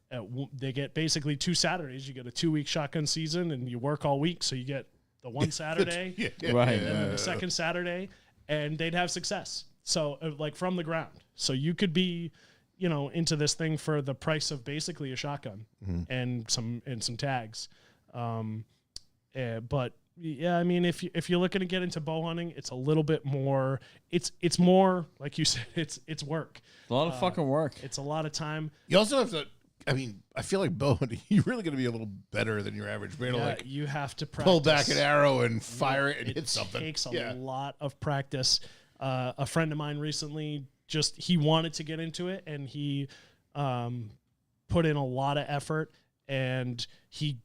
They get basically 2 Saturdays. You get a 2-week shotgun season, and you work all week, so you get the one Saturday, right, and then the second Saturday, and they'd have success. So like from the ground. So you could be, into this thing for the price of basically a shotgun and some tags. But yeah, I mean, if you're looking to get into bow hunting, it's a little bit more. It's more like you said. It's work. A lot of fucking work. It's a lot of time. You also have to. I mean, I feel like bow hunting, you're really going to be a little better than your average man. Yeah, you have to practice. Pull back an arrow and fire it and hit something. It takes a lot of practice. A friend of mine recently he wanted to get into it, and he put in a lot of effort, and he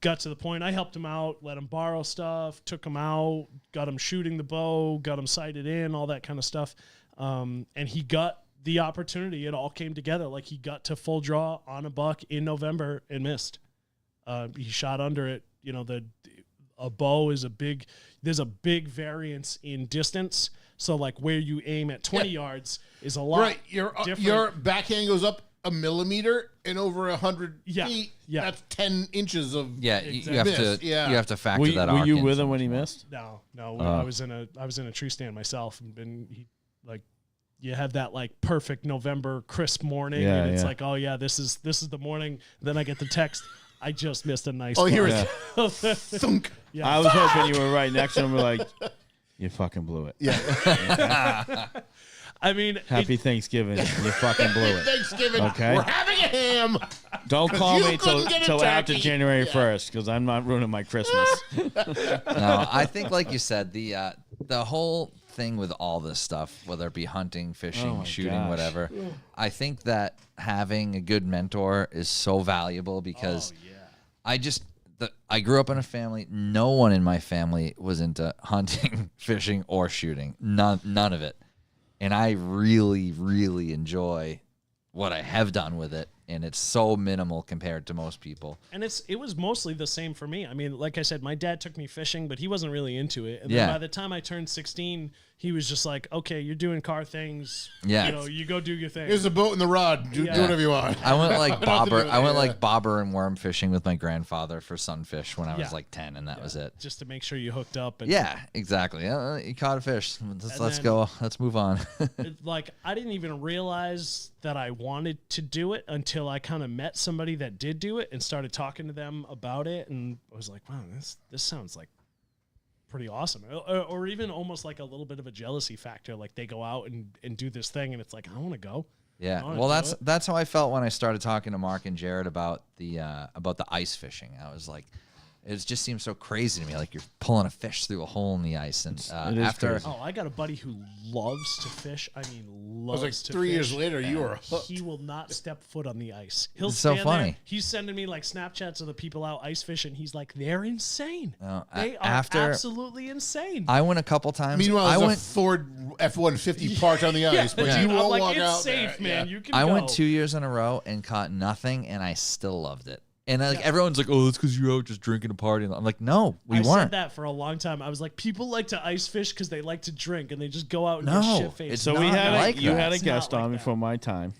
got to the point. I helped him out, let him borrow stuff, took him out, got him shooting the bow, got him sighted in, all that kind of stuff. And he got the opportunity. It all came together. Like, he got to full draw on a buck in November and missed. He shot under it. You know, a bow is there's a big variance in distance. So like where you aim at 20 yards is a lot Right. different. Your backhand goes up a millimeter, and over 100 feet, that's 10 inches of Yeah, you have miss. to Yeah. you have to factor Were, that. were arc you in with so him when he much more. missed? No, I was in a tree stand myself, and he like, you had that like perfect November crisp morning, Yeah, and it's yeah. like, oh yeah, this is the morning. Then I get the text, I just missed a nice. Oh, here buck. it is. Thunk. Yeah. I was hoping you were right next to him. We're like, you fucking blew it. Yeah. I mean, Happy Thanksgiving. You fucking blew it. Thanksgiving. Okay. We're having a ham. Don't call you me couldn't get a till after turkey. January 1st, because I'm not ruining my Christmas. No, I think like you said, the whole thing with all this stuff, whether it be hunting, fishing, Oh my shooting, gosh. whatever, I think that having a good mentor is so valuable because I grew up in a family. No one in my family was into hunting, fishing, or shooting. None of it. And I really, really enjoy what I have done with it. And it's so minimal compared to most people. And it was mostly the same for me. I mean, like I said, my dad took me fishing, but he wasn't really into it. And Yeah. then by the time I turned 16, he was just like, okay, you're doing car things. Yeah. You know, you go do your thing. Here's the boat and the rod. Do whatever you want. I went like Nothing to do bobber. with I went it, like bobber and worm fishing with my grandfather for sunfish when I was Yeah. like 10, and that was it. just to make sure you hooked up. And Yeah, exactly. You caught a fish. Let's then- go. Let's move on. like, I didn't even realize that I wanted to do it until I kind of met somebody that did do it and started talking to them about it. And I was like, wow, this sounds like pretty awesome. Or even almost like a little bit of a jealousy factor. Like, they go out and do this thing, and it's like, I want to go. Yeah. wanna Well, do that's how I felt when I started talking to Mark and Jared about the ice fishing. I was like, it just seems so crazy to me. Like, you're pulling a fish through a hole in the ice, and It is after crazy. Oh, I got a buddy who loves to fish. I mean, I loves was like to 3 years fish. later, you were hooked. He will not step foot on the ice. He'll It's so stand there. funny. He's sending me like Snapchats of the people out ice fishing. He's like, they're insane. They are after- absolutely insane. I went a couple times. Meanwhile, I there's went a Ford F-150 parked on the ice, but you I'm won't like, walk it's out safe, there. man. Yeah. You can I go. went 2 years in a row and caught nothing, and I still loved it. And like everyone's like, "Oh, it's because you're out just drinking and partying." I'm like, "No, we I weren't." said that for a long time. I was like, people like to ice fish because they like to drink, and they just go out and No, get shit faced. it's So not we had like you that. had a It's not guest like on that. before my time,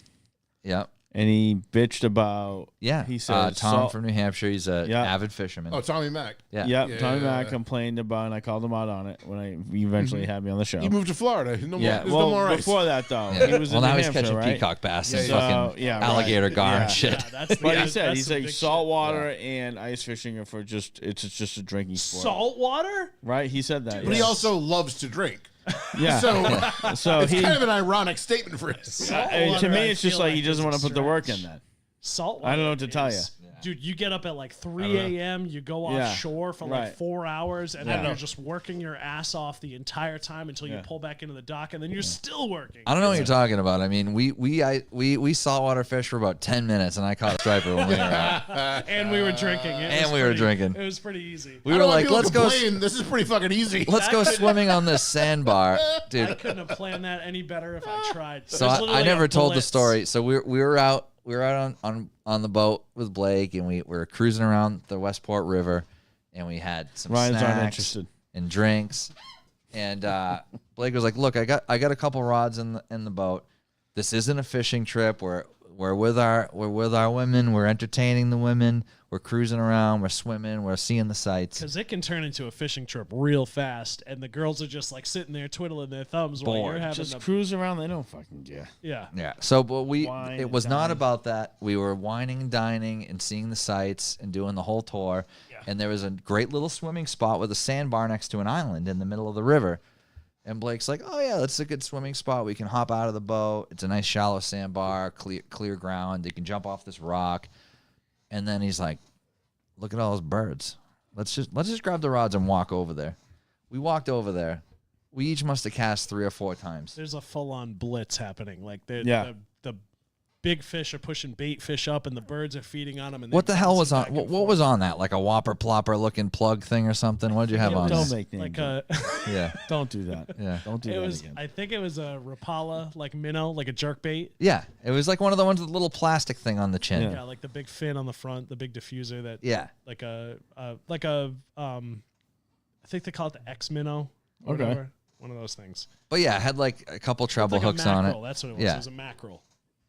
Yep. and he bitched about Yeah. He said Tom salt- from New Hampshire. He's a Yeah. avid fisherman. Oh, Tommy Mack. yeah. Yep, Tommy Yeah. Mack complained about, and I called him out on it when he eventually had me on the show. He moved to Florida. No yeah, more, there's well, no more ice. before that though, Yeah. he was well, in now New he's Hampshire, catching right? peacock bass and Yeah, fucking yeah, right. alligator gar Yeah. and shit. Yeah, that's But the- he said that's he's the like big salt water and ice fishing are for just just a drinking sport, salt water. right? He said that, But he yeah. also loves to drink. yeah. So So it's he, kind of an ironic statement for his. Salt to water, me, I it's just feel like he doesn't is want a to put the work in stretch. that. Salt I don't know water what to tell is- Dude, you get up at like 3 know. a.m., you go Yeah, offshore for like right. 4 hours, and Yeah. then you're just working your ass off the entire time until you Yeah. pull back into the dock, and then you're still working. I don't know what you're talking about. I mean, we saltwater fish for about 10 minutes, and I caught a striper when we were out. And we were drinking. And we were drinking. It was pretty easy. We I were don't know why like, people let's go. complain. This is pretty fucking easy. Let's go swimming on this sandbar, I dude. couldn't have planned that any better if I tried. So There's I literally never a told the blitz. story. So we were out on the boat with Blake, and we were cruising around the Westport River, and we had some Ryan's snacks uninterested. and drinks. And Blake was like, "Look, I got a couple rods in the boat. This isn't a fishing trip. We're with our women. We're entertaining the women. We're cruising around. We're swimming. We're seeing the sights. Because it can turn into a fishing trip real fast, and the girls are just like sitting there twiddling their thumbs while you're Bored. having Just the cruise around. They don't fucking care. yeah. Yeah. So, but Wine it was and not dine. about that. We were whining and dining and seeing the sights and doing the whole tour. Yeah. And there was a great little swimming spot with a sandbar next to an island in the middle of the river. And Blake's like, "Oh yeah, that's a good swimming spot. We can hop out of the boat. It's a nice shallow sandbar, clear ground. You can jump off this rock." And then he's like, "Look at all those birds. Let's just grab the rods and walk over there." We walked over there. We each must have cast 3 or 4 times. There's a full-on blitz happening. Like Yeah. the big fish are pushing bait fish up, and the birds are feeding on them. And What they the hell bounce was them on? back and What was on that? Like a whopper plopper looking plug thing or something? What did you have It on? was there? Don't make names. like a. Yeah, Don't do that. yeah, Don't do It that was. again. I think it was a Rapala, like minnow, like a jerk bait. yeah. It was like one of the ones with the little plastic thing on the chin. Yeah. Yeah, like the big fin on the front, the big diffuser that. Yeah. Like a I think they call it the X minnow. Or Okay. whatever. One of those things. But yeah, it had like a couple treble Like a hooks on it. mackerel, that's what it was. Yeah. It was a mackerel.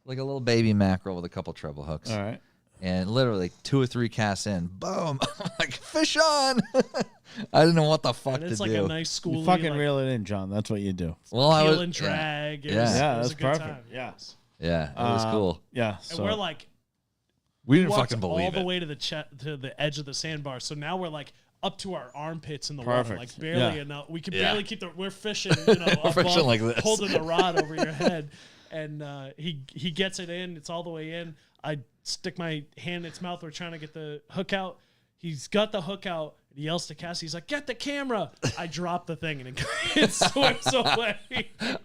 Like a little baby mackerel with a couple treble hooks. All right. And literally 2 or 3 casts in, boom! I'm like, fish on! I didn't know what the fuck And to it's like do. a nice school. You fucking reel it in, John. That's what you do. Well, I peel was and drag. Yeah, It was, Yeah, it was that's a good perfect. time. Yeah. yeah, it was cool. Yeah. And So we're like, We didn't walked fucking all believe the it. way to the edge of the sandbar. So now we're like up to our armpits in the water, Perfect. like barely Yeah. enough. We could Yeah. barely keep we're fishing, above, fishing like this. holding the rod over your head, and he gets it in. It's all the way in. I stick my hand in its mouth. We're trying to get the hook out. He's got the hook out. He yells to Cassie. He's like, "Get the camera!" I drop the thing and it swims away.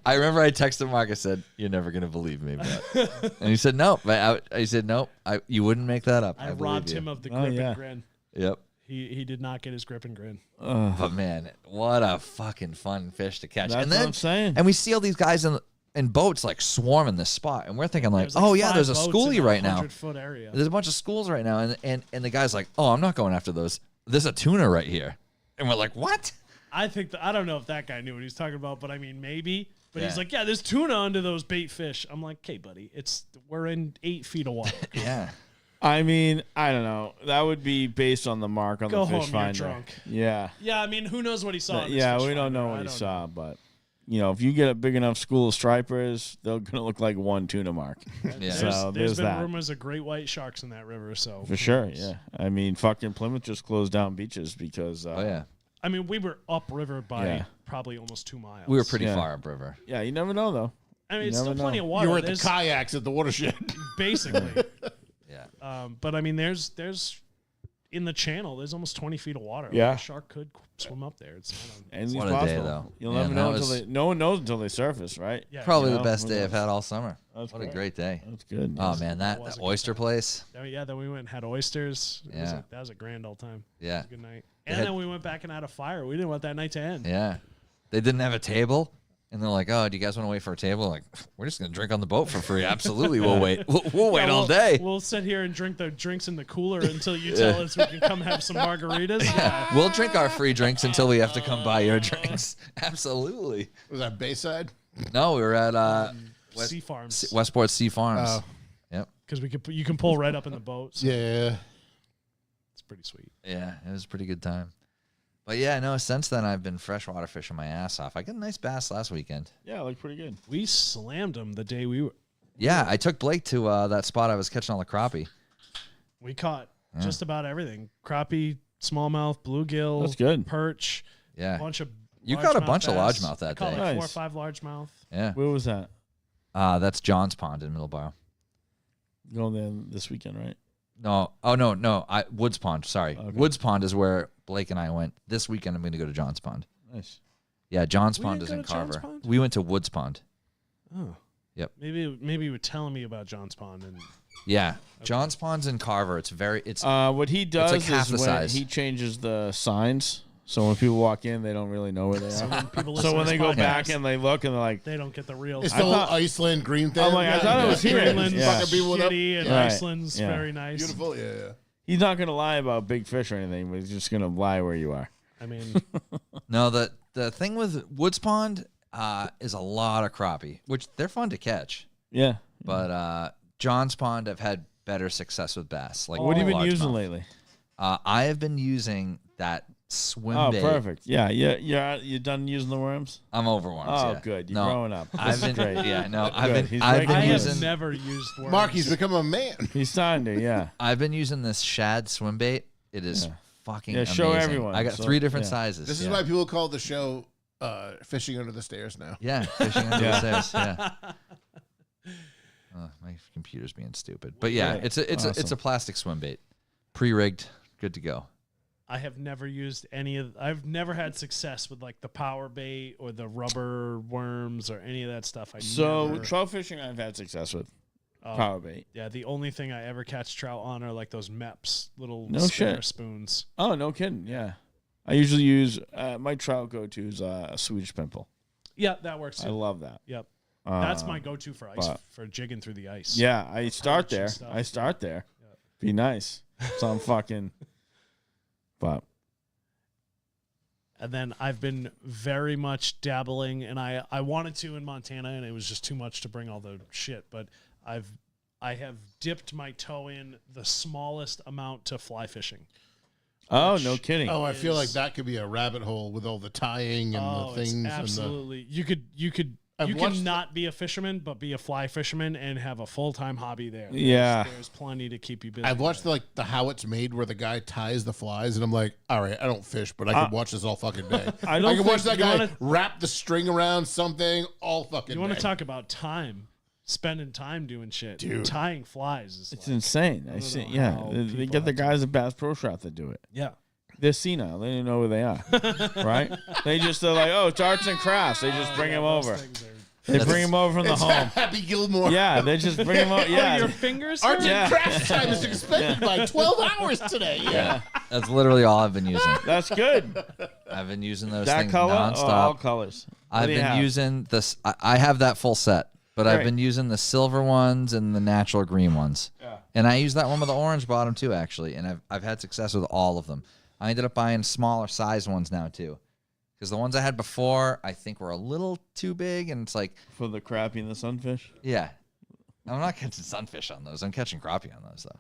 I remember I texted Mark. I said, "You're never gonna believe me," but and he said, "No." But I said, "No, you wouldn't make that up." I believe robbed you. him of the Oh, grip yeah. and grin. Yep. He did not get his grip and grin. But man, what a fucking fun fish to catch! That's and what then I'm saying. and we see all these guys in boats like swarming this spot, and we're thinking like, There's like "Oh yeah, 5 there's a boats schoolie in a right now. 100-foot area. There's a bunch of schools right now," and the guy's like, "Oh, I'm not going after those. There's a tuna right here," and we're like, "What?" I think I don't know if that guy knew what he was talking about, but I mean maybe. But he's Yeah. like, yeah, there's tuna under those bait fish. I'm like, okay, buddy, we're in 8 feet of water. Yeah. I mean, I don't know. That would be based on the mark on Go the fish home, you're finder. drunk. Yeah. Yeah, I mean, who knows what he saw? in this Yeah, fish we don't finder? know I what he don't saw, but if you get a big enough school of stripers, they're gonna look like one tuna mark. Yeah. So There's there's been that. rumors of great white sharks in that river. So For sure, yeah. I mean, fucking Plymouth just closed down beaches because. Oh yeah. I mean, we were upriver by Yeah. probably almost 2 miles. We were pretty Yeah. far upriver. Yeah, you never know though. I mean, you it's still never plenty know. of water. You were at the There's- kayaks at the watershed. basically. Yeah. But I mean, there's in the channel, there's almost 20 feet of water. Yeah. Like, a shark could swim up there. It's I don't, Anything's What a day, possible. though. You'll Man, never that know was- until no one knows until they surface, right? yeah, Probably You the know, best who day I've knows? had all summer. That's What a great. great day. That's good. Oh yes. man, That that was a good oyster place. then we went and had oysters. It was Yeah. that was a grand old time. It Yeah. was a good night. They And had- then we went back and had a fire. We didn't want that night to end. Yeah. They didn't have a table. And they're like, "Oh, do you guys want to wait for a table?" Like, we're just gonna drink on the boat for free. Absolutely, we'll wait. We'll wait Yeah, all day. We'll sit here and drink the drinks in the cooler until you tell us we can come have some margaritas. Yeah. We'll drink our free drinks until we have to come buy your drinks. Absolutely. Was that Bayside? No, we were at Sea farms. Westport Sea Farms. Oh. Yep. Because you can pull right up in the boat. So Yeah. it's pretty sweet. Yeah, it was a pretty good time. But yeah, no, since then I've been freshwater fishing my ass off. I got a nice bass last weekend. Yeah, it looked pretty good. We slammed them the day we were. Yeah, I took Blake to that spot I was catching all the crappie. We caught just about everything: crappie, smallmouth, bluegill, That's good. perch, Yeah. a bunch of. You caught a largemouth bunch of bass. largemouth that I caught day. like 4 or Nice. 5 largemouth. Yeah. Where was that? That's John's Pond in Middleborough. Going there this weekend, right? No. Oh, no. Woods Pond. Sorry. Okay. Woods Pond is where Blake and I went. This weekend I'm going to go to John's Pond. Nice. Yeah, John's We Pond didn't is go in to John's Carver. Pond? We went to Woods Pond. Oh. Yep. Maybe you were telling me about John's Pond and Yeah. John's Pond's in Carver. It's What he does like half is the when size. he changes the signs, so when people walk in, they don't really know where they so are. when people So listen when to they this go podcast, back and they look and they're like, they don't get the real. It's I the whole thought- Iceland green thing. I'm like, I thought it was here. Greenland's Yeah. Fucking people with up. shitty and Right. Iceland's Yeah. very nice. Beautiful. Yeah. he's not gonna lie about big fish or anything, but he's just gonna lie where you are. I mean, No, the thing with Woods Pond is a lot of crappie, which they're fun to catch. Yeah. But John's Pond, I've had better success with bass. Like What have you been using largemouth. lately? I have been using that swim Oh, bait. perfect. Yeah, you're done using the worms. I'm over worms. Oh, yeah. good. You're No, growing up. I've This been is great. Yeah, no, I've Good. been He's I've breaking been I news. have using never used worms. Marky's become a man. He's starting to. Yeah. I've been using this shad swim bait. It is fucking Yeah, amazing. show everyone. I got So, 3 different yeah. sizes. This is yeah. why people call the show "Fishing Under the Stairs" now. Yeah, fishing under Yeah. the stairs. Yeah. My computer's being stupid, but yeah, Right. it's a Awesome. plastic swim bait, pre-rigged, good to go. I have never used any of. I've never had success with like the power bait or the rubber worms or any of that stuff. So trout fishing, I've had success with. power bait. Yeah, the only thing I ever catch trout on are like those MEPS, little No spinner shit. spoons. Oh, no kidding. Yeah. I usually use my trout go-to is a Swedish pimple. Yeah, that works I too. love that. Yep. That's my go-to for ice, for jigging through the ice. Yeah, I start Perch and there. stuff. I start there. Be nice. So I'm fucking. But And then I've been very much dabbling, and I wanted to in Montana, and it was just too much to bring all the shit. But I have dipped my toe in the smallest amount to fly fishing. oh, no kidding. Oh, I feel like that could be a rabbit hole with all the tying and the things. It's absolutely. You can not be a fisherman, but be a fly fisherman and have a full-time hobby there. There's plenty to keep you busy. I've watched the how it's made where the guy ties the flies, and I'm like, all right, I don't fish, but I could watch this all fucking day. I don't can watch think that you guy wrap the string around something all fucking You want day. to talk about time? Spending time doing shit. Dude. Tying flies is It's like, insane. I don't see. know Yeah, how they people get the have to- guys at Bass Pro Shop that do it. yeah. They're senile. They don't know where they are, right? They're like, oh, it's arts and crafts. They just bring him over. They bring him over from the home. Happy Gilmore. Yeah, they just bring him over. Yeah, Your fingers Arts hurt? and crafts time is expended by 12 hours today. Yeah. That's literally all I've been using. that's good. I've been using those That things color, nonstop. all colors. What I've do you been have? using this. I have that full set, but I've Great. been using the silver ones and the natural green ones. Yeah. And I use that one with the orange bottom too, actually. And I've had success with all of them. I ended up buying smaller size ones now too, because the ones I had before I think were a little too big, and it's like, for the crappie and the sunfish. yeah, I'm not catching sunfish on those. I'm catching crappie on those though.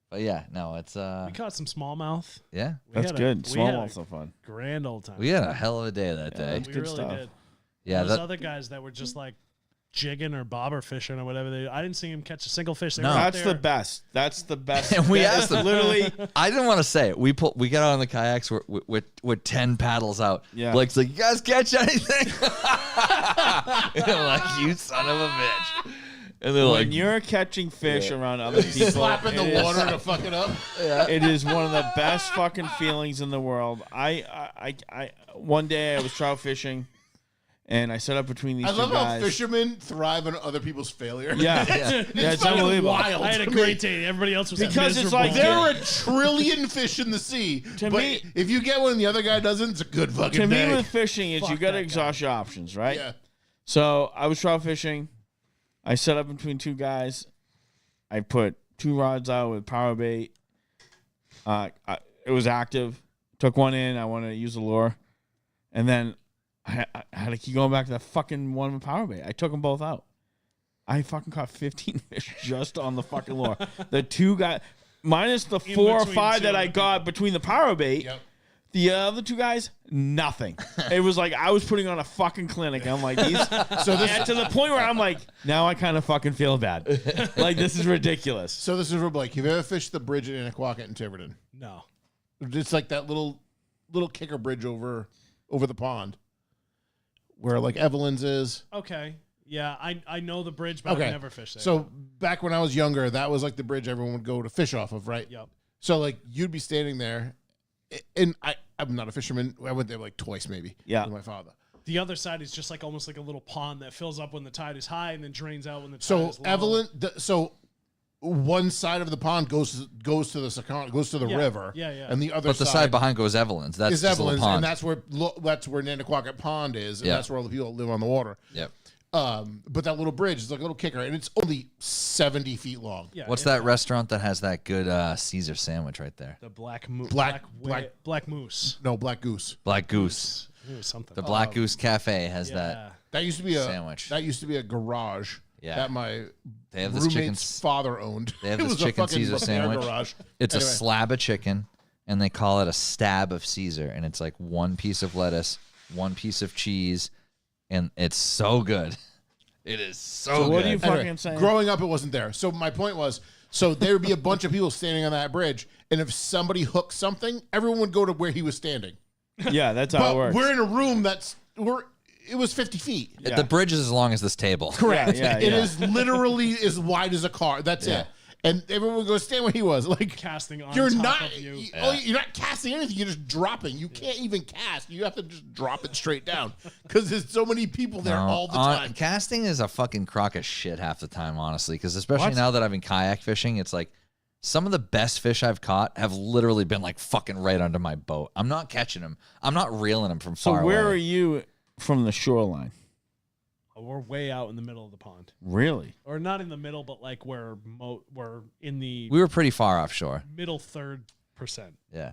But yeah, no, it's We caught some smallmouth. yeah, We That's had a- good. we had a Smallmouth's so fun. Grand old time. we had a hell of a day that Yeah, day. that's We good really stuff. did. Yeah, Those that, other guys that were just like jigging or bobber fishing or whatever. I didn't see him catch a single fish. They No. were out That's there. the best. That's the best. And we That asked is them- literally. I didn't want to say it. We get out on the kayaks with 10 paddles out. Yeah. Blake's like, you guys catch anything? And I'm like, you son of a bitch. And they're When like, you're catching fish around other people, Slapping the it is- water to fuck it up. It is one of the best fucking feelings in the world. I one day I was trout fishing, and I set up between these I two love how guys. fishermen thrive on other people's failure. Yeah, it's fucking unbelievable. wild. I had a to great me. day. Everybody else was Because it's miserable. like There are a trillion fish in the sea. To but me- if you get one and the other guy doesn't, it's a good fucking To me, day. with fishing, is you Fuck got to that guy. exhaust your options, right? Yeah. So I was trout fishing. I set up between two guys. I put 2 rods out with power bait. It was active. Took one in. I wanted to use the lure, and then I had to keep going back to that fucking one with power bait. I took them both out. I fucking caught 15 fish just on the fucking lure. The 2 guys, minus the 4 or between 5 two that I other got between the power bait. Yep. The other 2 guys, nothing. It was like I was putting on a fucking clinic. I'm like, these. So this And to the point where I'm like, now I kind of fucking feel bad. Like, this is ridiculous. So this is for Blake. Have you ever fished the bridge at Anaquacket in Tiverton? No. It's like that little kicker bridge over the pond, where like Evelyn's is. Okay. Yeah, I know the bridge, but Okay. I've never fished there. So back when I was younger, that was like the bridge everyone would go to fish off of, right? Yep. So like you'd be standing there, and I'm not a fisherman. I went there like twice maybe. Yeah. With my father. The other side is just like almost like a little pond that fills up when the tide is high and then drains out when the tide So is low. Evelyn, so one side of the pond goes to the Yeah. river. Yeah, yeah. And the other but the side behind goes Evelyn's. That's is just a little Evelyn's, and pond. that's where Nanaquacket Pond is, and Yeah. that's where all the people live on the water. Yep. But that little bridge is like a little kicker, and it's only 70 feet long. Yeah, What's it's that restaurant that has that good Caesar sandwich right there? The black moose. Black- Black moose. No, Black Goose. Black Goose. Ooh, something. The Black Goose Cafe has that. Yeah. That used to be a Sandwich. That used to be a garage. Yeah. That my They have this roommate's chicken s- father owned. They have It this was a chicken fucking Caesar repair sandwich. Garage. It's Anyway. a slab of chicken, and they call it a stab of Caesar, and it's like 1 piece of lettuce, 1 piece of cheese, and it's so good. It is so, So good. what do you Anyway, fucking saying? growing up, it wasn't there. So my point was, so there would be a bunch of people standing on that bridge, and if somebody hooked something, everyone would go to where he was standing. Yeah, that's how it But works. we're in a room it was 50 feet. Yeah. The bridge is as long as this table. Correct. Yeah, It yeah. is literally as wide as a car. That's Yeah. it. And everyone would go stand where he was. Like Casting on you're top not, of you. you're not casting anything. You're just dropping. You can't even cast. You have to just drop it straight down because there's so many people there all the time. Casting is a fucking crock of shit half the time, honestly. Because especially now that I've been kayak fishing, it's like some of the best fish I've caught have literally been like fucking right under my boat. I'm not catching them. I'm not reeling them from far So where away. are you from the shoreline? We're way out in the middle of the pond, Really? or not in the middle, but like we're in the We were pretty far offshore. middle 3%. Yeah,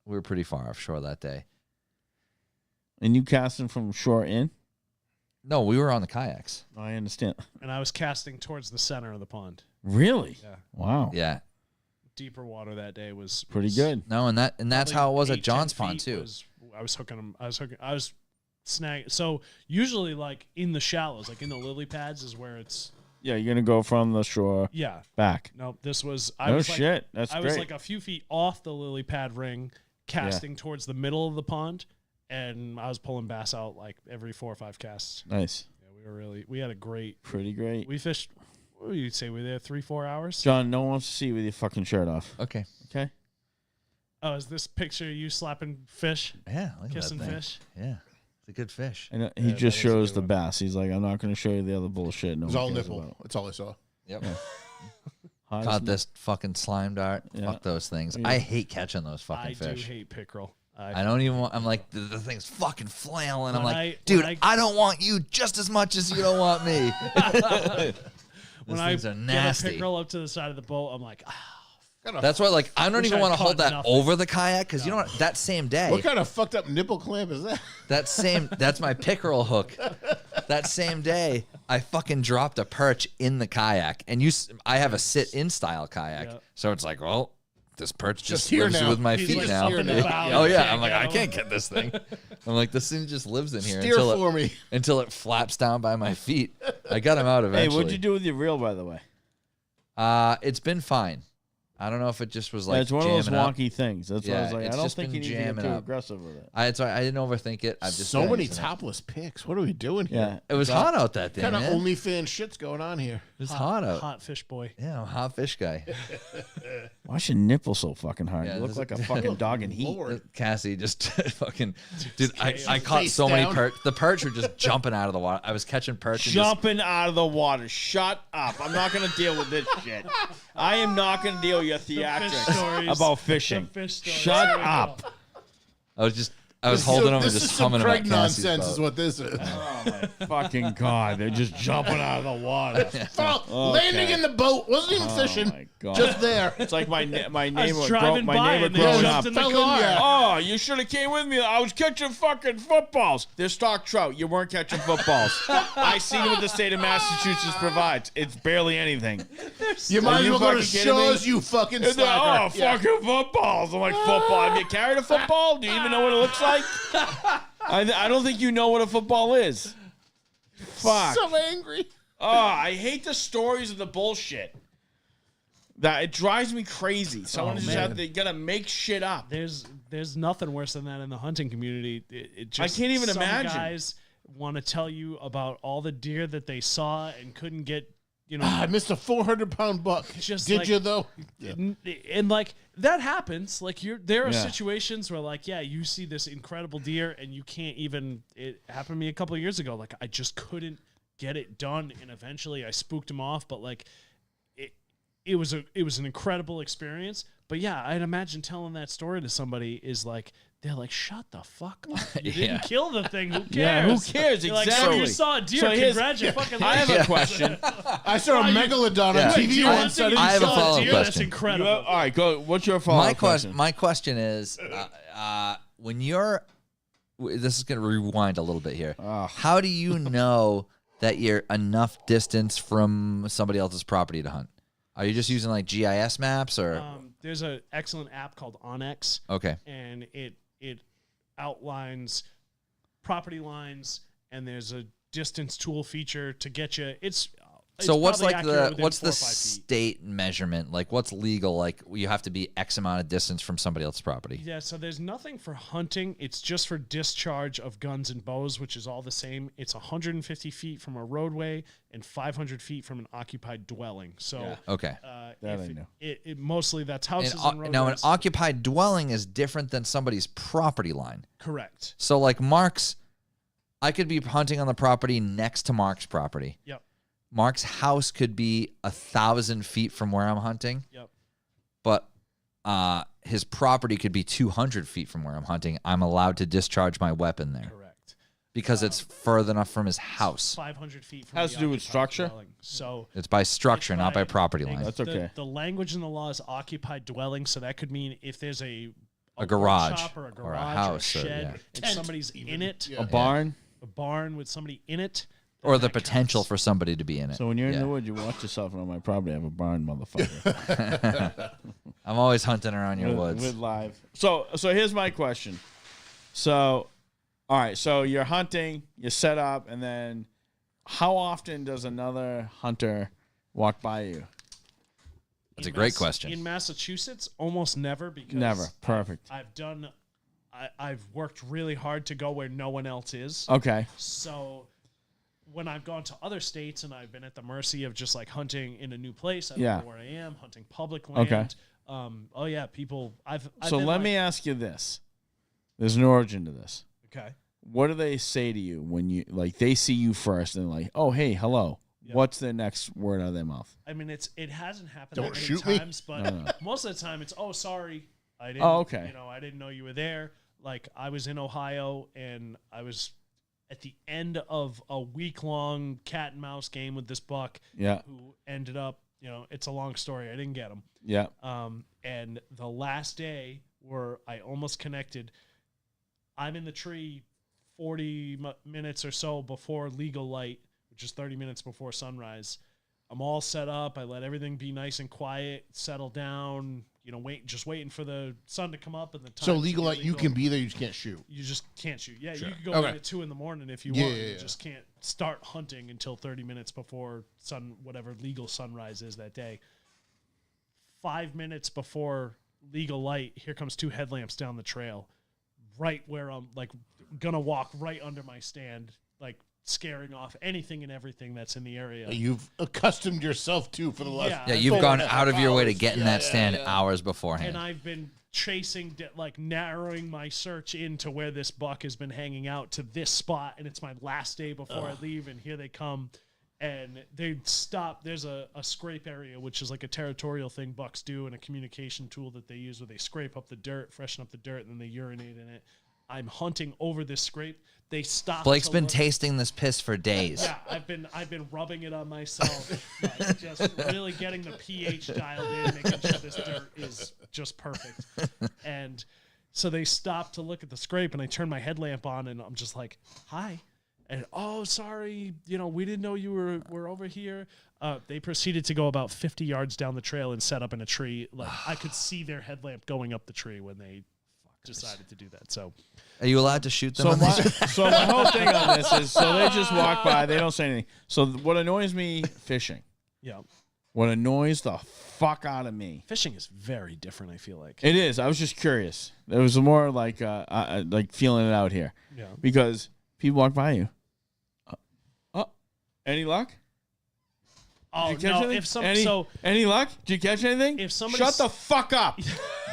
we were pretty far offshore that day. And you casting from shore in? No, we were on the kayaks. I understand. And I was casting towards the center of the pond. Really? Yeah. Wow. Yeah, Deeper water that day was Pretty good. no, and that's how it was at 8-10 John's Pond feet too. I was snag. So usually, like in the shallows, like in the lily pads, is where it's. Yeah, you're gonna go from the shore Yeah. back. No, this was. No shit. That's I great. was like a few feet off the lily pad ring, casting towards the middle of the pond, and I was pulling bass out like every 4 or 5 casts. Nice. Yeah, we had a great. Pretty great. We fished. What would you say? We were there 3-4 hours. John, no one wants to see you with your fucking shirt off. Okay. Okay. Oh, is this picture of you slapping fish, Yeah, look at kissing that thing. fish? Yeah, it's a good fish. And he just shows the bass. He's like, I'm not going to show you the other bullshit. No It was one all cares nipple. about. That's all I saw. Yep. Hot as Caught this fucking slime dart. Yeah. Fuck those things. Yeah. I hate catching those fucking I fish. do hate pickerel. I don't even want. I'm like the thing's fucking flailing. I'm When like, I- dude, when I don't want you just as much as you don't want me. When Those I things are get a nasty. pickerel up to the side of the boat, I'm like, That's why, like, I don't Wish even I want to caught hold that nothing. over the kayak because you know what? That same day, What kind of fucked up nipple clamp is that? that's my pickerel hook. That same day, I fucking dropped a perch in the kayak, and I have a sit-in style kayak, Yeah. so it's like, well, this perch just here lives now. with my He's feet like now. up in the bow, Oh you yeah, can't I'm like, get I him. can't get this thing. I'm like, this thing just lives in here Steer until for me. until it flaps down by my feet. I got him out Hey, eventually. what'd you do with your reel, by the way? It's been fine. I don't know if it just was like It's one of those jamming up. wonky things. That's why I Yeah, was like, it's I don't just think you been need to get jamming too up. aggressive with it. I didn't overthink it. I've just So been many using it. topless pics. What are we doing here? Yeah. It was hot out that day, What kind of man. OnlyFans shit's going on here? It was hot out. hot fish boy. Yeah, I'm a hot fish guy. Why's your nipple so fucking hard? Yeah, you look this- like a fucking dog in heat. Lord. Cassie just fucking dude. I caught Face so many down. perch. The perch were just jumping out of the water. I was catching perch. And just, Jumping out of the water. Shut up. I'm not going to deal with this shit. I am not going to deal with your theatrics stories. about fishing. The fish stories. Shut Here we go. up. I was holding them and This just is some humming them at Craig Cassie's nonsense boat. is what this is. Oh, my fucking God. They're just jumping out of the water. Landing in the boat. Wasn't even Oh, fishing. my God. Just there. It's like my I neighbor, was driving my by neighbor and they growing jumped up. in the Fell in, car. yeah. Oh, you should have came with me. I was catching fucking footballs. They're stock trout. You weren't catching footballs. I seen what the state of Massachusetts provides. It's barely anything. You might Are as you well go to fucking kidding me? Shaw's, you fucking And they're, slacker. oh, fucking footballs. I'm like, football. Have you carried a football? Do you even know what it looks like? I don't think you know what a football is. Fuck. So angry. Oh, I hate the stories of the bullshit. That it drives me crazy. Someone just man. they gotta make shit up. There's nothing worse than that in the hunting community. It just, I can't even some imagine. Guys want to tell you about all the deer that they saw and couldn't get. You know, I missed a 400-pound buck. Just Did like- you though? and like that happens. Like there are Yeah. situations where like you see this incredible deer and you can't even. It happened to me a couple of years ago. Like I just couldn't get it done, and eventually I spooked him off. But like it was an incredible experience. But yeah, I'd imagine telling that story to somebody is like. They're like, shut the fuck up. You didn't Yeah. kill the thing. Who cares? Yeah, who cares? You're like, Exactly. so you saw a deer. So here's- Congratulations. I have a question. I saw a megalodon Yeah. on TV I- once. I have a saw follow-up deer, That's question. incredible. All right, go. What's your follow-up question? My question is, when you're, this is going to rewind a little bit here. How do you know that you're enough distance from somebody else's property to hunt? Are you just using like GIS maps or? There's an excellent app called Onyx. Okay. And it outlines property lines, and there's a distance tool feature to get you. It's So what's probably like accurate the within what's 4 the or 5 feet. state measurement? Like what's legal? Like you have to be X amount of distance from somebody else's property. Yeah, so there's nothing for hunting. It's just for discharge of guns and bows, which is all the same. It's 150 feet from a roadway and 500 feet from an occupied dwelling. So Okay. That I know. it mostly that's houses and, roadways. Now an occupied dwelling is different than somebody's property line. Correct. So like Mark's, I could be hunting on the property next to Mark's property. Yep. Mark's house could be 1,000 feet from where I'm hunting. Yep. But his property could be 200 feet from where I'm hunting. I'm allowed to discharge my weapon there Correct. because it's further enough from his house. 500 feet from Has the to do with occupied structure? dwelling. So It's by structure, it's not by property line. That's okay. The language in the law is occupied dwelling, so that could mean if there's a garage workshop or a or a garage house or or- a shed yeah. and somebody's in it, A barn. a barn with somebody in it, Or the that potential counts. for somebody to be in it. So when you're in Yeah. the woods, you watch yourself. And on my property, I have a barn, motherfucker. I'm always hunting around your woods. With live. So here's my question. So, all right. So you're hunting, you set up, and then how often does another hunter walk by you? That's a In great question. In Massachusetts, almost never because Never. Perfect. I've worked really hard to go where no one else is. Okay. So when I've gone to other states and I've been at the mercy of just like hunting in a new place, I don't know where I am, hunting public land. Okay. People. I've So been let like- me ask you this. There's an origin to this. Okay. What do they say to you when you like they see you first and like, oh hey, hello? Yeah. What's the next word out of their mouth? I mean, it hasn't happened Don't that many shoot me. times, but most of the time it's sorry, I didn't. Oh, okay. I didn't know you were there. Like I was in Ohio and I was at the end of a week-long cat and mouse game with this buck. Yeah. Who ended up, it's a long story. I didn't get him. Yeah. And the last day where I almost connected, I'm in the tree 40 minutes or so before legal light, which is 30 minutes before sunrise. I'm all set up. I let everything be nice and quiet, settle down, just waiting for the sun to come up and the time. So to legal, be like you can be there, you just can't shoot. You just can't shoot. Yeah, Sure. you can go Okay. in at 2 a.m. if you Yeah, want. yeah, You yeah. just can't start hunting until 30 minutes before whatever legal sunrise is that day. 5 minutes before legal light, here comes 2 headlamps down the trail, right where I'm like gonna walk right under my stand, like scaring off anything and everything that's in the area. You've accustomed yourself to for the last. Yeah. Yeah, you've Four gone and a half out of your way to hours. get in Yeah, that yeah, stand yeah. hours beforehand. And I've been chasing, narrowing my search into where this buck has been hanging out to this spot, and it's my last day before I leave, and here they come. And they stop. There's a scrape area, which is like a territorial thing bucks do, and a communication tool that they use where they scrape up the dirt, freshen up the dirt, and then they urinate in it. I'm hunting over this scrape. They stop. Blake's to been look- tasting this piss for days. Yeah, I've been rubbing it on myself, like just really getting the pH dialed in, making sure this dirt is just perfect. And so they stop to look at the scrape, and I turn my headlamp on, and I'm just like, "Hi," and sorry, we didn't know you were over here. They proceeded to go about 50 yards down the trail and set up in a tree. Like I could see their headlamp going up the tree when they decided to do that. So. Are you allowed to shoot them? So on my, these? so my whole thing on this is, so they just walk by, they don't say anything. So what annoys me, fishing. Yeah. What annoys the fuck out of me. Fishing is very different, I feel like. It is. I was just curious. It was more like feeling it out here. Yeah. Because people walk by you. Any luck? Oh, Did you catch no, anything? Any luck? Did you catch anything? If somebody Shut the fuck up.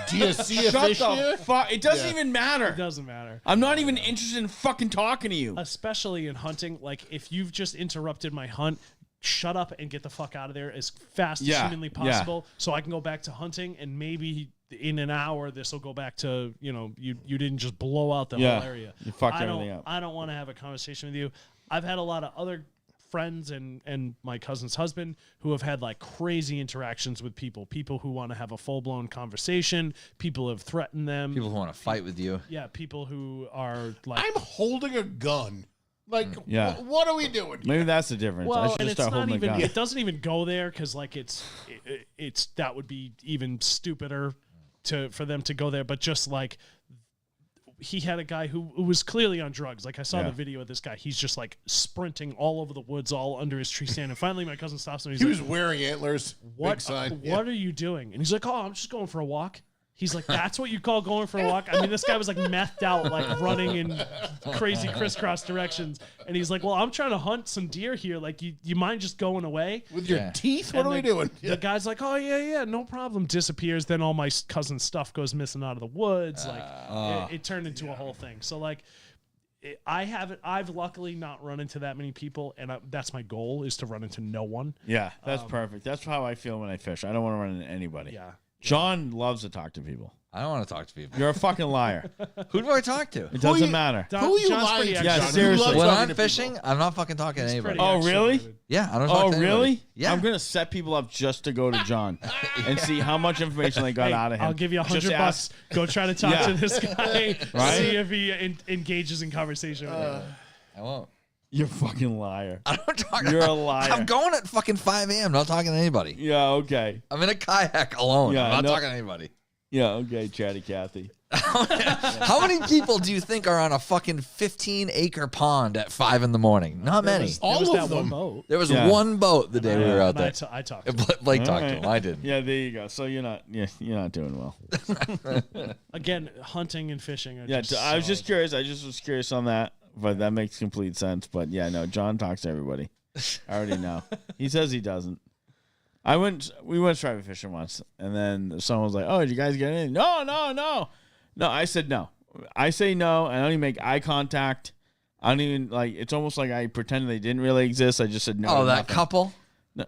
Do you see a Shut fish the here? fuck. It doesn't Yeah. even matter. it doesn't matter. I'm not even interested in fucking talking to you. Especially in hunting, like if you've just interrupted my hunt, shut up and get the fuck out of there as fast as Yeah, humanly yeah. possible, so I can go back to hunting, and maybe in an hour this will go back to you didn't just blow out the Yeah, whole area. you fucked I everything don't up. I don't want to have a conversation with you. I've had a lot of other friends and my cousin's husband who have had like crazy interactions with people who want to have a full-blown conversation, people have threatened them, People who want to fight with you. yeah, people who are like I'm holding a gun. Like, Yeah. what are we doing? Maybe that's the difference. I well, should and just it's start not holding a even. gun. It doesn't even go there because like it's that would be even stupider for them to go there. But just like he had a guy who was clearly on drugs. Like I saw Yeah. the video of this guy. He's just like sprinting all over the woods, all under his tree stand. And finally, my cousin stops him. He's He like, was wearing antlers. "What? Big sign. What are you doing?" And he's like, "Oh, I'm just going for a walk." He's like, "That's what you call going for a walk?" I mean, this guy was like methed out, like running in crazy crisscross directions. And he's like, "Well, I'm trying to hunt some deer here. Like, you mind just going away?" With your Yeah. teeth? What And are we doing? The guy's like, "Oh yeah, no problem." Disappears. Then all my cousin's stuff goes missing out of the woods. Like it turned into a whole thing. So like, I've luckily not run into that many people, and that's my goal is to run into no one. Yeah, that's perfect. That's how I feel when I fish. I don't want to run into anybody. Yeah. John loves to talk to people. I don't want to talk to people. You're a fucking liar. Who do I talk to? It doesn't you- matter. Who are you John's lying pretty to, Yeah, John? You seriously. love When talking I'm to fishing, people. I'm not fucking talking to anybody. pretty Oh, really? extroverted. Yeah, I don't Oh, talk to anybody. really? Yeah. I'm gonna set people up just to go to John and see how much information they got Hey, out of him. I'll give you Just $100. ask- Go try to talk Yeah. to this guy. Right? See if he engages in conversation with you. I won't. You're a fucking liar. I don't talk. You're a liar. I'm going at fucking 5 a.m. Not talking to anybody. Yeah, okay. I'm in a kayak alone. Yeah, I'm not no- talking to anybody. Yeah, okay, Chatty Cathy. How many people do you think are on a fucking 15-acre pond at 5 in the morning? Not many. All There was of that one them. boat. There was Yeah. one boat the day we were out And there. I talked. Blake talked to Alright. him. I didn't. Yeah, there you go. So you're not doing well. Again, hunting and fishing. Are Yeah, just I was solid. just curious. I just was curious on that, but that makes complete sense. But yeah, no, John talks to everybody. I already know. He says he doesn't. We went striped fishing once, and then someone was like, "Oh, did you guys get anything?" No. I said no. I say no. I don't even make eye contact. I don't even like. It's almost like I pretended they didn't really exist. I just said no. Oh, that nothing. couple No.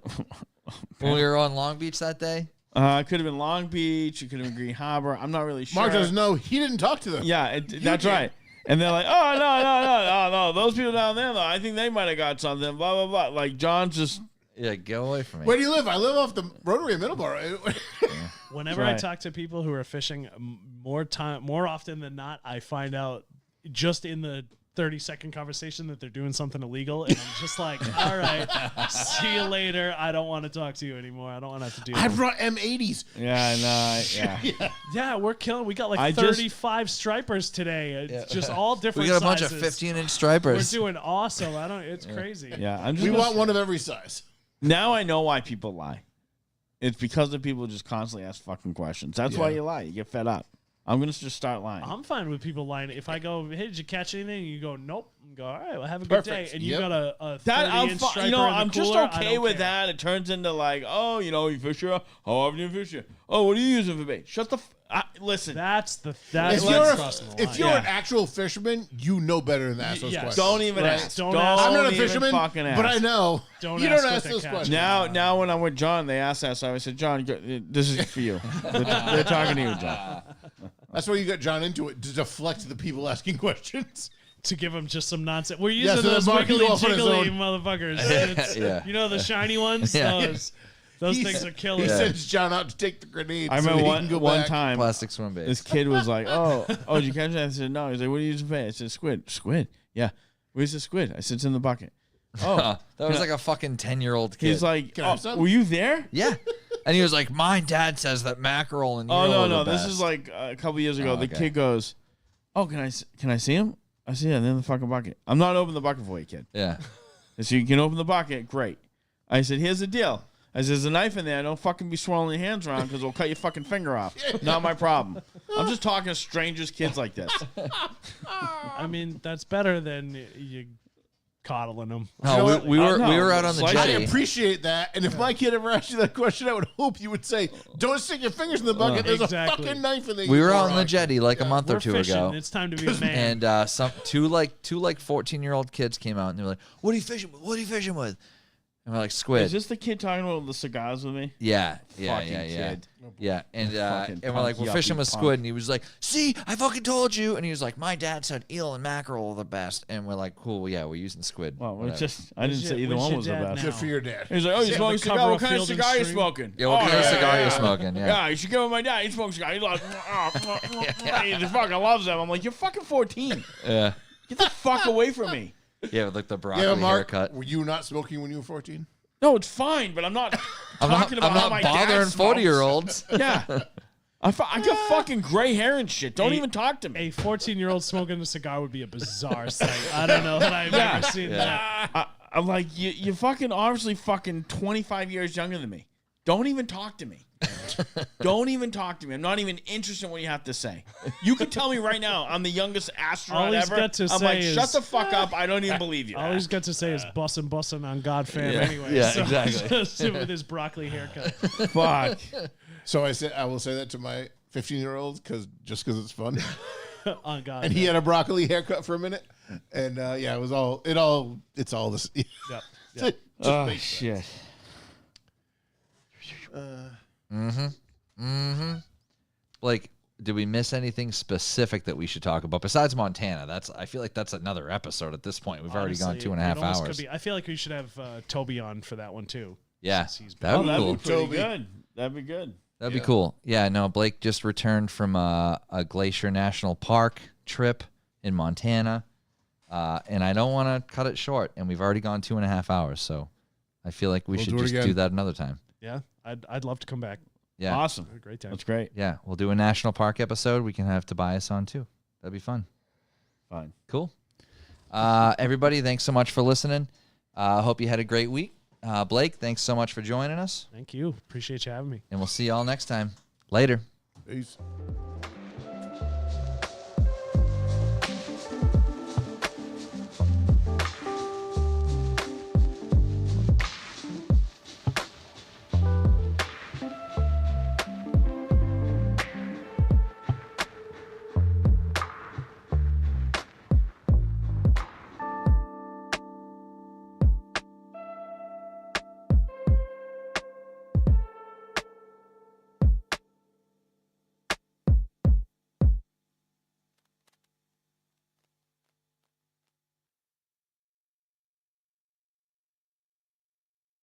when we were on Long Beach that day. It could have been Long Beach. It could have been Green Harbor. I'm not really sure. Mark doesn't know. He didn't talk to them. Yeah, that's right. And they're like, "Oh no, those people down there though. I think they might have got something." Blah blah blah. Like John's just. Yeah, get away from me. Where do you live? I live off the rotary in Middleborough. Whenever Right. I talk to people who are fishing, more often than not, I find out just in the 30-second conversation that they're doing something illegal, and I'm just like, "All right, see you later. I don't want to talk to you anymore. I don't want to have to do I it." brought M80s. Yeah, no, yeah. Yeah, we're killing. We got like I just- 35 stripers today. It's just all We different. got a bunch of sizes. 15-inch We're stripers. doing awesome. It's crazy. Yeah, I'm just We gonna- want one of every size. Now I know why people lie. It's because the people just constantly ask fucking questions. That's why you lie. You get fed up. I'm gonna just start lying. I'm fine with people lying. If I go, "Hey, did you catch anything?" And you go, "Nope." And go, "All right, well, have a good Perfect. day." And you Yep. got a that 30-inch I'm, striper you know, in the I'm just cooler, I okay don't with care. that. It turns into like, oh, you know, you fish here. How often you fish here? Oh, what are you using for bait? Shut the. Listen. That's If you're crossing the line. you're Yeah. an actual fisherman, you know better than to ask those yes. questions. Don't even Right. ask. Don't Don't ask. I'm not a even fisherman, fucking ask. but I know. Don't you ask don't what ask they those catch. questions. Now when I'm with John, they ask that. So I said, John, this is for you. They're talking to you, John. That's why you got John into it, to deflect the people asking questions. to give them just some nonsense. We're Yeah, using so those then Mark can wiggly go off on his jiggly own. motherfuckers. It's- Yeah. You know the shiny ones? Yeah. Those He things s- are killer. He sends John out to take the grenades. I so remember he can go one back. time. Plastic swim This baits. kid was like, oh, did you catch that? I said, no. He's like, what are you using for bait? I said, squid. Squid? Yeah. Where's the squid? I said, it's in the bucket. Oh. That was like a fucking 10-year-old kid. He's like, Can I have some? were you there? yeah. And he was like, my dad says that mackerel and Oh, Euro are no. the This best. is like a couple years ago. Oh, The okay. kid goes, oh, can I see him? I said, yeah, they're in the fucking bucket. I'm not opening the bucket for you, kid. Yeah. I said, you can open the bucket. Great. I said, here's the deal. I said, there's a knife in there. Don't fucking be swirling your hands around because it'll cut your fucking finger off. Not my problem. I'm just talking to strangers, kids like this. I mean, that's better than you coddling them. No, know what? we were no, we were out on the slice I jetty. appreciate that. And if my kid ever asked you that question, I would hope you would say, don't stick your fingers in the bucket. There's Exactly. a fucking knife in there. We you were out on the moron." jetty like a month We're or two fishing. ago. It's time to be a man. And some two 14-year-old kids came out and they were like, "What are you fishing with? What are you fishing with?" And we're like, "Squid." Is this the kid talking about the cigars with me? Yeah. Fucking kid. Yeah, and Fucking we're like, punk, we're fishing yuppie with punk. squid, and he was like, "See, I fucking told you." And he was like, "My dad said eel and mackerel are the best," and we're like, "Cool, yeah, we're using squid." Well, Whatever. it's just I didn't say either where's one your was the dad best. Good for your dad. He's like, oh, you Yeah, smoking the cigar? cover What of kind of Field and cigar you Stream. smoking? Yeah, what kind of cigar yeah. you smoking? Yeah. Yeah, you should go with my dad. He smokes cigar. He's like, he just fucking loves them. I'm like, you're fucking 14. Yeah, Get the fuck away from me. yeah, with like the broccoli Yeah, Mark, haircut. were you not smoking when you were 14? No, it's fine, but I'm not I'm talking not about how my dad bothering smokes. 40-year-olds. Yeah. I got fucking gray hair and shit. Don't even talk to me. A 14-year-old smoking a cigar would be a bizarre sight. I don't know that I've ever seen that. I'm like, you fucking obviously fucking 25 years younger than me. Don't even talk to me. Don't even talk to me. I'm not even interested in what you have to say. You can tell me right now I'm the youngest astronaut All he's ever. got to I'm say like, is- shut the fuck up. I don't even believe you. All he's got to say is bussin' on God fam anyway. Yeah, so, exactly. just with his broccoli haircut. Fuck. So I will say that to my 15-year-old because it's fun. On God. And he had a broccoli haircut for a minute, and it's all this. Yep. Just Oh, make- shit. Blake, did we miss anything specific that we should talk about besides Montana? I feel like that's another episode at this point. We've already gone Honestly, 2.5 it almost hours. could be. I feel like we should have Toby on for that one too. Yeah, since he's that'd Oh, be that'd cool. be pretty Toby. good. That'd be good. That'd be cool. Yeah, no, Blake just returned from a Glacier National Park trip in Montana, and I don't want to cut it short. And we've already gone 2.5 hours, so I feel like we We'll should do it just again. do that another time. Yeah, I'd love to come back. Yeah, Awesome. Have a great time. That's great. yeah, we'll do a national park episode. We can have Tobias on too. That'd be fun. Fine. Cool. Everybody, thanks so much for listening. Hope you had a great week. Blake, thanks so much for joining us, Thank you. Appreciate you having me. and we'll see y'all next time. Later. Peace.